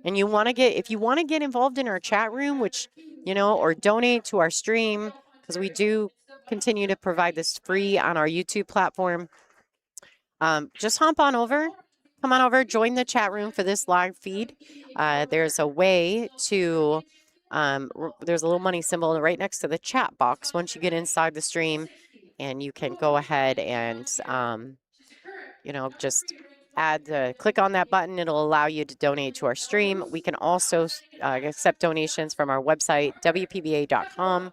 And if you want to get involved in our chat room, which, you know, or donate to our stream, because we do continue to provide this free on our YouTube platform, just hop on over. Come on over, join the chat room for this live feed. There's a way to, there's a little money symbol right next to the chat box once you get inside the stream, and you can go ahead and, you know, just click on that button. It'll allow you to donate to our stream. We can also accept donations from our website, WPBA.com.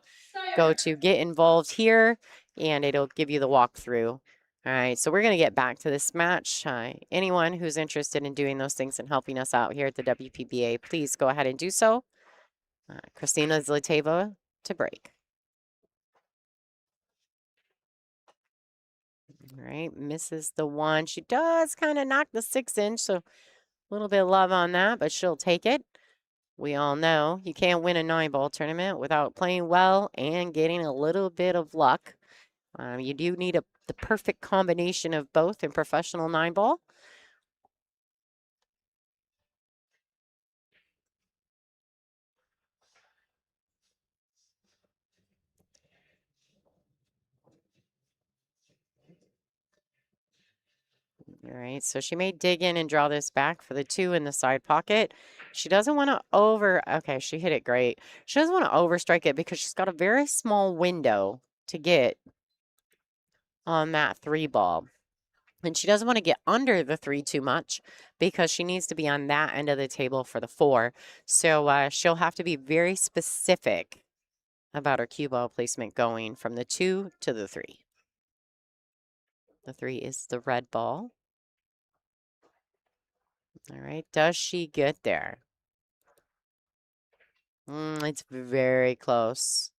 Go to get involved here, and it'll give you the walkthrough. All right, so we're going to get back to this match. Anyone who's interested in doing those things and helping us out here at the WPBA, please go ahead and do so. Christina Zlateva to break. All right, misses the 1. She does kind of knock the 6-inch, so a little bit of love on that, but she'll take it. We all know you can't win a 9-ball tournament without playing well and getting a little bit of luck. You do need the perfect combination of both in professional 9-ball. All right, so she may dig in and draw this back for the 2 in the side pocket. She doesn't want to okay, she hit it great. She doesn't want to overstrike it because she's got a very small window to get on that 3 ball. And she doesn't want to get under the 3 too much because she needs to be on that end of the table for the 4. So she'll have to be very specific about her cue ball placement going from the 2 to the 3. The 3 is the red ball. All right, does she get there? It's very close.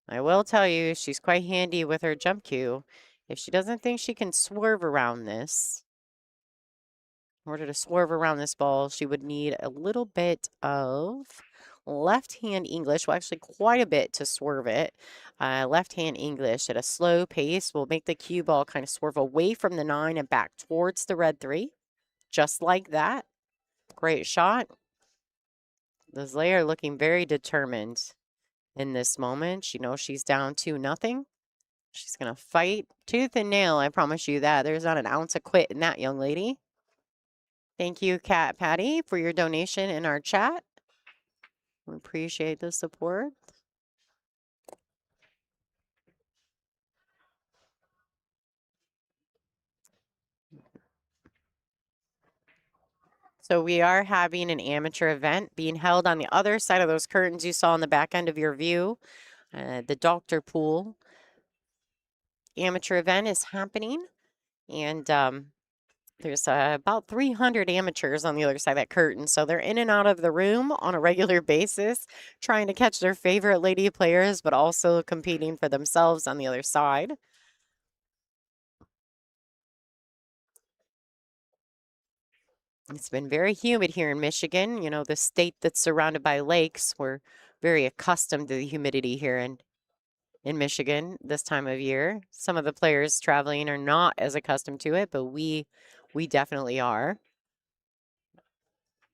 I will tell you, she's quite handy with her jump cue. If she doesn't think she can swerve around this, in order to swerve around this ball, she would need a little bit of left-hand English, well, actually quite a bit to swerve it. Left-hand English at a slow pace will make the cue ball kind of swerve away from the 9 and back towards the red 3, just like that. Great shot. The Zlayer looking very determined in this moment. She knows she's down 2-0. She's going to fight tooth and nail, I promise you that. There's not an ounce of quit in that young lady. Thank you, Kat Patty, for your donation in our chat. We appreciate the support. So we are having an amateur event being held on the other side of those curtains you saw on the back end of your view. The Doctor Pool amateur event is happening. And There's about 300 amateurs on the other side of that curtain, so they're in and out of the room on a regular basis, trying to catch their favorite lady players, but also competing for themselves on the other side. It's been very humid here in Michigan. You know, the state that's surrounded by lakes. We're very accustomed to the humidity here in Michigan this time of year. Some of the players traveling are not as accustomed to it, but we definitely are.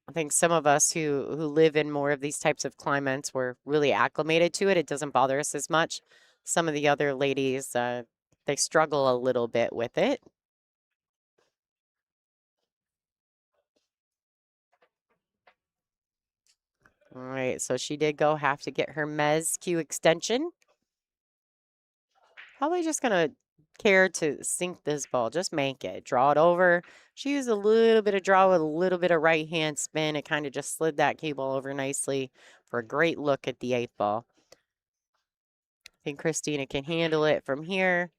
I think some of us who live in more of these types of climates, we're really acclimated to it. It doesn't bother us as much. Some of the other ladies, they struggle a little bit with it. All right, so she did have to get her Mez Q extension. Probably just gonna care to sink this ball, just make it, draw it over. She used a little bit of draw with a little bit of right hand spin. It kind of just slid that cable over nicely for a great look at the 8th ball. I think Christina can handle it from here.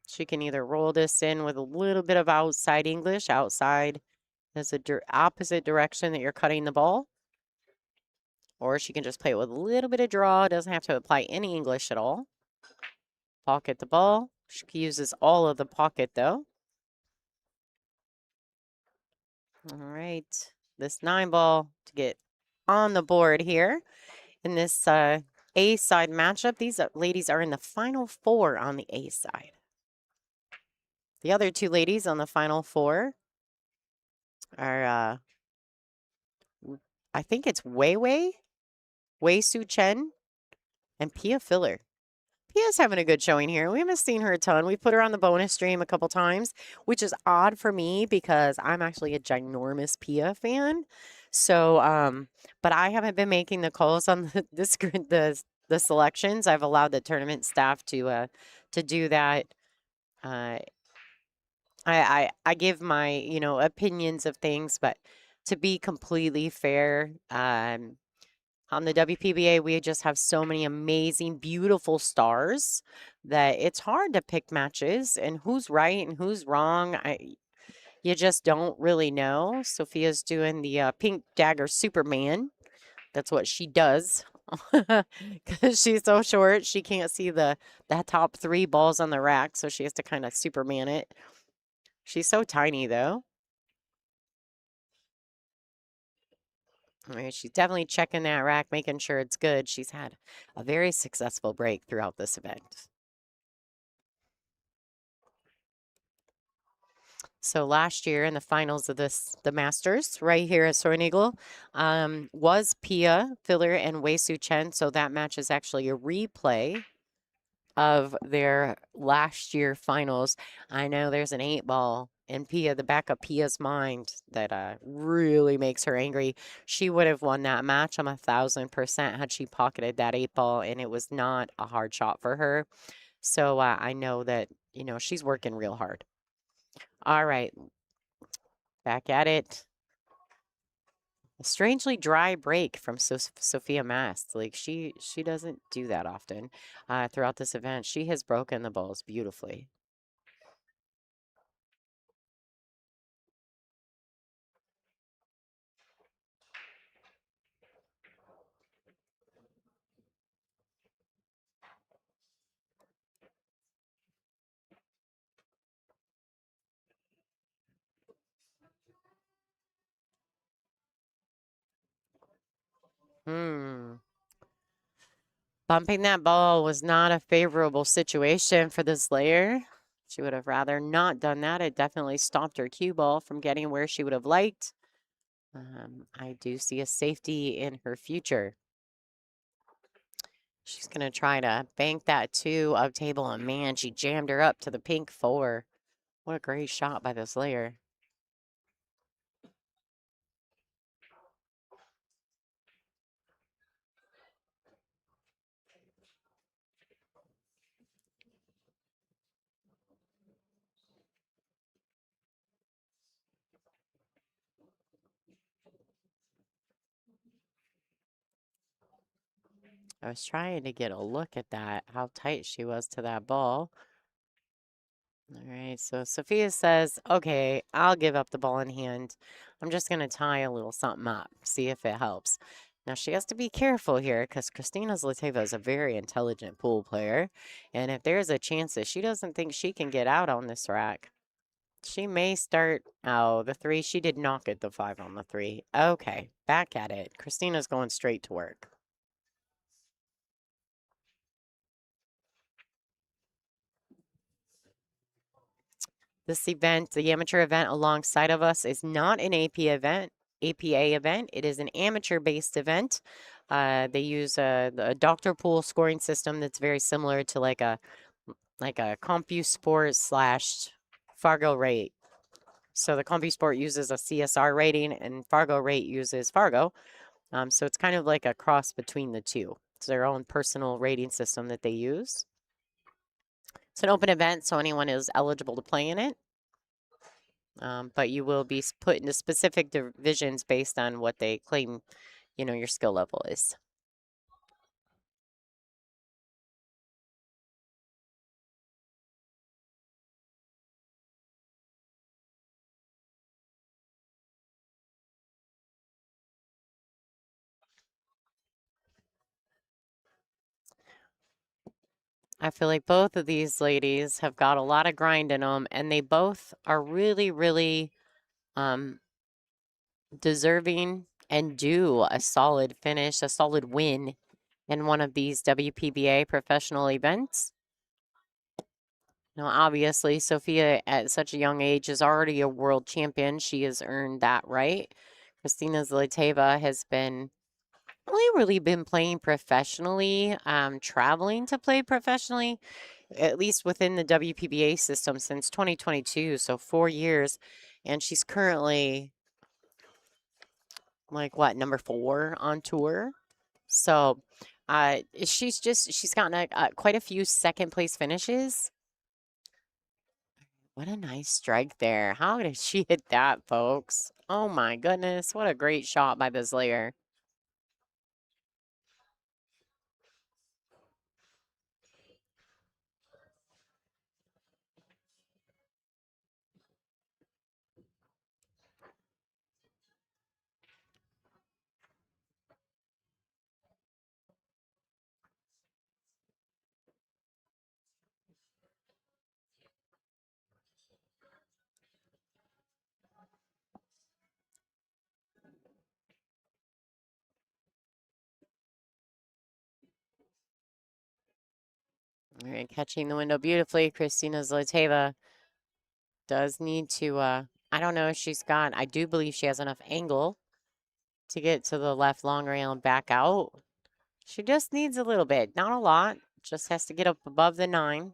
She can either roll this in with a little bit of outside English. Outside is the opposite direction that you're cutting the ball. Or she can just play it with a little bit of draw. Doesn't have to apply any English at all. Pocket the ball. She uses all of the pocket, though. All right. This 9 ball to get on the board here. In this A side matchup, these ladies are in the final 4 on the A side. The other 2 ladies on the final 4 are, I think it's Wei Su Chen, and Pia Filler. Pia's having a good showing here. We haven't seen her a ton. We put her on the bonus stream a couple times, which is odd for me because I'm actually a ginormous Pia fan. So, but I haven't been making the calls on the selections. I've allowed the tournament staff to do that. I give my opinions of things, but to be completely fair, on the WPBA, we just have so many amazing, beautiful stars that it's hard to pick matches and who's right and who's wrong. You just don't really know. Sophia's doing the Pink Dagger Superman. That's what she does. Because she's so short, she can't see the top 3 balls on the rack, so she has to kind of Superman it. She's so tiny, though. All right, she's definitely checking that rack, making sure it's good. She's had a very successful break throughout this event. So last year in the finals of the Masters, right here at Soaring Eagle, was Pia Filler and Wei Su Chen. So that match is actually a replay of their last year finals. I know there's an 8 ball in Pia, the back of Pia's mind that really makes her angry. She would have won that match. I'm 1,000% had she pocketed that 8 ball, and it was not a hard shot for her. So I know that, she's working real hard. All right. Back at it. A strangely dry break from Sophia Mast. Like she doesn't do that often throughout this event. She has broken the balls beautifully. Bumping that ball was not a favorable situation for this layer. She would have rather not done that. It definitely stopped her cue ball from getting where she would have liked. I do see a safety in her future. She's going to try to bank that 2 up table, and man, she jammed her up to the pink 4. What a great shot by this layer. I was trying to get a look at that, how tight she was to that ball. All right, so Sophia says, okay, I'll give up the ball in hand. I'm just going to tie a little something up, see if it helps. Now, she has to be careful here because Christina Zlateva is a very intelligent pool player. And if there's a chance that she doesn't think she can get out on this rack, she may start, oh, the 3. She did not get the 5 on the 3. Okay, back at it. Christina's going straight to work. This event, the amateur event alongside of us, is not an APA event. It is an amateur-based event. They use a doctor pool scoring system that's very similar to like a CompuSport / Fargo rate. So the CompuSport uses a CSR rating, and Fargo rate uses Fargo. So it's kind of like a cross between the two. It's their own personal rating system that they use. It's an open event, so anyone is eligible to play in it. But you will be put into specific divisions based on what they claim, your skill level is. I feel like both of these ladies have got a lot of grind in them, and they both are really, really deserving and do a solid finish, a solid win in one of these WPBA professional events. Now, obviously, Sophia at such a young age is already a world champion. She has earned that right. Christina Zlateva has been really been playing professionally, traveling to play professionally, at least within the WPBA system since 2022, so 4 years. And she's currently like what, number 4 on tour. So she's gotten quite a few second place finishes. What a nice strike there. How did she hit that, folks? Oh my goodness, what a great shot by this layer. All right, catching the window beautifully. Christina Zlateva does need to, I don't know if she's got, I do believe she has enough angle to get to the left long rail and back out. She just needs a little bit, not a lot. Just has to get up above the 9.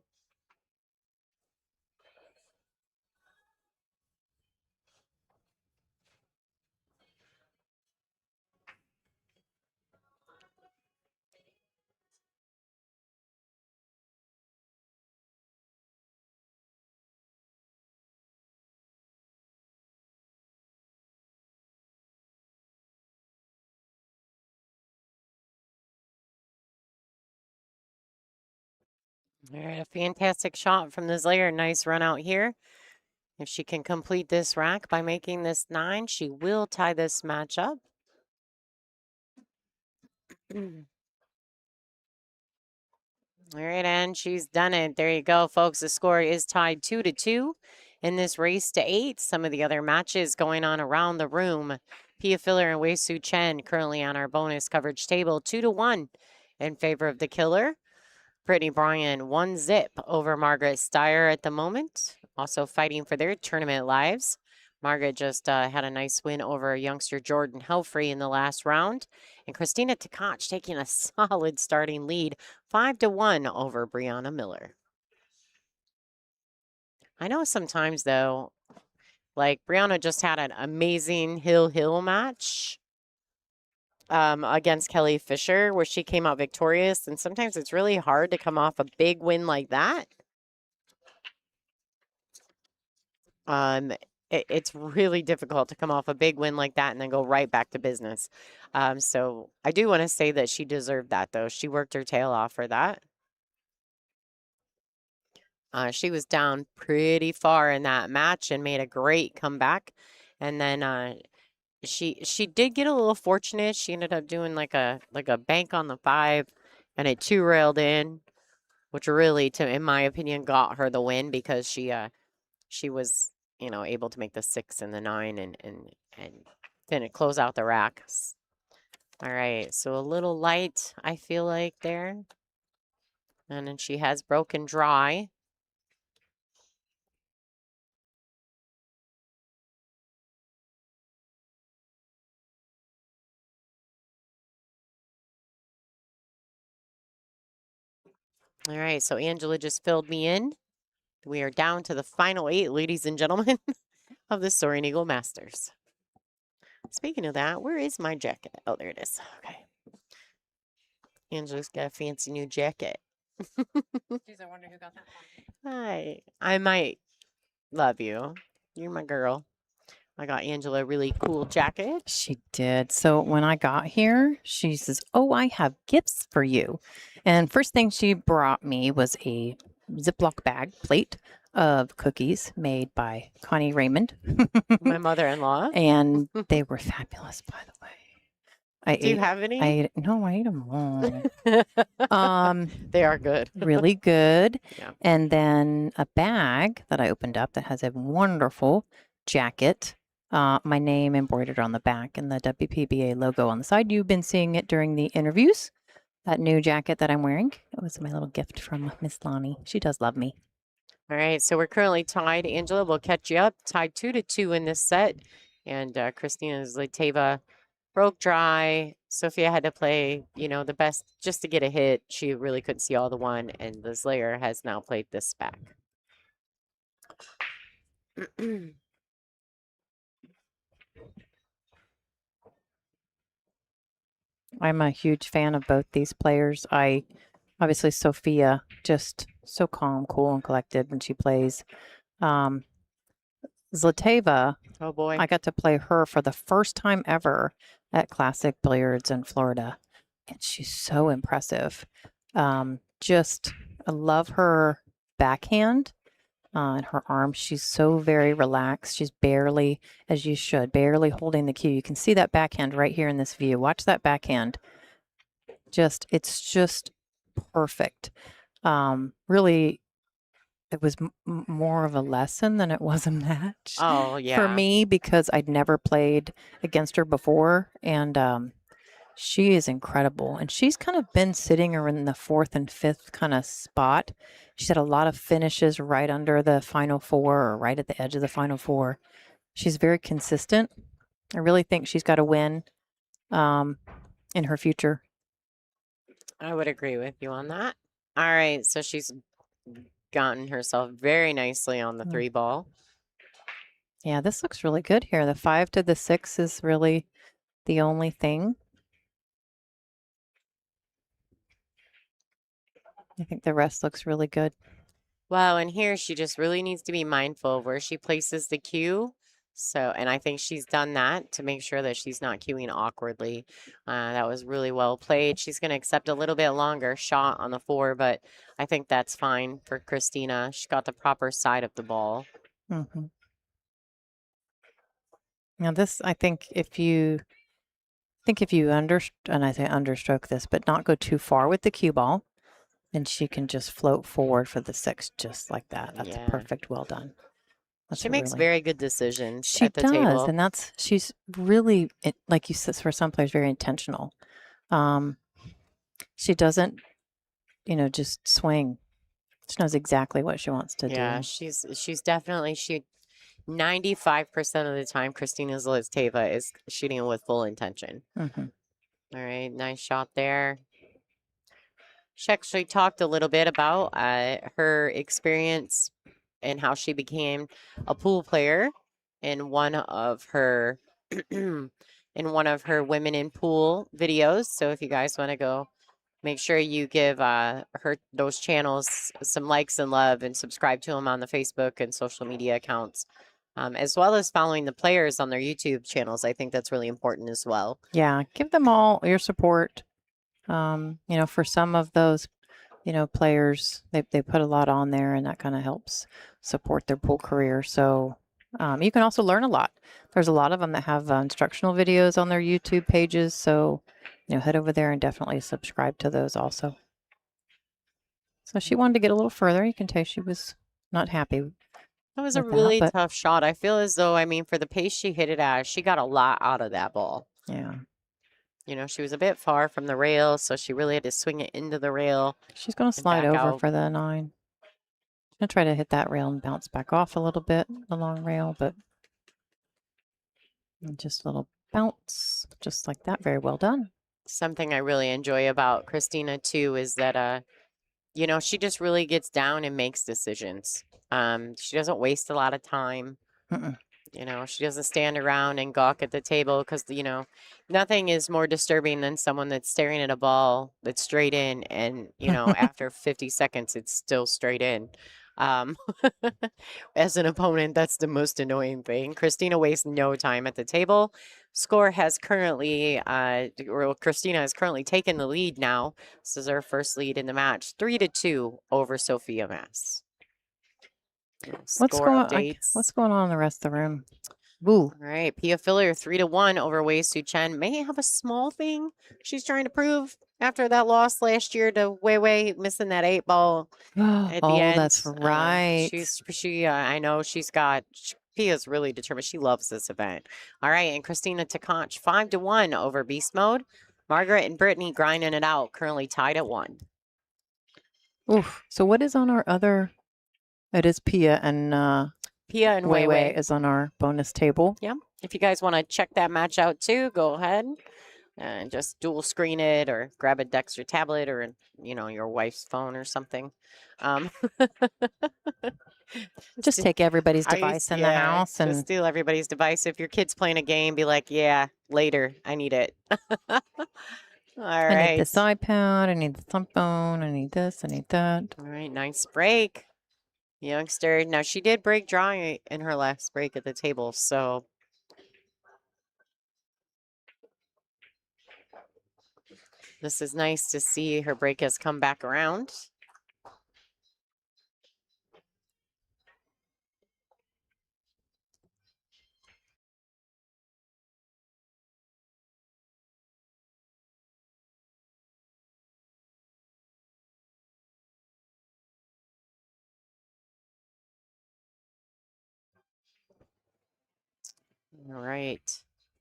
All right, a fantastic shot from this layer. Nice run out here. If she can complete this rack by making this 9, she will tie this match up. All right, and she's done it. There you go, folks. The score is tied 2-2 in this race to 8. Some of the other matches going on around the room. Pia Filler and Wei Su Chen currently on our bonus coverage table, 2-1 in favor of the killer. Brittany Bryan 1-zip over Margaret Steyer at the moment. Also fighting for their tournament lives. Margaret just had a nice win over youngster Jordan Helfrey in the last round. And Christina Tkach taking a solid starting lead, 5-1 over Brianna Miller. I know sometimes, though, like Brianna just had an amazing hill match against Kelly Fisher where she came out victorious. And sometimes it's really hard to come off a big win like that. It's really difficult to come off a big win like that and then go right back to business. So I do want to say that she deserved that, though. She worked her tail off for that. She was down pretty far in that match and made a great comeback. And then she did get a little fortunate. She ended up doing like a bank on the 5 and it 2-railed in, which really, in my opinion, got her the win because she was, able to make the 6 and the 9 and then close out the racks. All right, so a little light, I feel like there. And then she has broken dry. All right, so Angela just filled me in. We are down to the final 8, ladies and gentlemen, of the Soaring Eagle Masters. Speaking of that, where is my jacket? Oh, there it is. Okay. Angela's got a fancy new jacket. Jeez, I wonder who got that one. Hi. I might love you. You're my girl. I got Angela a really cool jacket. She did. So when I got here, she says, "Oh, I have gifts for you." And first thing she brought me was a Ziploc bag plate of cookies made by Connie Raymond. My mother-in-law. And they were fabulous, by the way. Do you have any? I ate them all. They are good. Really good. Yeah. And then a bag that I opened up that has a wonderful jacket. My name embroidered on the back and the WPBA logo on the side. You've been seeing it during the interviews. That new jacket that I'm wearing. It was my little gift from Miss Lonnie. She does love me. All right, so we're currently tied. Angela, we'll catch you up. Tied 2-2 in this set. And Christina Zlateva broke dry. Sophia had to play, the best just to get a hit. She really couldn't see all the one. And the Slayer has now played this back. I'm a huge fan of both these players. Obviously Sophia, just so calm, cool, and collected when she plays. Zlateva, Oh boy. I got to play her for the first time ever at Classic Billiards in Florida. And she's so impressive. I love her backhand and her arm. She's so very relaxed. She's barely, as you should, barely holding the cue. You can see that backhand right here in this view. Watch that backhand. It's just perfect. Really, it was more of a lesson than it was a match. Oh, yeah. For me, because I'd never played against her before. And she is incredible. And she's kind of been sitting in the 4th and 5th kind of spot. She's had a lot of finishes right under the final 4 or right at the edge of the final 4. She's very consistent. I really think she's got a win in her future. I would agree with you on that. All right, so she's gotten herself very nicely on the 3 ball. Yeah, this looks really good here. The 5 to the 6 is really the only thing. I think the rest looks really good. Well, and here she just really needs to be mindful of where she places the cue. So, and I think she's done that to make sure that she's not cueing awkwardly. That was really well played. She's going to accept a little bit longer shot on the 4, but I think that's fine for Christina. She got the proper side of the ball. Mm-hmm. Now this, I think if you and I say understroke this, but not go too far with the cue ball, then she can just float forward for the 6 just like that. That's perfect. Well done. She makes very good decisions she at the does, table. And she's really, like you said, for some players, very intentional. She doesn't, just swing. She knows exactly what she wants to do. Yeah, she's definitely 95% of the time, Christina Zlateva is shooting with full intention. Mm-hmm. All right, nice shot there. She actually talked a little bit about her experience and how she became a pool player in one of her women in pool videos. So if you guys want to go, make sure you give her those channels some likes and love and subscribe to them on the Facebook and social media accounts, as well as following the players on their YouTube channels. I think that's really important as well. Yeah, give them all your support. For some of those players, they put a lot on there, and that kind of helps support their pool career. So you can also learn a lot. There's a lot of them that have instructional videos on their YouTube pages. So, head over there and definitely subscribe to those also. So she wanted to get a little further. You can tell she was not happy. That was a really tough shot. I feel as though, for the pace she hit it at, she got a lot out of that ball. Yeah. She was a bit far from the rail, so she really had to swing it into the rail. She's going to slide over for the 9. She's going to try to hit that rail and bounce back off a little bit, the long rail, but just a little bounce, just like that. Very well done. Something I really enjoy about Christina, too, is that, she just really gets down and makes decisions. She doesn't waste a lot of time. She doesn't stand around and gawk at the table because, nothing is more disturbing than someone that's staring at a ball that's straight in and, after 50 seconds, it's still straight in. As an opponent, that's the most annoying thing. Christina wastes no time at the table. Score has currently, Christina has currently taken the lead now. This is her first lead in the match, 3-2 over Sophia Mast. What's going on in the rest of the room? Ooh. All right, Pia Filler 3-1 over Wei Su Chen. May have a small thing she's trying to prove after that loss last year to Wei missing that 8 ball at the end. Oh, that's right. I know Pia's really determined. She loves this event. All right, and Christina Tkach 5-1 over Beast Mode. Margaret and Brittany grinding it out, currently tied at 1. Oof. So what is on our other? It is Pia and Wei is on our bonus table. Yeah. If you guys want to check that match out too, go ahead and just dual screen it or grab a Dexter tablet or, your wife's phone or something. Just take everybody's device in the house and just steal everybody's device. If your kid's playing a game, be like, yeah, later. I need it. All right. I need this iPad. I need the thumb phone. I need this. I need that. All right. Nice break. Youngster. Now, she did break drawing in her last break at the table, so. This is nice to see her break has come back around. All right,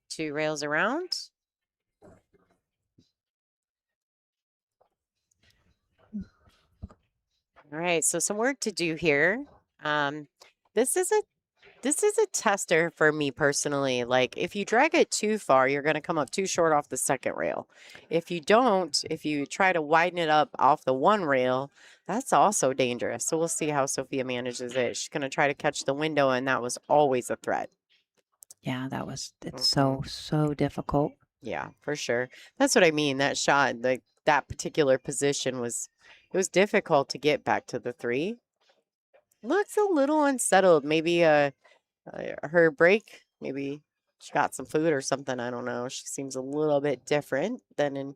2 rails around. All right, so some work to do here. This is a tester for me personally. Like, if you drag it too far, you're going to come up too short off the second rail. If you try to widen it up off the 1 rail, that's also dangerous. So we'll see how Sophia manages it. She's going to try to catch the window, and that was always a threat. Yeah, it's so difficult. Yeah, for sure. That's what I mean. That shot, that particular position it was difficult to get back to the 3. Looks a little unsettled. Maybe her break, maybe she got some food or something. I don't know. She seems a little bit different than in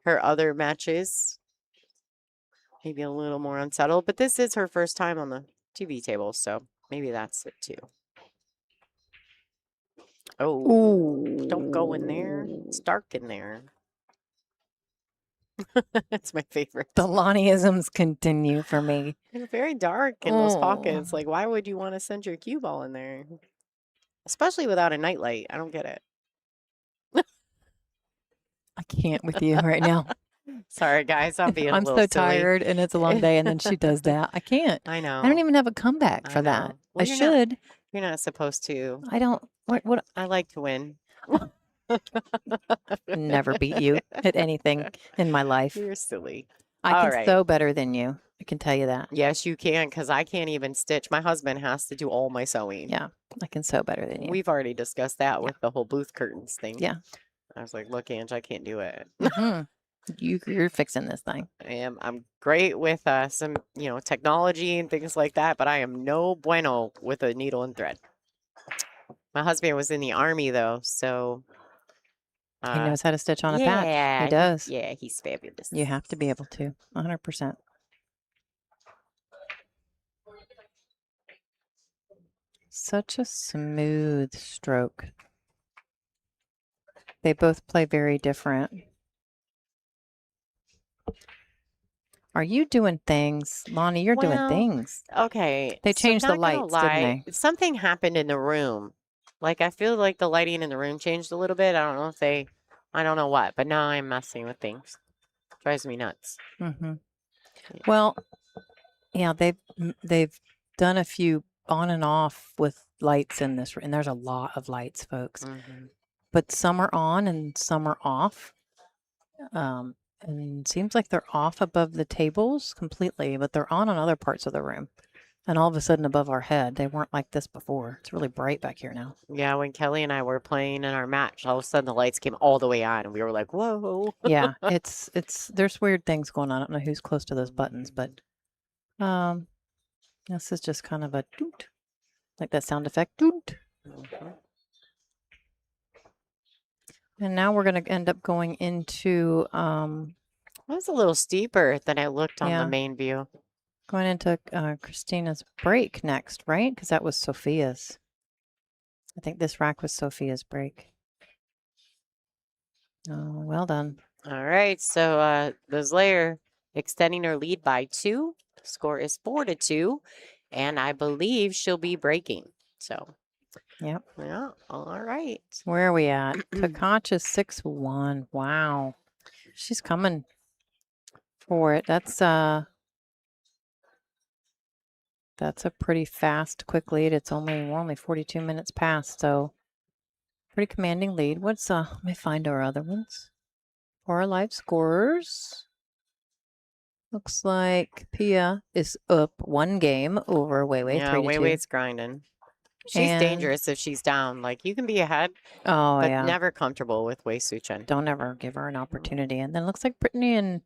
her other matches. Maybe a little more unsettled, but this is her first time on the TV table, so maybe that's it too. Oh, ooh. Don't go in there. It's dark in there. That's my favorite. The Lonnieisms continue for me. It's very dark in those pockets. Like, why would you want to send your cue ball in there? Especially without a nightlight. I don't get it. I can't with you right now. Sorry, guys. I'm being I'm a little so tired and it's a long day and then she does that. I can't. I know. I don't even have a comeback for that. Well, I should. You're not supposed to. I don't. What? I like to win. Never beat you at anything in my life. You're silly. I can sew better than you. I can tell you that. Yes, you can, because I can't even stitch. My husband has to do all my sewing. Yeah, I can sew better than you. We've already discussed that with the whole booth curtains thing. Yeah. I was like, look, Ange, I can't do it. You're fixing this thing. I'm great with some, technology and things like that, but I am no bueno with a needle and thread. My husband was in the Army, though, so... he knows how to stitch on a patch. He does. Yeah, he's fabulous. You have to be able to, 100%. Such a smooth stroke. They both play very different. Are you doing things? Lonnie, you're doing Well, things. Okay. They So changed the not gonna lights, didn't lie, they? something happened in the room. Like I feel like the lighting in the room changed a little bit. I don't know if they, I don't know what, but now I'm messing with things. Drives me nuts. Mm-hmm. Well, yeah, they've done a few on and off with lights in this, and there's a lot of lights, folks. Mm-hmm. But some are on and some are off. And it seems like they're off above the tables completely, but they're on other parts of the room. And all of a sudden above our head, they weren't like this before. It's really bright back here now. Yeah, when Kelly and I were playing in our match, all of a sudden the lights came all the way on, and we were like, "Whoa!" Yeah, it's there's weird things going on. I don't know who's close to those buttons, but this is just kind of a doot, like that sound effect. Doot. Mhm. And now we're going to end up going into It was a little steeper than I looked on the yeah, main view. going into Christina's break next, right? Because that was Sophia's. I think this rack was Sophia's break. Oh, well done. All right, so the Slayer extending her lead by 2. The score is 4-2, and I believe she'll be breaking. So, Yep. yeah, all right. Where are we at? Takacha's 6-1. Wow. She's coming for it. That's a pretty fast, quick lead. We're only 42 minutes past, so pretty commanding lead. Let me find our other ones. For our live scorers. Looks like Pia is up 1 game over Weiwei, Yeah, 3-2. Weiwei's grinding. She's dangerous if she's down. Like, you can be ahead, Oh, but yeah. never comfortable with Wei Suchen. Don't ever give her an opportunity. And then it looks like Brittany and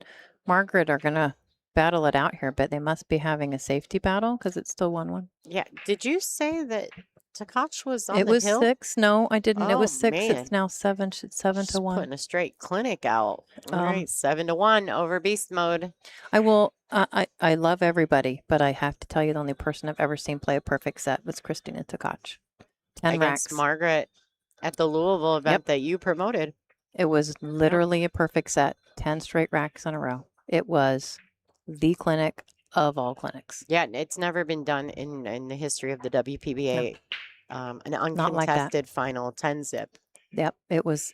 Margaret are going to battle it out here, but they must be having a safety battle because it's still 1-1. Yeah, did you say that Takach was on It the was hill? 6. No, I didn't. It was Oh, 6. man. It's now 7. It's 7 She's to 1. putting a straight clinic out. All right, 7-1 over beast mode. I will. I love everybody, but I have to tell you, the only person I've ever seen play a perfect set was Christina Takach. 10 Against racks. Margaret at the Louisville event that you promoted. It was literally a perfect set. 10 straight racks in a row. It was the clinic of all clinics. Yeah, it's never been done in the history of the WPBA. An uncontested final 10 zip. Yep, it was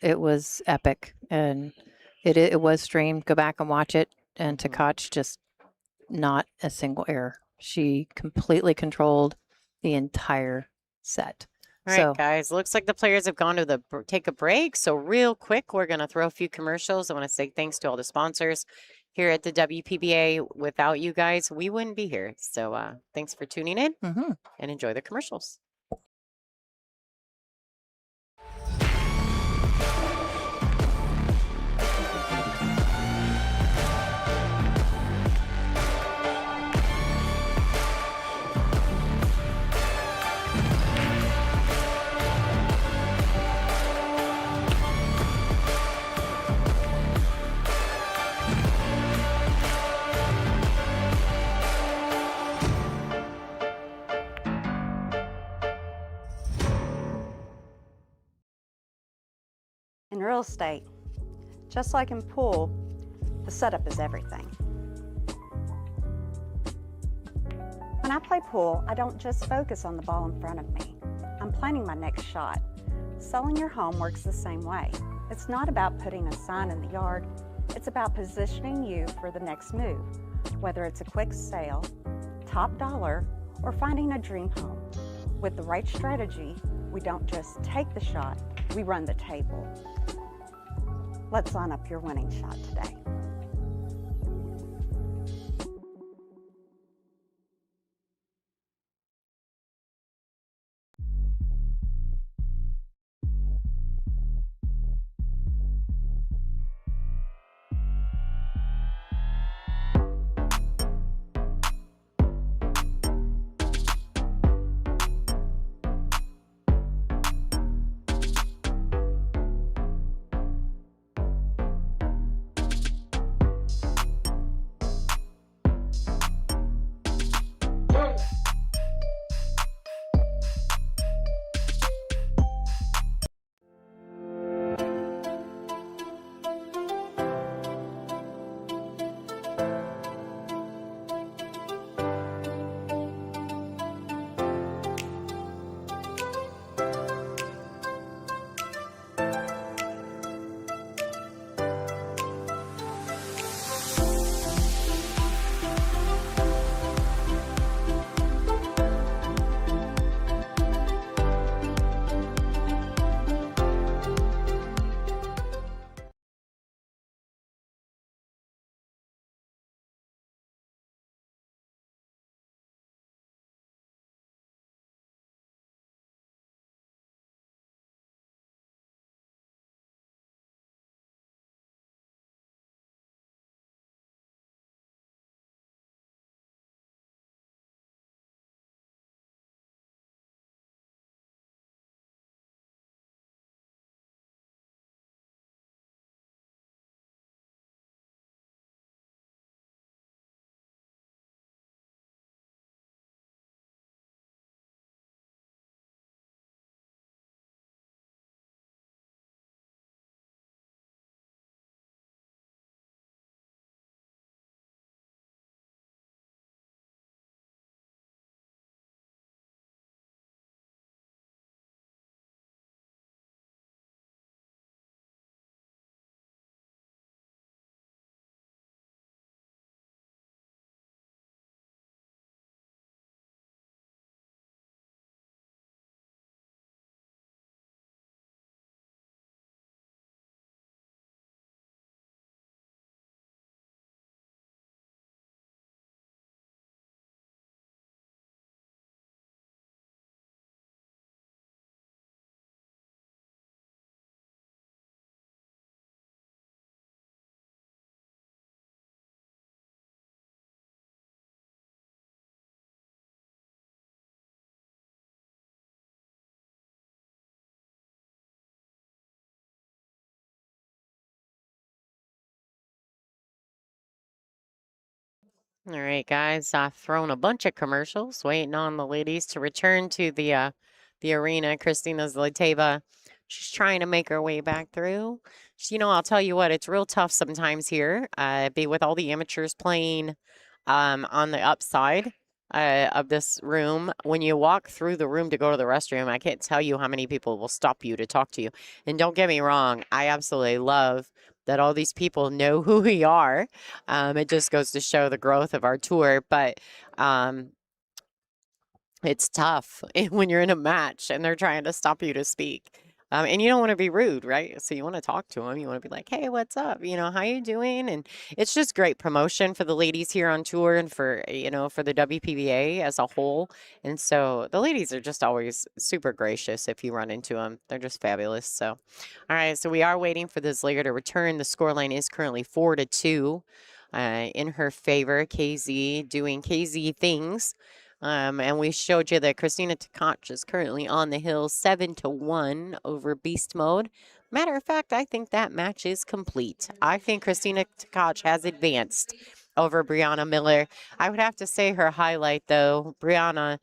epic, and it was streamed. Go back and watch it. And Takach just not a single error. She completely controlled the entire set. All right, guys, looks like the players have gone to take a break. So real quick, we're going to throw a few commercials. I want to say thanks to all the sponsors here at the WPBA. Without you guys, we wouldn't be here. So thanks for tuning in and enjoy the commercials. In real estate, just like in pool, the setup is everything. When I play pool, I don't just focus on the ball in front of me. I'm planning my next shot. Selling your home works the same way. It's not about putting a sign in the yard. It's about positioning you for the next move, whether it's a quick sale, top dollar, or finding a dream home. With the right strategy, we don't just take the shot, we run the table. Let's line up your winning shot today. All right, guys, I've thrown a bunch of commercials waiting on the ladies to return to the arena. Christina Zlateva, she's trying to make her way back through. I'll tell you what, it's real tough sometimes here, be with all the amateurs playing on the upside of this room. When you walk through the room to go to the restroom, I can't tell you how many people will stop you to talk to you. And don't get me wrong, I absolutely love that all these people know who we are. It just goes to show the growth of our tour, but it's tough when you're in a match and they're trying to stop you to speak. And you don't want to be rude, right? So you want to talk to them. You want to be like, hey, what's up? How you doing? And it's just great promotion for the ladies here on tour and for the WPBA as a whole. And so the ladies are just always super gracious if you run into them. They're just fabulous. So, all right. So we are waiting for this layer to return. The scoreline is currently 4-2 in her favor. KZ doing KZ things. And we showed you that Christina Tkach is currently on the hill 7-1 over Beast Mode. Matter of fact, I think that match is complete. I think Christina Tkach has advanced over Brianna Miller. I would have to say her highlight, though, Brianna,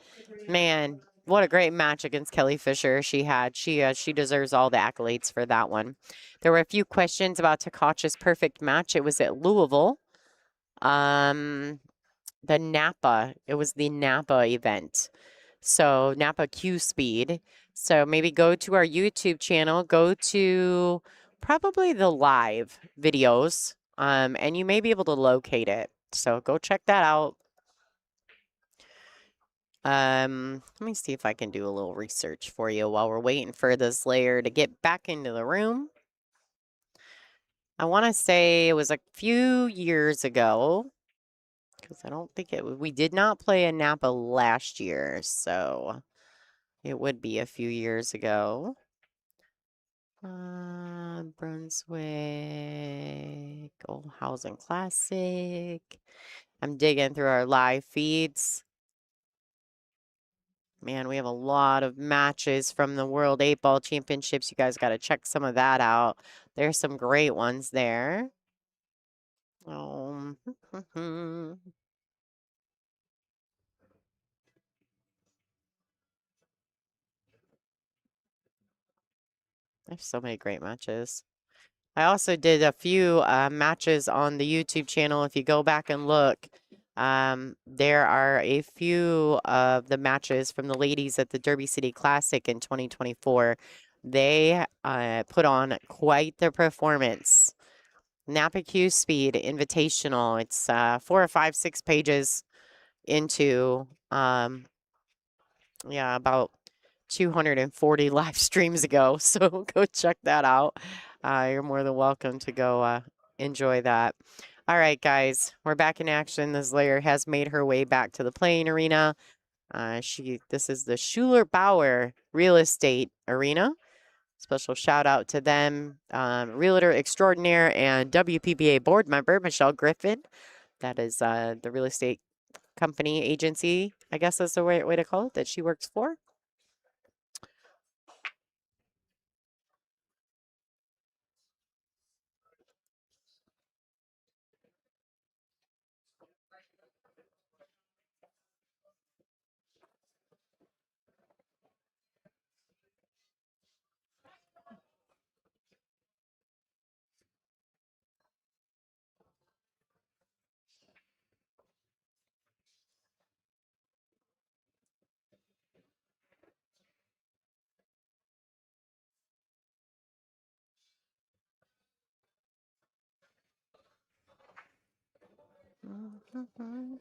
man, what a great match against Kelly Fisher she had. She deserves all the accolades for that one. There were a few questions about Tkach's perfect match. It was at Louisville. The Napa. It was the Napa event. So Napa Q Speed. So maybe go to our YouTube channel, go to probably the live videos, and you may be able to locate it. So go check that out. Let me see if I can do a little research for you while we're waiting for this layer to get back into the room. I want to say it was a few years ago. Because I don't think we did not play in Napa last year, so it would be a few years ago. Brunswick, Old Housing Classic. I'm digging through our live feeds. Man, we have a lot of matches from the World 8-Ball Championships. You guys got to check some of that out. There's some great ones there. Oh, there's so many great matches. I also did a few matches on the YouTube channel. If you go back and look, there are a few of the matches from the ladies at the Derby City Classic in 2024. They put on quite the performance. Napa Q Speed Invitational. It's 4 or 5, 6 pages into, about 240 live streams ago. So go check that out. You're more than welcome to go enjoy that. All right, guys, we're back in action. This layer has made her way back to the playing arena. This is the Schuler Bauer Real Estate Arena. Special shout out to them, Realtor Extraordinaire and WPBA board member Michelle Griffin. That is the real estate company agency, I guess that's the way to call it, that she works for. All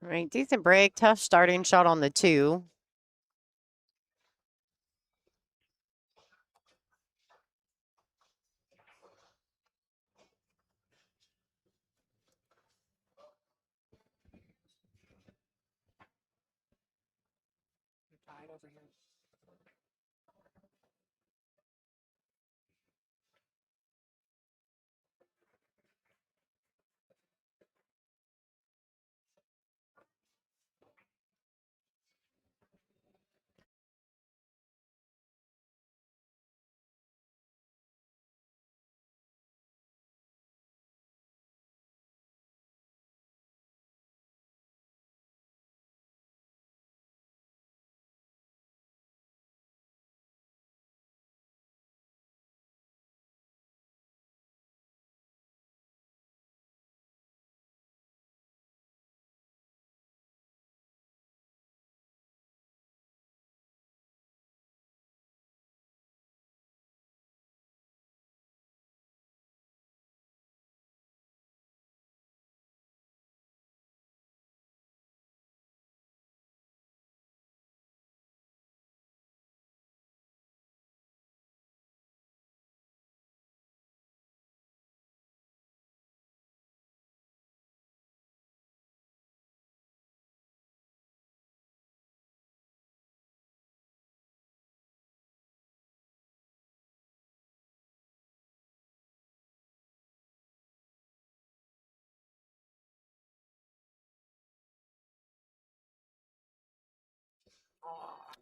right, decent break, tough starting shot on the 2.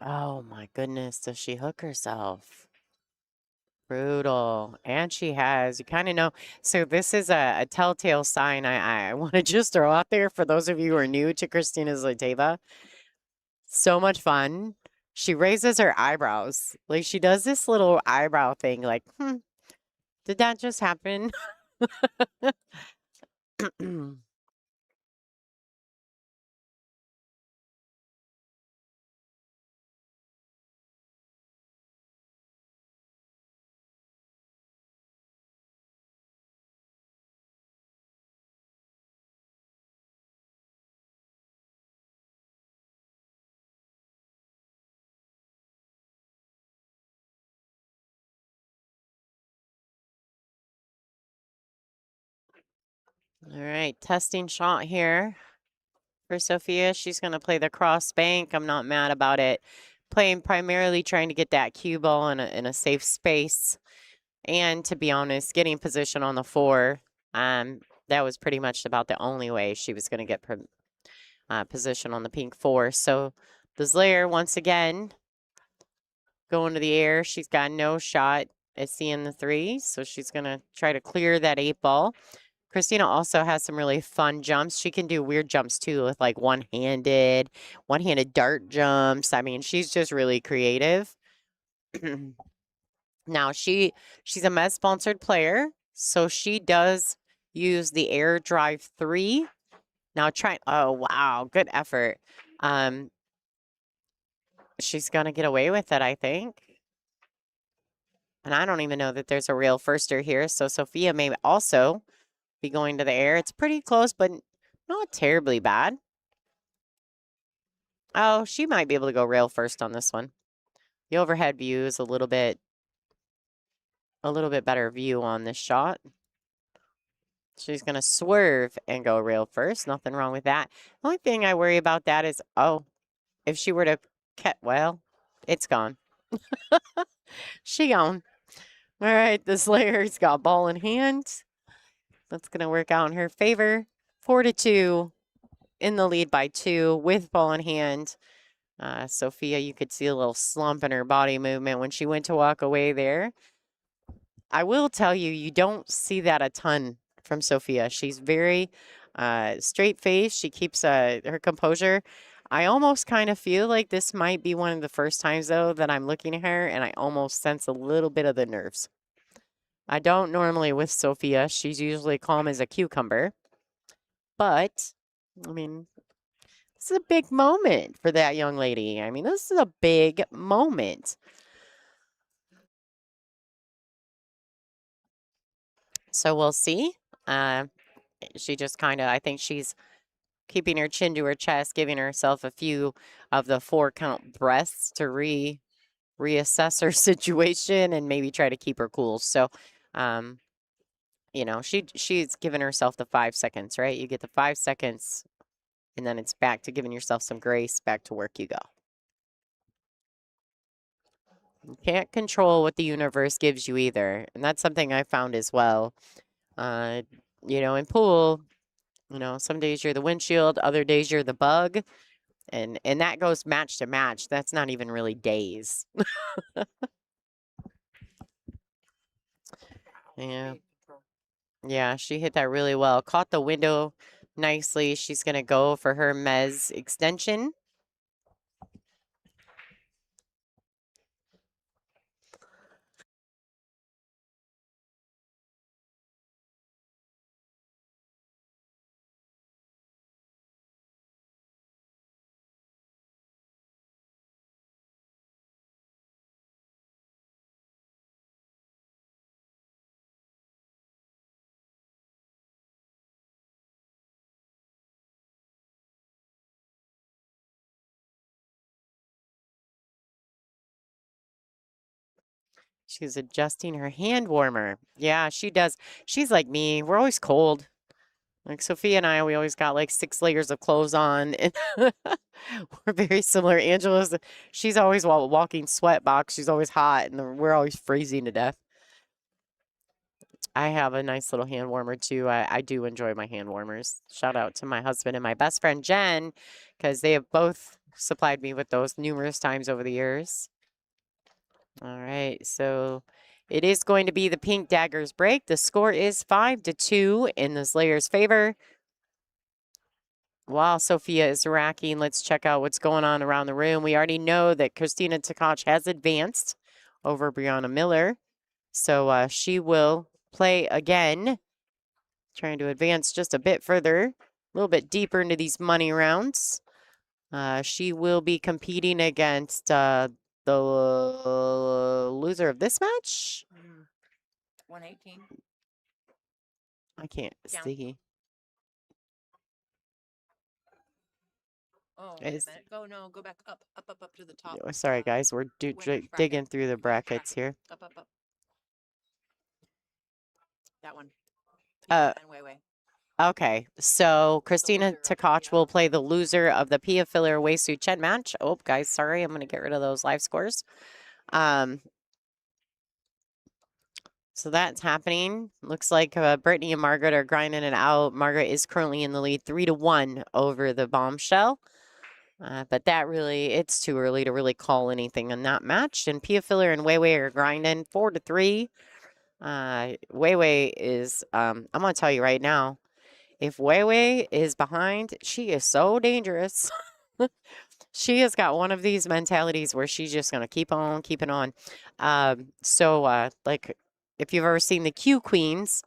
Oh my goodness, does she hook herself? Brutal. And she has, you kind of know. So this is a telltale sign I want to just throw out there for those of you who are new to Christina Zlateva. So much fun. She raises her eyebrows. Like she does this little eyebrow thing like, did that just happen? All right, testing shot here for Sophia. She's going to play the cross bank. I'm not mad about it. Playing primarily trying to get that cue ball in a safe space. And to be honest, getting position on the 4, that was pretty much about the only way she was going to get position on the pink 4. So the Slayer, once again, going to the air. She's got no shot at seeing the 3, so she's going to try to clear that 8 ball. Christina also has some really fun jumps. She can do weird jumps too with like one-handed dart jumps. I mean, she's just really creative. Now she's a Mast sponsored player, so she does use the air drive 3. Now oh wow, good effort. She's gonna get away with it, I think. And I don't even know that there's a real firster here, so Sophia may also be going to the air. It's pretty close, but not terribly bad. Oh, she might be able to go rail first on this one. The overhead view is a little bit better view on this shot. She's going to swerve and go rail first. Nothing wrong with that. The only thing I worry about that is, if she were to well, it's gone. She gone. All right, the Slayer's got ball in hand. That's going to work out in her favor. 4-2 in the lead by 2 with ball in hand. Sophia, you could see a little slump in her body movement when she went to walk away there. I will tell you, you don't see that a ton from Sophia. She's very straight-faced. She keeps her composure. I almost kind of feel like this might be one of the first times, though, that I'm looking at her, and I almost sense a little bit of the nerves. I don't normally with Sophia. She's usually calm as a cucumber. But, I mean, this is a big moment for that young lady. I mean, this is a big moment. So we'll see. She just kind of, I think she's keeping her chin to her chest, giving herself a few of the 4-count breaths to reassess her situation and maybe try to keep her cool. So, you know, she's given herself the 5 seconds, right? You get the 5 seconds, and then it's back to giving yourself some grace. Back to work you go. You can't control what the universe gives you either, and that's something I found as well. You know, in pool, you know, some days you're the windshield, other days you're the bug, and that goes match to match. That's not even really days. Yeah. Yeah, she hit that really well. Caught the window nicely. She's going to go for her mez extension. She's adjusting her hand warmer. Yeah, she does. She's like me. We're always cold. Like Sophia and I, we always got like 6 layers of clothes on. And we're very similar. Angela's, she's always walking sweat box. She's always hot, and we're always freezing to death. I have a nice little hand warmer too. I do enjoy my hand warmers. Shout out to my husband and my best friend Jen, because they have both supplied me with those numerous times over the years. All right, so it is going to be the Pink Daggers break. The score is 5-2 in the Slayers' favor. While Sophia is racking, let's check out what's going on around the room. We already know that Christina Tkach has advanced over Brianna Miller. So she will play again, trying to advance just a bit further, a little bit deeper into these money rounds. She will be competing against the loser of this match. 118. I can't Down. see. Oh, wait Is- a minute. Go back up to the top. Sorry, guys. We're Women's bracket. digging through the Women's brackets bracket. here. Up. That one. Uh, And Wei. Okay, so Christina loser of the Tkach PIA. will play the loser of the Pia Filler Wei-Su Chen match. Oh, guys, sorry. I'm going to get rid of those live scores. So that's happening. Looks like Brittany and Margaret are grinding it out. Margaret is currently in the lead 3-1 over the Bombshell. But that really, it's too early to really call anything in that match. And Pia Filler and Wei Wei are grinding 4-3. Wei Wei is, I'm going to tell you right now, if Wei Wei is behind, she is so dangerous. She has got one of these mentalities where she's just going to keep on keeping on. Like, if you've ever seen the Q Queens,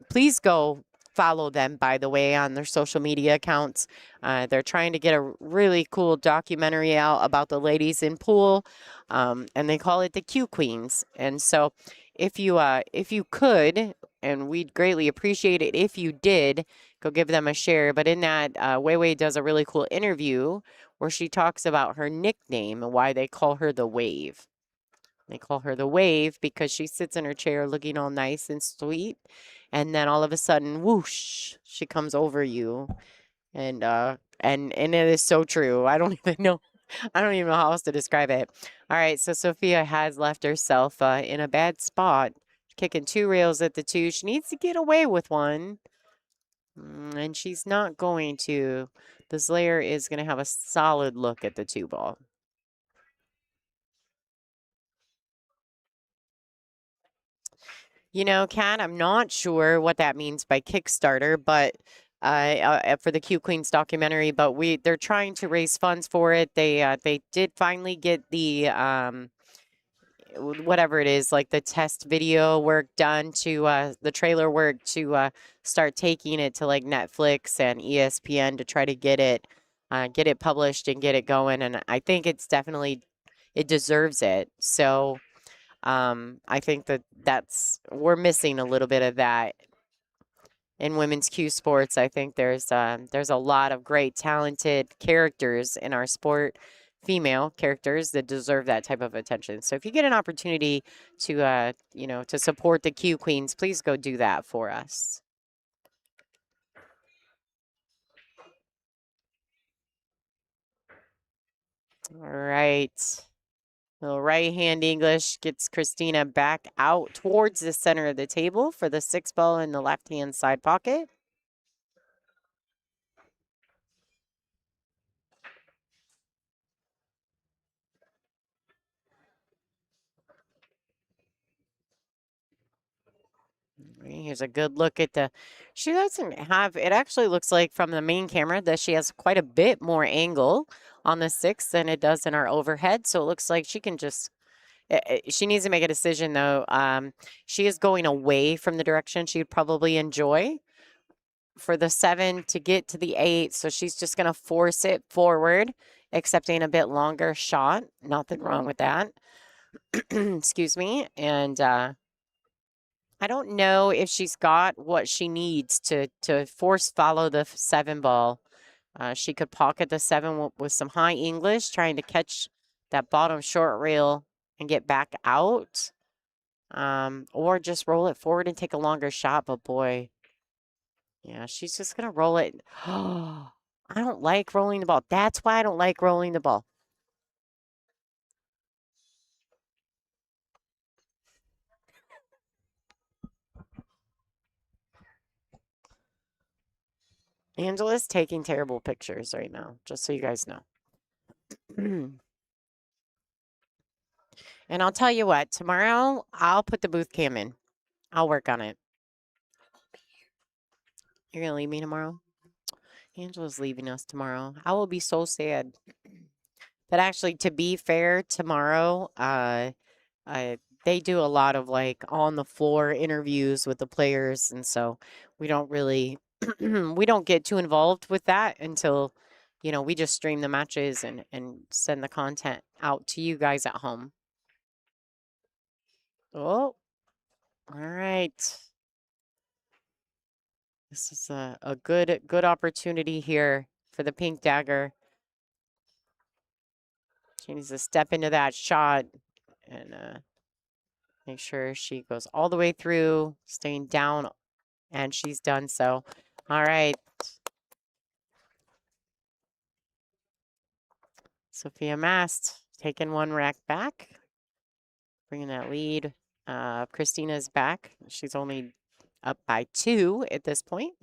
please go follow them, by the way, on their social media accounts. They're trying to get a really cool documentary out about the ladies in pool, and they call it the Q Queens. And so if you could, and we'd greatly appreciate it if you did, go give them a share. But in that, Wei Wei does a really cool interview where she talks about her nickname and why they call her the Wave. They call her the Wave because she sits in her chair looking all nice and sweet, and then all of a sudden, whoosh, she comes over you, and it is so true. I don't even know how else to describe it. All right, so Sophia has left herself in a bad spot, kicking 2 rails at the 2. She needs to get away with one, and she's not going to. The Slayer is going to have a solid look at the 2 ball. You know, Kat, I'm not sure what that means by Kickstarter, but for the Q Queens documentary, but they're trying to raise funds for it. They did finally get the whatever it is, like the test video work done to the trailer work to start taking it to like Netflix and ESPN to try to get it published and get it going. And I think it deserves it. So I think we're missing a little bit of that in women's Q sports. I think there's a lot of great talented characters in our sport, female characters that deserve that type of attention. So if you get an opportunity to to support the Q Queens, please go do that for us. All right. Little right hand English gets Christina back out towards the center of the table for the 6 ball in the left hand side pocket. Here's a good look at she doesn't have, it actually looks like from the main camera that she has quite a bit more angle on the 6 than it does in our overhead. So it looks like she can just, she needs to make a decision though. She is going away from the direction she'd probably enjoy for the 7 to get to the 8. So she's just going to force it forward, accepting a bit longer shot. Nothing wrong with that. Excuse me. And, I don't know if she's got what she needs to force follow the 7 ball. She could pocket the 7 with some high English, trying to catch that bottom short rail and get back out. Or just roll it forward and take a longer shot. But boy, yeah, she's just going to roll it. I don't like rolling the ball. That's why I don't like rolling the ball. Angela's taking terrible pictures right now, just so you guys know. And I'll tell you what, tomorrow I'll put the booth cam in. I'll work on it. You're going to leave me tomorrow? Angela's leaving us tomorrow. I will be so sad. But actually, to be fair, tomorrow, they do a lot of like on the floor interviews with the players. And so we don't really, we don't get too involved with that until, you know, we just stream the matches and send the content out to you guys at home. Oh, all right. This is a good opportunity here for the Pink Dagger. She needs to step into that shot and make sure she goes all the way through, staying down, and she's done so. All right. Sophia Mast taking one rack back, bringing that lead. Christina's back. She's only up by 2 at this point.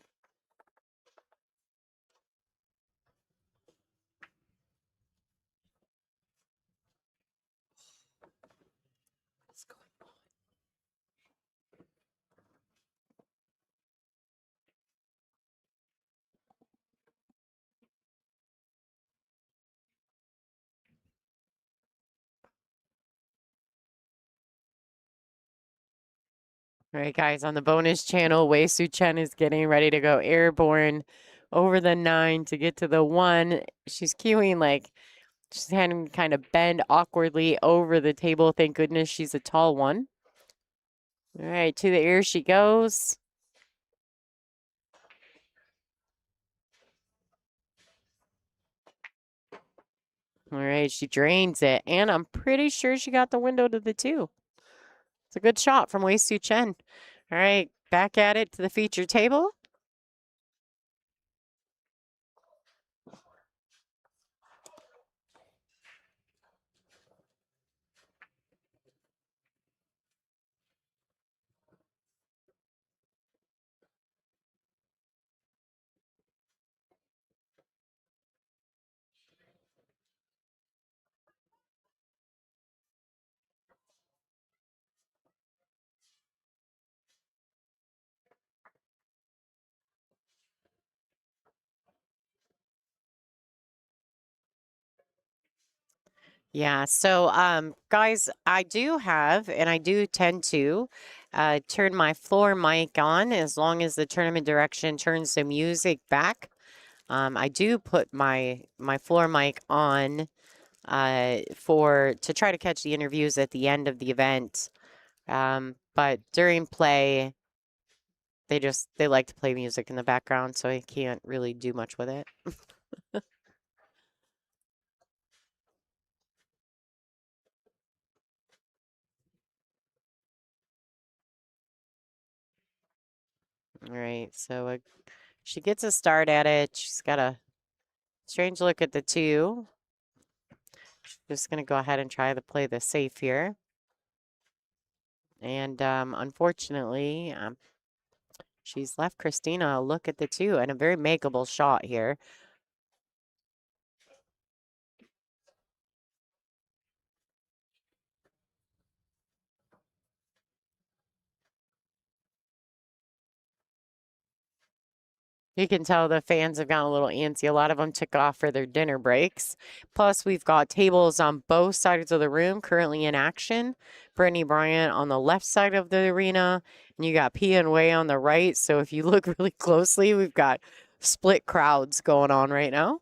All right, guys, on the bonus channel, Wei Su Chen is getting ready to go airborne over the 9 to get to the 1. She's queuing like she's having kind of bend awkwardly over the table. Thank goodness she's a tall one. All right, to the air she goes. All right, she drains it, and I'm pretty sure she got the window to the 2. It's a good shot from Wei Su Chen. All right, back at it to the feature table. Yeah, so guys, I do have, and I do tend to turn my floor mic on as long as the tournament direction turns the music back. I do put my floor mic on to try to catch the interviews at the end of the event. But during play, they like to play music in the background, so I can't really do much with it. All right, so she gets a start at it. She's got a strange look at the 2. She's just going to go ahead and try to play the safe here. And unfortunately, she's left Christina a look at the 2 and a very makeable shot here. You can tell the fans have gotten a little antsy. A lot of them took off for their dinner breaks. Plus, we've got tables on both sides of the room currently in action. Brittany Bryant on the left side of the arena, and you got Pia and Wei on the right. So if you look really closely, we've got split crowds going on right now.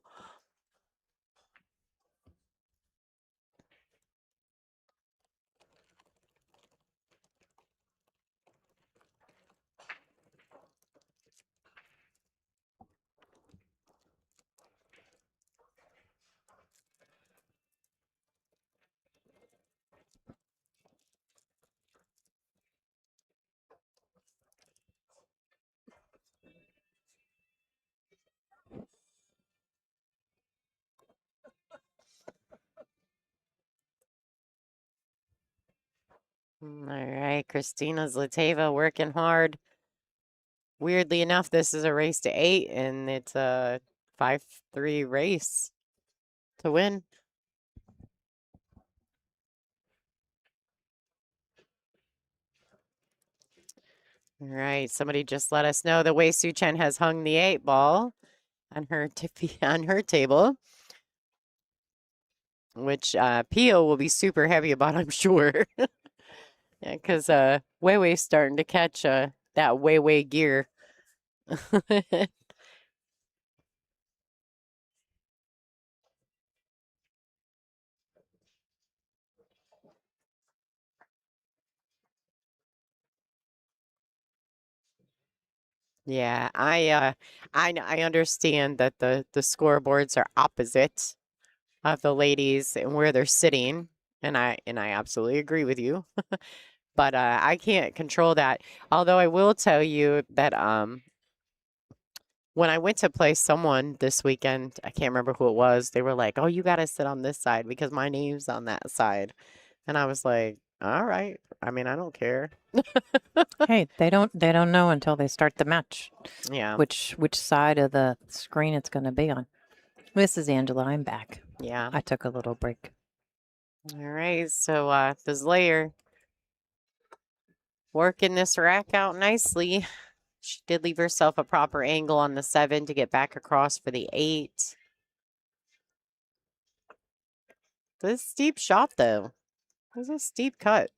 All right, Christina Zlateva working hard. Weirdly enough, this is a race to 8, and it's a 5-3 race to win. All right, somebody just let us know that Wei Su Chen has hung the 8 ball on her on her table, which Pio will be super happy about, I'm sure. Yeah, because Wei Wei's starting to catch that Wei Wei gear. Yeah, I understand that the scoreboards are opposite of the ladies and where they're sitting, and I absolutely agree with you. But I can't control that. Although I will tell you that when I went to play someone this weekend, I can't remember who it was. They were like, "Oh, you got to sit on this side because my name's on that side," and I was like, "All right. I mean, I don't care." Hey, they don't know until they start the match Yeah, which side of the screen it's going to be on. This is Angela. I'm back. yeah. I took a little break. All right. So this layer working this rack out nicely. She did leave herself a proper angle on the 7 to get back across for the 8. This steep shot, though. This is a steep cut.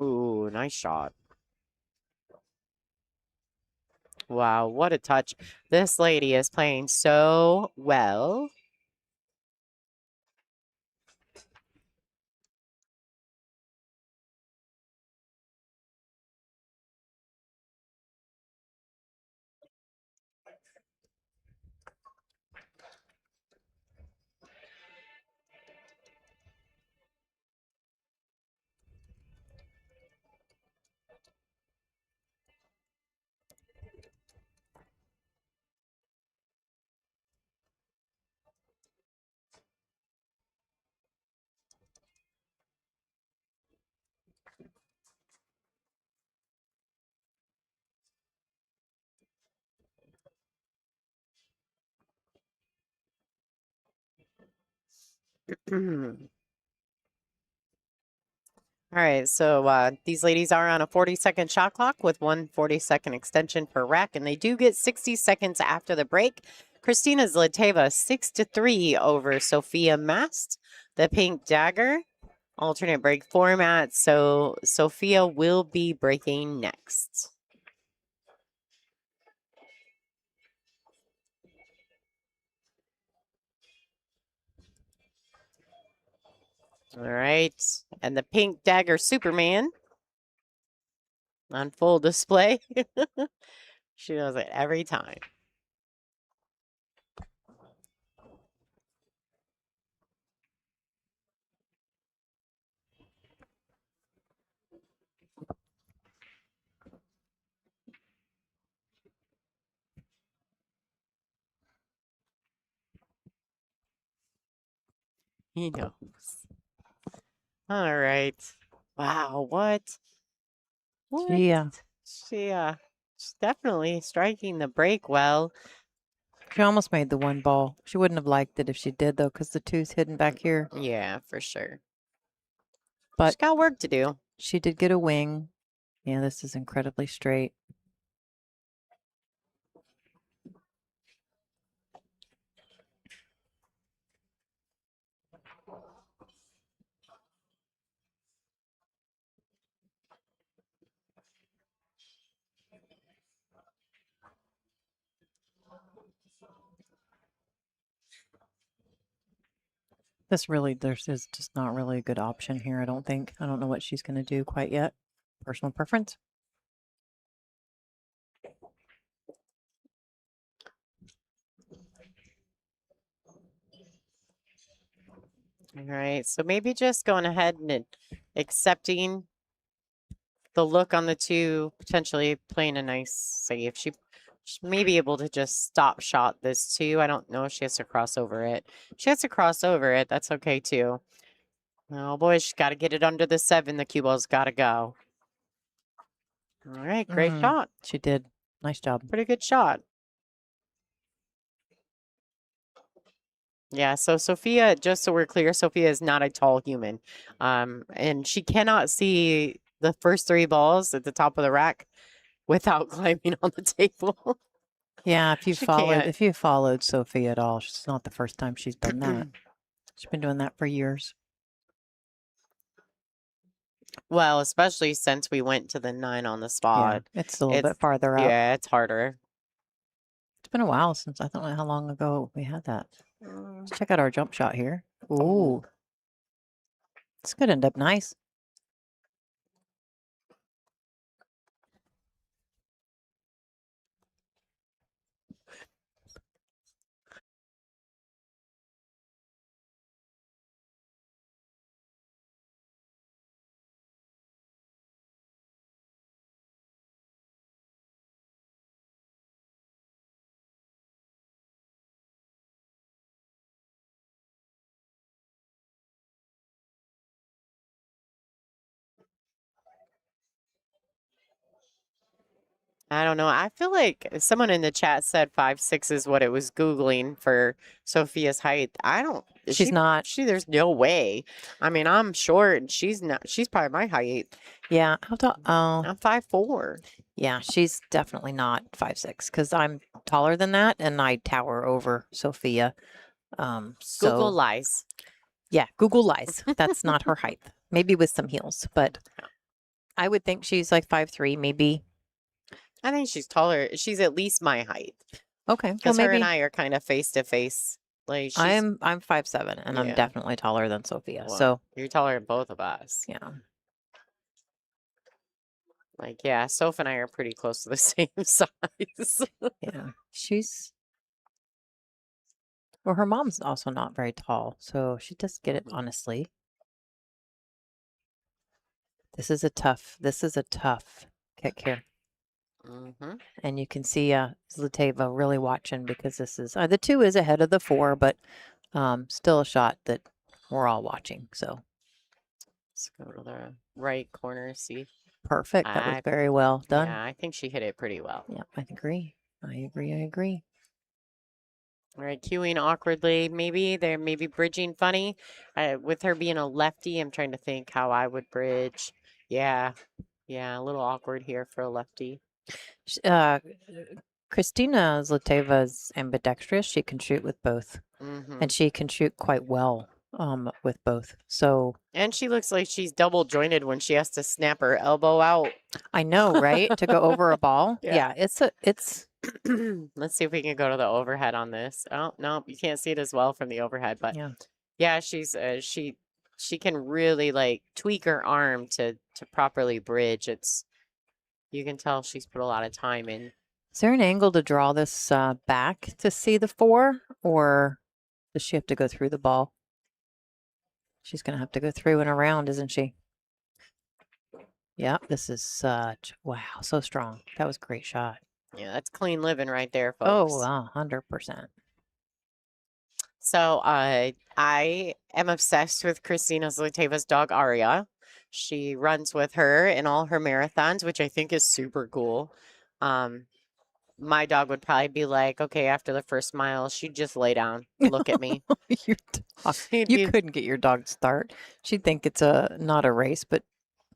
Ooh, nice shot. Wow, what a touch. This lady is playing so well. All right, so these ladies are on a 40-second shot clock with one 40-second extension per rack, and they do get 60 seconds after the break. Christina Zlateva 6-3 over Sophia Mast, the pink dagger, alternate break format. So Sophia will be breaking next. All right, and the pink dagger Superman on full display. She does it every time. He knows. All right. Wow, what? Yeah. She's definitely striking the break well. She almost made the 1 ball. She wouldn't have liked it if she did, though, because the 2's hidden back here. Yeah, for sure. She's But got work to do. she did get a wing. Yeah, this is incredibly straight. There's just not really a good option here, I don't think. I don't know what she's going to do quite yet. Personal preference. All right, so maybe just going ahead and accepting the look on the 2, potentially playing a nice save. She may be able to just stop shot this 2. I don't know if she has to cross over it. If she has to cross over it, that's okay too. Oh boy, she's got to get it under the 7. The cue ball's got to go. All right, great shot. She did. Nice job. Pretty good shot. Yeah, so Sophia, just so we're clear, Sophia is not a tall human. And she cannot see the first 3 balls at the top of the rack without climbing on the table. Yeah, She can't. if you followed Sophie at all, it's not the first time she's done that. She's been doing that for years. Well, especially since we went to the 9 on the Yeah, spot. it's a little bit farther up. Yeah, it's harder. It's been a while since I don't know how long ago we had that. Let's check out our jump shot here. Ooh. This could end up nice. I don't know. I feel like someone in the chat said 5'6" is what it was Googling for Sophia's height. I don't. She's not. There's no way. I mean, I'm short and she's not. She's probably my height. Yeah. How tall? Oh, I'm 5'4". yeah. She's definitely not 5'6" because I'm taller than that and I tower over Sophia. Google So lies. yeah, Google lies. That's not her height. Maybe with some heels, but I would think she's like 5'3", maybe. I think she's taller. She's at least my height. Okay. Well, Because her and maybe I are kind of face to face. Like she's, I'm 5'7" and I'm Yeah. definitely taller than Sophia. well, So you're taller than both of us. yeah. Like, yeah, Soph and I are pretty close to the same size. Yeah. She's well, her mom's also not very tall, so she does get it honestly. This is a tough kick here. Mm-hmm. And you can see Zlateva really watching because this is the 2 is ahead of the 4, but still a shot that we're all watching. So Let's go to the right corner, see. perfect. That was very well done. Yeah, I think she hit it pretty well. Yeah, I agree. I agree. All right, cueing awkwardly. Maybe they're bridging funny. With her being a lefty, I'm trying to think how I would bridge. Yeah, a little awkward here for a lefty. Christina Zlateva is ambidextrous. She can shoot with both, Mm-hmm. and she can shoot quite well with both. So And she looks like she's double jointed when she has to snap her elbow out. I know, right? To go over a ball. Yeah. Yeah, it's Let's see if we can go to the overhead on this. Oh, no, you can't see it as well from the overhead, but yeah, she's she can really like tweak her arm to properly bridge. You can tell she's put a lot of time in. Is there an angle to draw this back to see the 4, or does she have to go through the ball? She's going to have to go through and around, isn't she? Yeah, this is wow, so strong. That was a great shot. Yeah, that's clean living right there, Oh, folks. 100%. So I am obsessed with Christina Zlateva's dog, Aria. She runs with her in all her marathons, which I think is super cool. My dog would probably be like, okay, after the first mile, she'd just lay down, look at me. You couldn't get your dog to start. She'd think it's not a race, but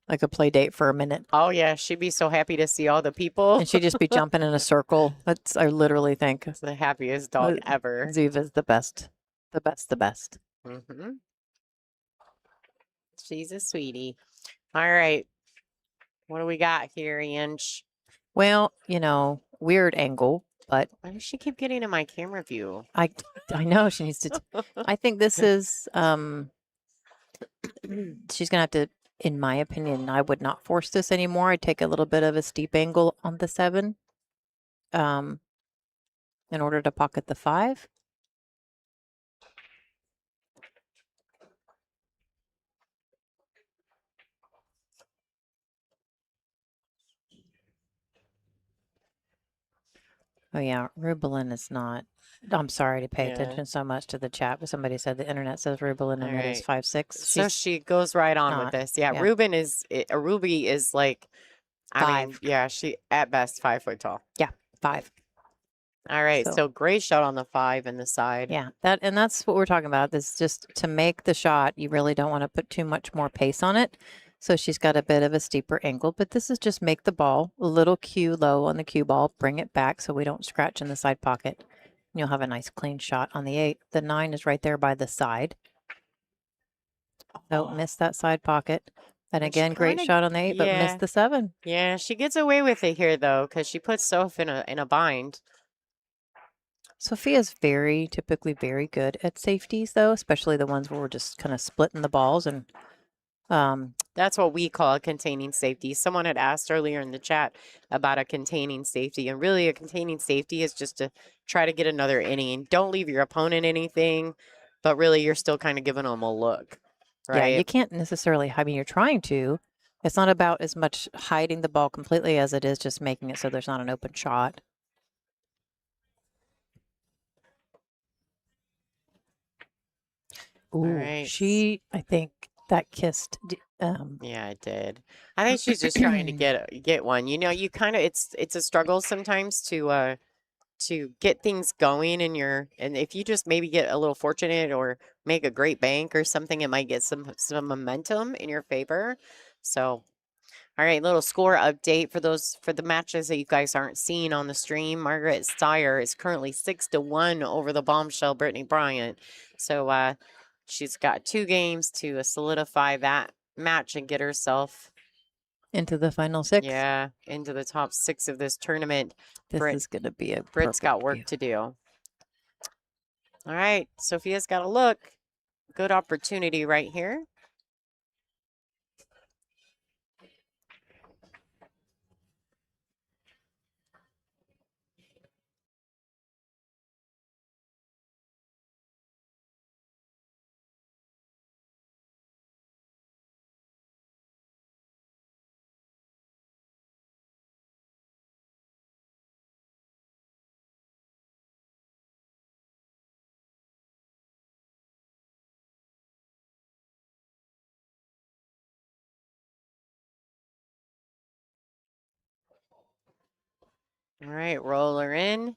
like a play date for a minute. Oh, yeah. She'd be so happy to see all the people. And she'd just be jumping in a circle. I literally think. It's the happiest dog ever. Ziva's the best. The best. Mm-hmm. She's a sweetie. All right. What do we got here, Inch? Well, weird angle, but why does she keep getting in my camera view? I know she needs to. I think this is she's gonna have to. In my opinion, I would not force this anymore. I'd take a little bit of a steep angle on the 7, in order to pocket the 5. Oh yeah, Rubelin is not. I'm sorry to pay attention so much to the chat, but somebody said the internet says Rubelin and it is 5'6". So she goes right on with this. Yeah, yeah. Ruby is like I mean, yeah, she at best 5 foot tall. Yeah, 5. All right, so great shot on the 5 and the side. Yeah, that's what we're talking about. This just to make the shot, you really don't want to put too much more pace on it. So she's got a bit of a steeper angle, but this is just make the ball a little cue low on the cue ball, bring it back so we don't scratch in the side pocket. And you'll have a nice clean shot on the 8. The 9 is right there by the side. Oh, missed that side pocket. And again, great shot on the 8, but missed the 7. Yeah, she gets away with it here though, because she puts Soph in a bind. Sophia's typically very good at safeties though, especially the ones where we're just kind of splitting the balls. And that's what we call a containing safety. Someone had asked earlier in the chat about a containing safety, and really a containing safety is just to try to get another inning. Don't leave your opponent anything, but really you're still kind of giving them a look, right? Yeah, you can't necessarily, I mean, you're trying to. It's not about as much hiding the ball completely as it is just making it so there's not an open shot. Ooh, right. I think that kissed. Yeah, it did. I think she's just trying to get one. You know, you kind of it's a struggle sometimes to get things going in and if you just maybe get a little fortunate or make a great bank or something, it might get some momentum in your favor. So, all right, little score update for the matches that you guys aren't seeing on the stream. Margaret Steyer is currently 6-1 over the bombshell Brittany Bryant. So she's got 2 games to solidify that match and get herself into the final 6. Yeah, into the top 6 of this tournament. This is going to be a Britt's got work to do. All right, Sophia's got a look. Good opportunity right here. All right, roll her in.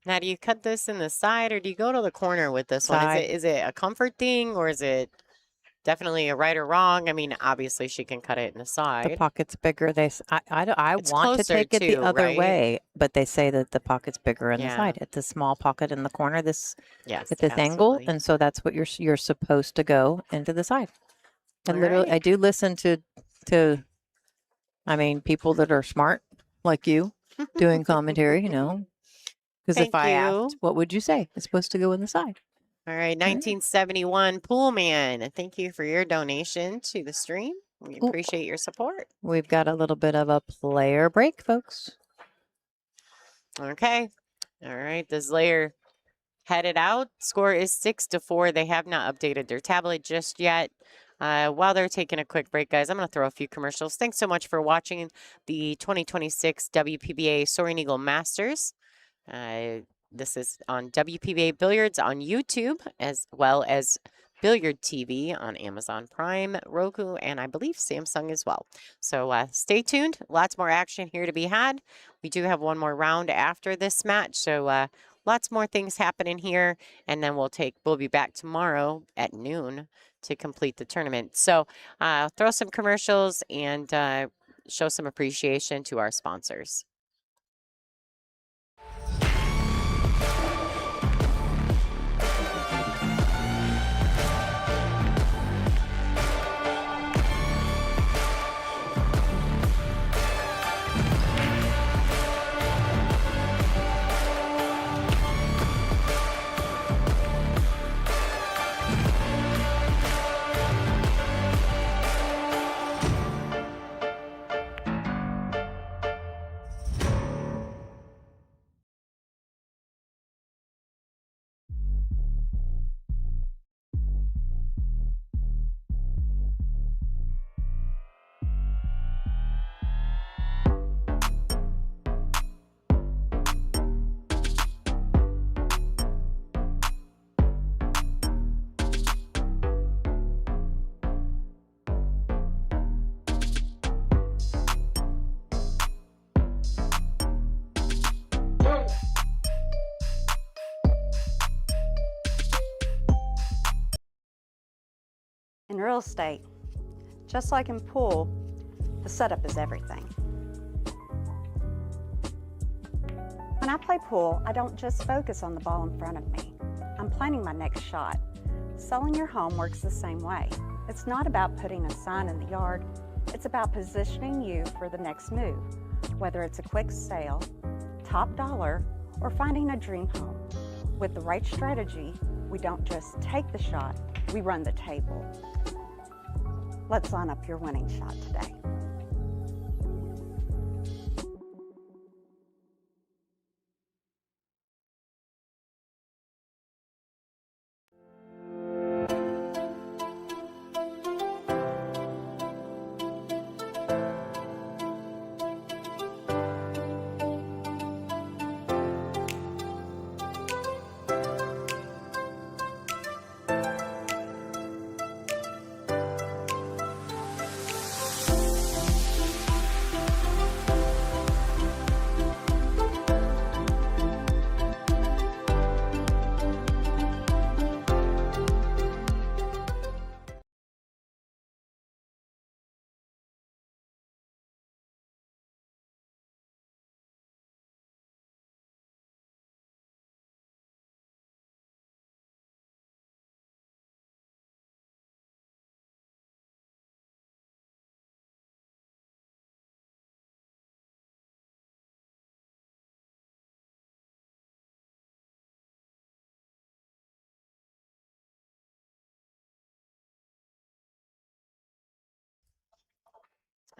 Now, do you cut this in the side or do you go to the corner with this one? Is it a comfort thing or is it definitely a right or wrong? I mean, obviously she can cut it in the side. The pocket's bigger. I want to take it the other way, but they say that the pocket's bigger in the side. It's a small pocket in the corner. At this angle, and so that's what you're supposed to go into the side. And literally, I do listen to, I mean, people that are smart like you doing commentary, you know. Because if I asked, what would you say? It's supposed to go in the side. All right, 1971 Poolman. Thank you for your donation to the stream. We appreciate your support. We've got a little bit of a player break, folks. Okay. All right, this layer headed out. Score is 6-4. They have not updated their tablet just yet. While they're taking a quick break, guys, I'm going to throw a few commercials. Thanks so much for watching the 2026 WPBA Soaring Eagle Masters. This is on WPBA Billiards on YouTube, as well as Billiard TV on Amazon Prime, Roku, and I believe Samsung as well. So stay tuned. Lots more action here to be had. We do have one more round after this match, so lots more things happening here, and then we'll be back tomorrow at noon to complete the tournament. So throw some commercials and show some appreciation to our sponsors. In real estate, just like in pool, the setup is everything. When I play pool, I don't just focus on the ball in front of me. I'm planning my next shot. Selling your home works the same way. It's not about putting a sign in the yard. It's about positioning you for the next move, whether it's a quick sale, top dollar, or finding a dream home. With the right strategy, we don't just take the shot, we run the table. Let's line up your winning shot today.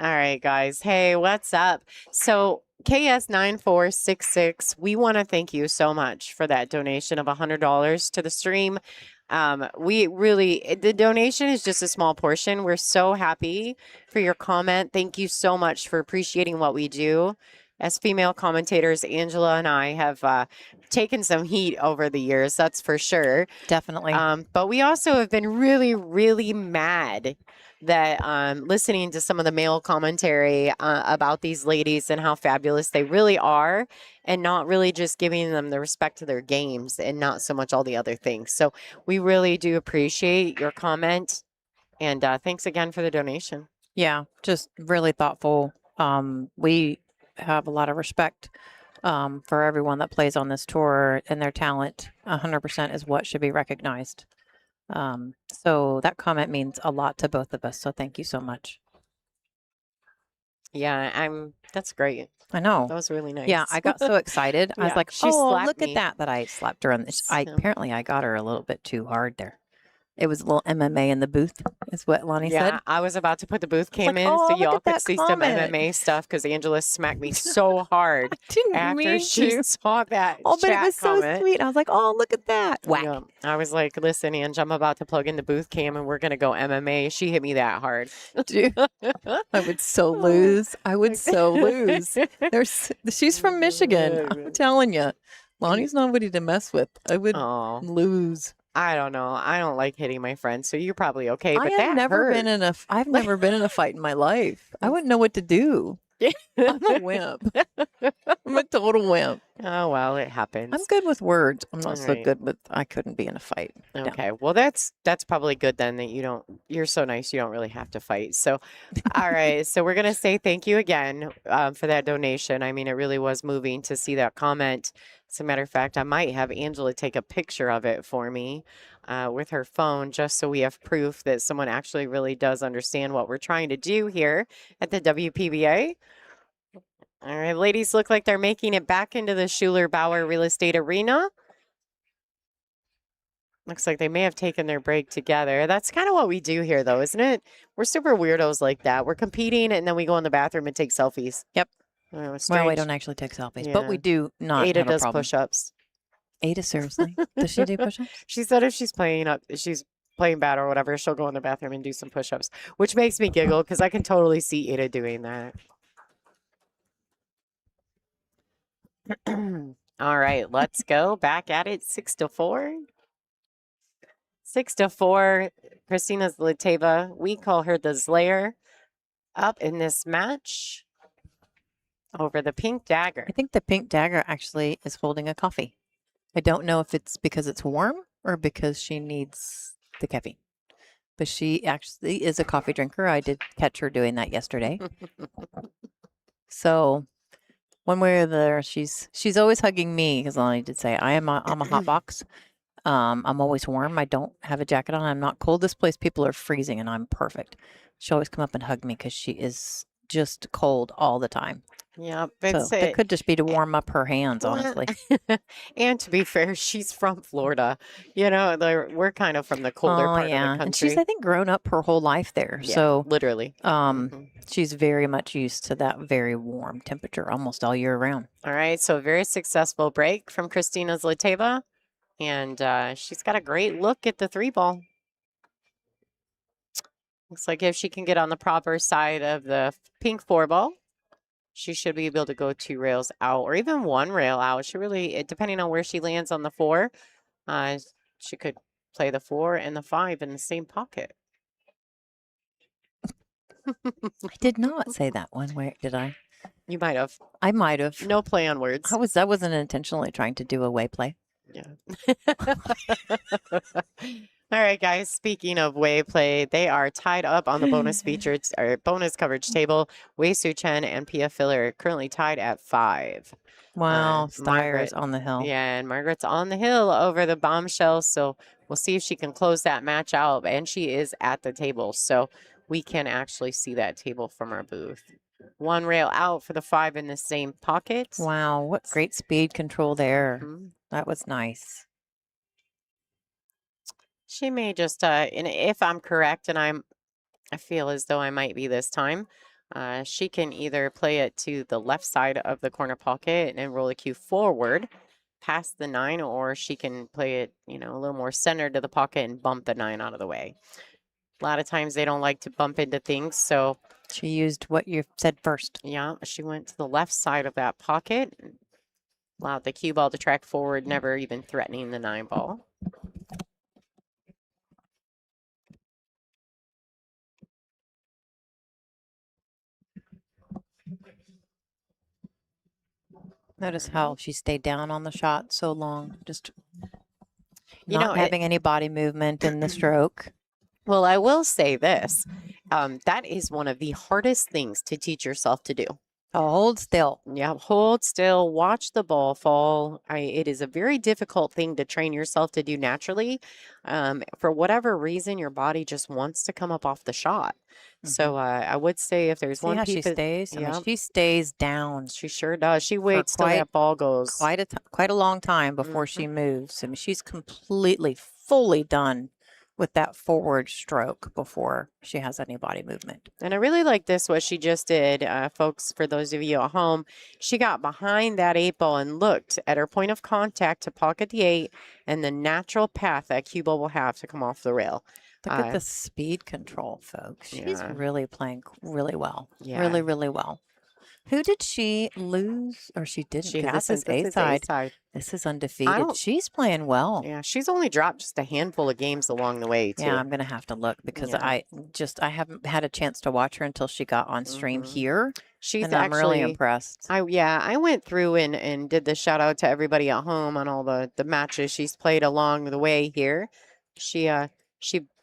All right, guys. Hey, what's up? So KS9466, we want to thank you so much for that donation of $100 to the stream. The donation is just a small portion. We're so happy for your comment. Thank you so much for appreciating what we do. As female commentators, Angela and I have taken some heat over the years, that's for sure. Definitely. But we also have been really, really mad that listening to some of the male commentary about these ladies and how fabulous they really are, and not really just giving them the respect to their games and not so much all the other things. So we really do appreciate your comment, and thanks again for the donation. Yeah, just really thoughtful. We have a lot of respect for everyone that plays on this tour, and their talent 100% is what should be recognized. So that comment means a lot to both of us. So thank you so much. Yeah, that's great. I know. That was really nice. Yeah, I got so excited. I was Yeah, like, she oh, slapped look me. at that I slapped her on this. Apparently I got her a little bit too hard there. It was a little MMA in the booth, is what Lonnie said. Yeah, I was about to put the booth cam like, in oh, so look y'all at could that see comment. some MMA stuff because Angela smacked me so hard Didn't after mean she to. saw that Oh, but it chat was so comment. sweet. I was like, oh, look at that. Whack. Yeah, I was like, listen, Ange, I'm about to plug in the booth cam and we're going to go MMA. She hit me that hard. Dude, I would so lose. I would so lose. She's from Michigan. I'm telling you. Lonnie's nobody to mess with. I would lose. I don't know. I don't like hitting my friends, so you're probably okay. But I've never been in a fight in my life. I wouldn't know what to do. I'm a wimp. I'm a total wimp. Oh, well, it happens. I'm good with words. I'm not All so right. good with, I couldn't be in a fight. Okay. Well, that's probably good then that you're so nice you don't really have to fight. So, all right. So we're going to say thank you again for that donation. I mean, it really was moving to see that comment. As a matter of fact, I might have Angela take a picture of it for me with her phone just so we have proof that someone actually really does understand what we're trying to do here at the WPBA. All right, ladies look like they're making it back into the Schuler Bauer Real Estate Arena. Looks like they may have taken their break together. That's kind of what we do here, though, isn't it? We're super weirdos like that. We're competing, and then we go in the bathroom and take selfies. Yep. Oh, well, we don't actually take selfies, but we do not Ada have a does problem. push-ups. Ada, seriously? Does she do push-ups? She said if she's playing bad or whatever, she'll go in the bathroom and do some push-ups, which makes me giggle because I can totally see Ada doing that. All right, let's go back at it. 6-4. 6-4. Christina Zlateva. We call her the Slayer. Up in this match over the pink dagger. I think the pink dagger actually is holding a coffee. I don't know if it's because it's warm or because she needs the caffeine. but she actually is a coffee drinker. I did catch her doing that yesterday. So one way or the other, she's always hugging me because Lonnie did say I'm a hot box. I'm always warm. I don't have a jacket on. I'm not cold. This place, people are freezing, and I'm perfect. She'll always come up and hug me because she is just cold all the time. Yeah, So that could just be to warm up her hands, honestly. And to be fair, she's from Florida. You know, we're kind of from the colder part of the country. And she's, I think, grown up her whole life there. Yeah, so literally. she's very much used to that very warm temperature almost all year round. All right, so a very successful break from Christina Zlateva. And she's got a great look at the 3-ball. Looks like if she can get on the proper side of the pink 4-ball, she should be able to go 2 rails out or even 1 rail out. She really, depending on where she lands on the 4, she could play the 4 and the 5 in the same pocket. I did not say that one. Where did I? You might have. I might have. No play on words. I wasn't intentionally trying to do a way play. Yeah. All right, guys. Speaking of way play, they are tied up on the bonus featured or bonus coverage table. Wei Su Chen and Pia Filler currently tied at 5. Wow, Margaret Steyer's on the hill. Yeah, and Margaret's on the hill over the bombshell. So we'll see if she can close that match out. And she is at the table, so we can actually see that table from our booth. 1 rail out for the 5 in the same pocket. Wow, what great speed control there. That was nice. She may just, and if I'm correct, and I feel as though I might be this time, she can either play it to the left side of the corner pocket and roll the cue forward past the 9, or she can play it, you know, a little more centered to the pocket and bump the 9 out of the way. A lot of times they don't like to bump into things, so. She used what you said first. Yeah, she went to the left side of that pocket, allowed the cue ball to track forward, never even threatening the 9 ball. Notice how she stayed down on the shot so long, just You not know, having any body movement in the stroke. Well, I will say this. That is one of the hardest things to teach yourself to do. Oh, hold still. Yeah, hold still, watch the ball fall. It is a very difficult thing to train yourself to do naturally. For whatever reason, your body just wants to come up off the shot. So I would say if there's See one how piece she stays? I mean, she stays down. She sure does. She waits till that ball goes. Quite a long time before she moves. I mean, she's completely, fully done with that forward stroke before she has any body movement. And I really like this, what she just did, folks, for those of you at home. She got behind that 8 ball and looked at her point of contact to pocket the 8 and the natural path that cue ball will have to come off the rail. Look at the speed control, folks. She's really playing really well. Yeah. Really, really well. Who did she lose? Or she didn't? She This hasn't. is A-side. This is undefeated. She's playing well. Yeah, she's only dropped just a handful of games along the way, too. Yeah, I'm going to have to look because I haven't had a chance to watch her until she got on stream here. I'm really impressed. I went through and did the shout out to everybody at home on all the matches she's played along the way here. She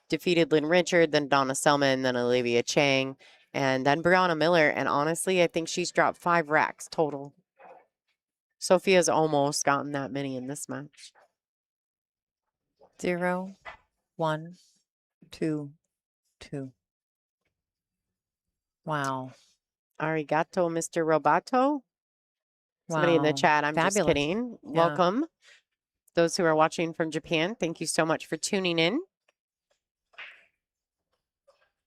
defeated Lynn Richard, then Donna Selman, then Olivia Chang, and then Brianna Miller. And honestly, I think she's dropped 5 racks total. Sophia's almost gotten that many in this match. 0, 1, 2, 2. Wow. Arigato, Mr. Roboto. Somebody in the chat, I'm just kidding. Yeah. Welcome. Those who are watching from Japan, thank you so much for tuning in.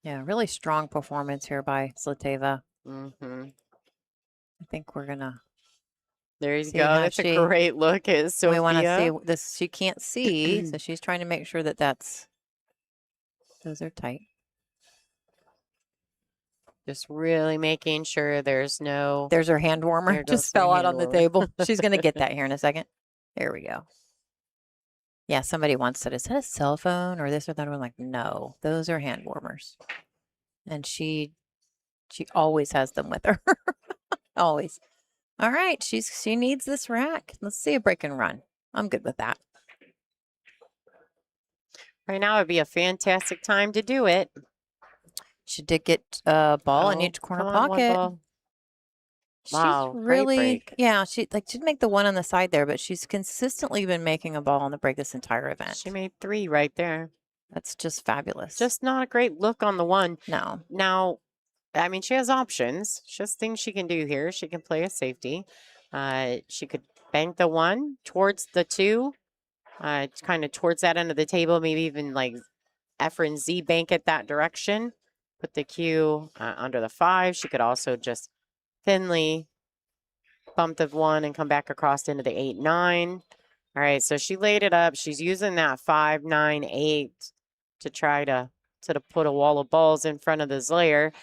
Yeah, really strong performance here by Zlateva. I think we're going to. There you go. That's a great look at Sophia. We want to see this. She can't see, so she's trying to make sure that those are tight. Just really making sure there's no. There's her hand warmer. Just fell out on the table. She's going to get that here in a second. There we go. Yeah, somebody once said, is that a cell phone or this or that? I'm like, no, those are hand warmers. And she always has them with her. Always. All right, she needs this rack. Let's see a break and run. I'm good with that. Right now would be a fantastic time to do it. She did get a ball in Oh, each corner come on, one pocket. ball. She's Wow, great really, break. yeah, she'd make the one on the side there, but she's consistently been making a ball on the break this entire event. She made 3 right there. That's just fabulous. Just not a great look on the one. No. Now, I mean, she has options. Just things she can do here. She can play a safety. She could bank the 1 towards the 2, kind of towards that end of the table, maybe even like F and Z bank it that direction. Put the Q under the 5. She could also just thinly bump the 1 and come back across into the 8, 9. All right, so she laid it up. She's using that 5, 9, 8 to try to put a wall of balls in front of this layer.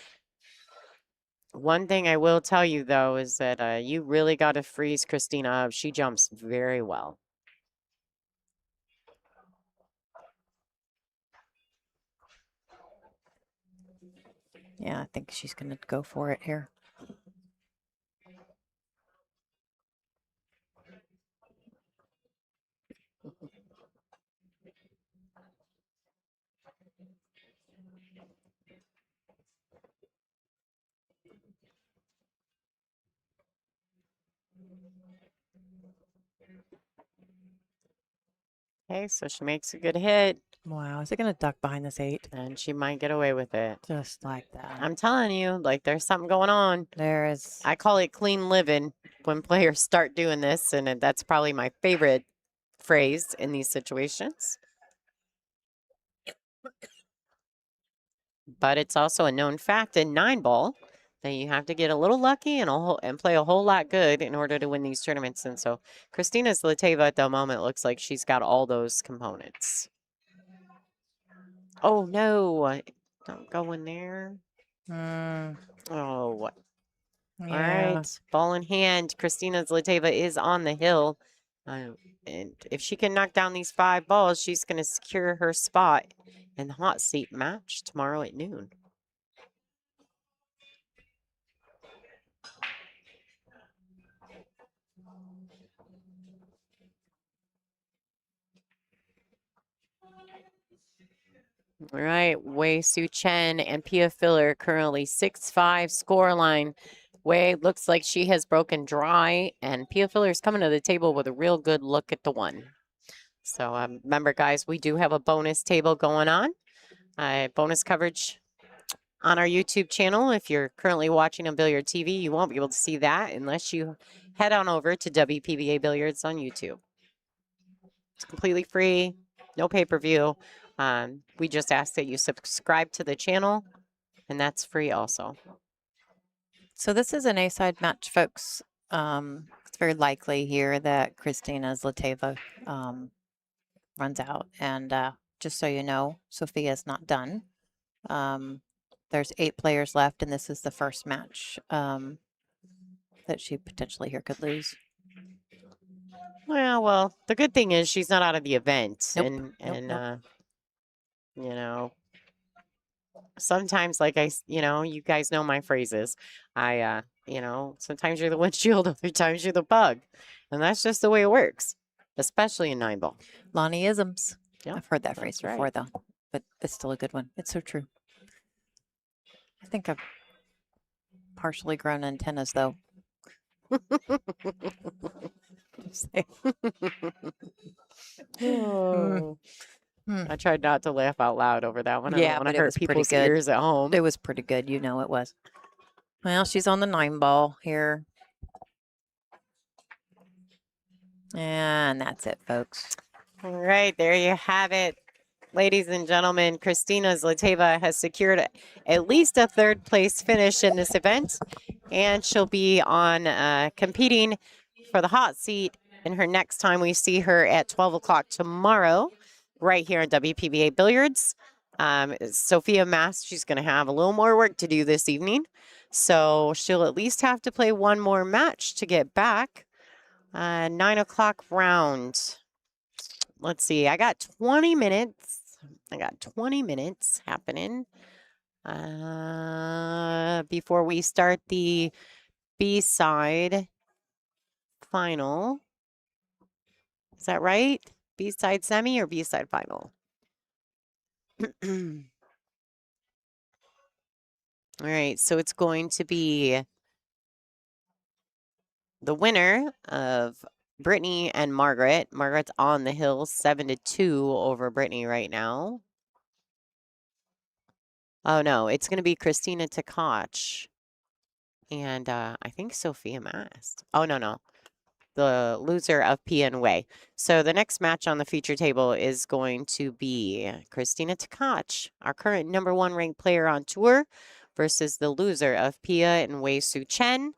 One thing I will tell you, though, is that you really got to freeze Christina up. She jumps very well. Yeah, I think she's going to go for it here. Okay, so she makes a good hit. Wow, is it going to duck behind this 8? And she might get away with it. Just like that. I'm telling you, like, there's something going on. There is. I call it clean living when players start doing this, and that's probably my favorite phrase in these situations. But it's also a known fact in 9-ball that you have to get a little lucky and play a whole lot good in order to win these tournaments. And so Christina Zlateva at the moment looks like she's got all those components. Oh, no. Don't go in there. Oh, what? Yeah. All right. Ball in hand. Christina Zlateva is on the hill. And if she can knock down these 5 balls, she's going to secure her spot in the hot seat match tomorrow at noon. All right, Wei Su Chen and Pia Filler currently 6-5 scoreline. Wei looks like she has broken dry, and Pia Filler is coming to the table with a real good look at the 1. So remember, guys, we do have a bonus table going on. Bonus coverage on our YouTube channel. If you're currently watching on Billiard TV, you won't be able to see that unless you head on over to WPBA Billiards on YouTube. It's completely free, no pay-per-view. We just ask that you subscribe to the channel, and that's free also. So this is an A-side match, folks. It's very likely here that Christina Zlateva runs out. And just so you know, Sophia's not done. There's 8 players left, and this is the first match that she potentially here could lose. Well, the good thing is she's not out of the event. Nope. And you know, sometimes, like you guys know my phrases. Sometimes you're the windshield, other times you're the bug. And that's just the way it works, especially in 9-ball. Lonnie-isms. Yeah, I've heard that phrase before, right. though. But it's still a good one. It's so true. I think I've partially grown antennas, though. Oh. I tried not to laugh out loud over that one. I don't want to hurt people's ears at home. It was pretty good. You know it was. Well, she's on the 9-ball here. And that's it, folks. All right, there you have it. Ladies and gentlemen, Christina Zlateva has secured at least a 3rd place finish in this event, and she'll be on competing for the hot seat in her next time we see her at 12 o'clock tomorrow, right here on WPBA Billiards. Sophia Mast, she's going to have a little more work to do this evening, so she'll at least have to play 1 more match to get back. 9 o'clock round. Let's see. I got 20 minutes. Happening before we start the B-side final. Is that right? B-side semi or B-side final? All right, so it's going to be the winner of Brittany and Margaret. Margaret's on the hill 7-2 over Brittany right now. Oh no, it's going to be Christina Tkach and I think Sophia Mast. Oh no, the loser of Pia and Wei. So the next match on the feature table is going to be Christina Tkach, our current #1 ranked player on tour, versus the loser of Pia and Wei Su Chen.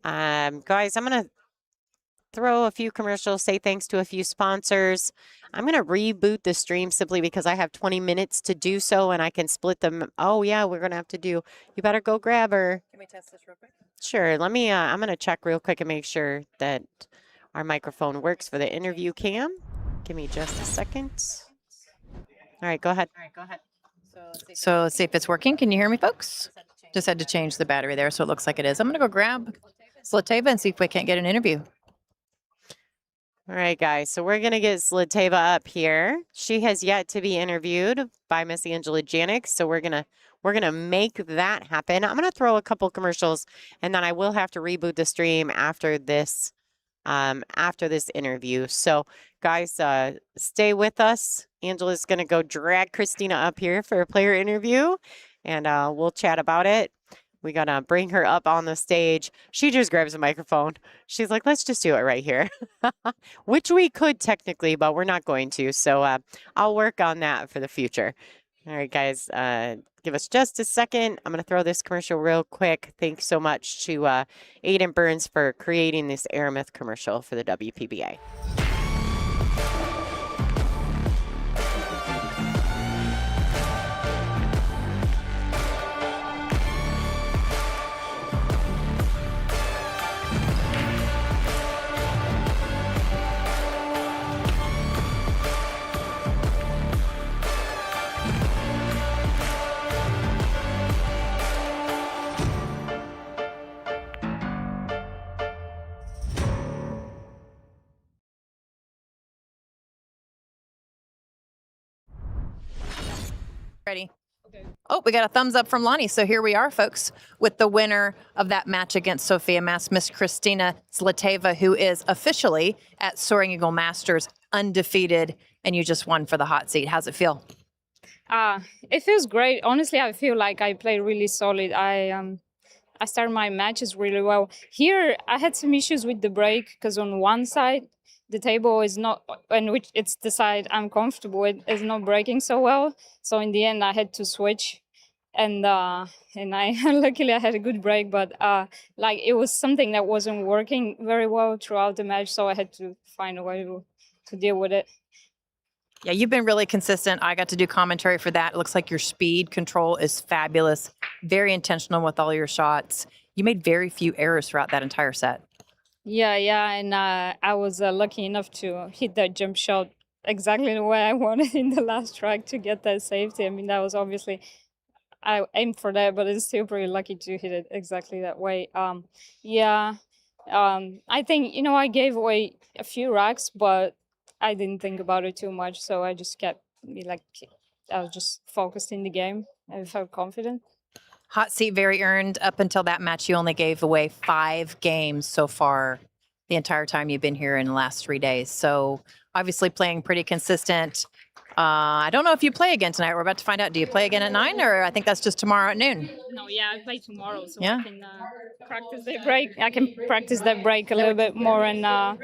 Guys, I'm going to throw a few commercials, say thanks to a few sponsors. I'm going to reboot the stream simply because I have 20 minutes to do so, and I can split them. Oh, yeah, we're going to have to do. You better go grab her. Can we test this real quick? Sure. Let me, I'm going to check real quick and make sure that our microphone works for the interview cam. Give me just a second. All right, go ahead. So let's see if it's working. Can you hear me, folks? Just had to change the battery there, so it looks like it is. I'm going to go grab Zlateva and see if we can't get an interview. All right, guys. So we're going to get Zlateva up here. She has yet to be interviewed by Miss Angela Janik, so we're going to make that happen. I'm going to throw a couple commercials, and then I will have to reboot the stream after this interview. So, guys, stay with us. Angela's going to go drag Christina up here for a player interview, and we'll chat about it. We got to bring her up on the stage. She just grabs a microphone. She's like, let's just do it right here, which we could technically, but we're not going to. So I'll work on that for the future. All right, guys, give us just a second. I'm going to throw this commercial real quick. Thanks so much to Aiden Burns for creating this Aramith commercial for the WPBA. Ready? Okay. Oh, we got a thumbs up from Lonnie. So here we are, folks, with the winner of that match against Sophia Mast, Miss Christina Zlateva, who is officially at Soaring Eagle Masters undefeated, and you just won for the hot seat. How's it feel? It feels great. Honestly, I feel like I play really solid. I started my matches really well. Here, I had some issues with the break because on one side, the table is not, in which it's the side I'm comfortable with, is not breaking so well. So in the end, I had to switch, and I luckily I had a good break, but like it was something that wasn't working very well throughout the match, so I had to find a way to deal with it. Yeah, you've been really consistent. I got to do commentary for that. It looks like your speed control is fabulous, very intentional with all your shots. You made very few errors throughout that entire set. Yeah, and I was lucky enough to hit that jump shot exactly the way I wanted in the last track to get that safety. I mean, that was obviously, I aimed for that, but it's still pretty lucky to hit it exactly that way. I think, I gave away a few racks, but I didn't think about it too much, so I just kept, I was just focused in the game and felt confident. Hot seat, very earned. Up until that match, you only gave away 5 games so far the entire time you've been here in the last 3 days. So obviously playing pretty consistent. I don't know if you play again tonight. We're about to find out. Do you play again at 9, or I think that's just tomorrow at noon? No, I play tomorrow, so yeah. I can practice the break. I can practice that break a little bit more, and I'm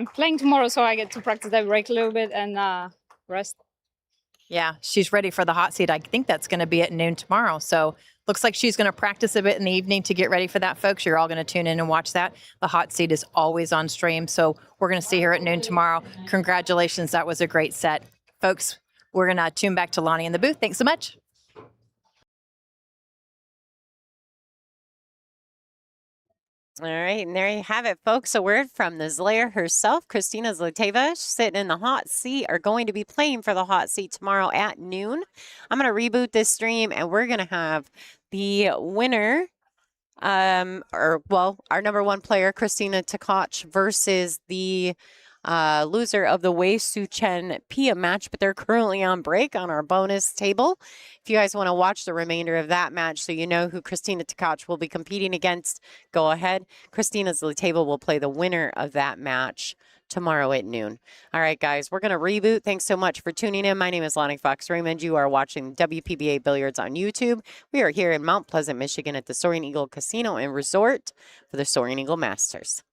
playing tomorrow, so I get to practice that break a little bit and rest. Yeah, she's ready for the hot seat. I think that's going to be at noon tomorrow. So looks like she's going to practice a bit in the evening to get ready for that, folks. You're all going to tune in and watch that. The hot seat is always on stream. So we're going to see her at noon tomorrow. Congratulations. That was a great set. Folks, we're going to tune back to Lonnie in the booth. Thanks so much. All right, and there you have it, folks. A word from the Slayer herself, Christina Zlateva. She's sitting in the hot seat, are going to be playing for the hot seat tomorrow at noon. I'm going to reboot this stream, and we're going to have the winner, our #1 player, Christina Tkach, versus the loser of the Wei Su Chen Pia match, but they're currently on break on our bonus table. If you guys want to watch the remainder of that match so you know who Christina Tkach will be competing against, go ahead. Christina Zlateva will play the winner of that match tomorrow at noon. All right, guys, we're going to reboot. Thanks so much for tuning in. My name is Lonnie Fox-Raymond. You are watching WPBA Billiards on YouTube. We are here in Mount Pleasant, Michigan at the Soaring Eagle Casino and Resort for the Soaring Eagle Masters.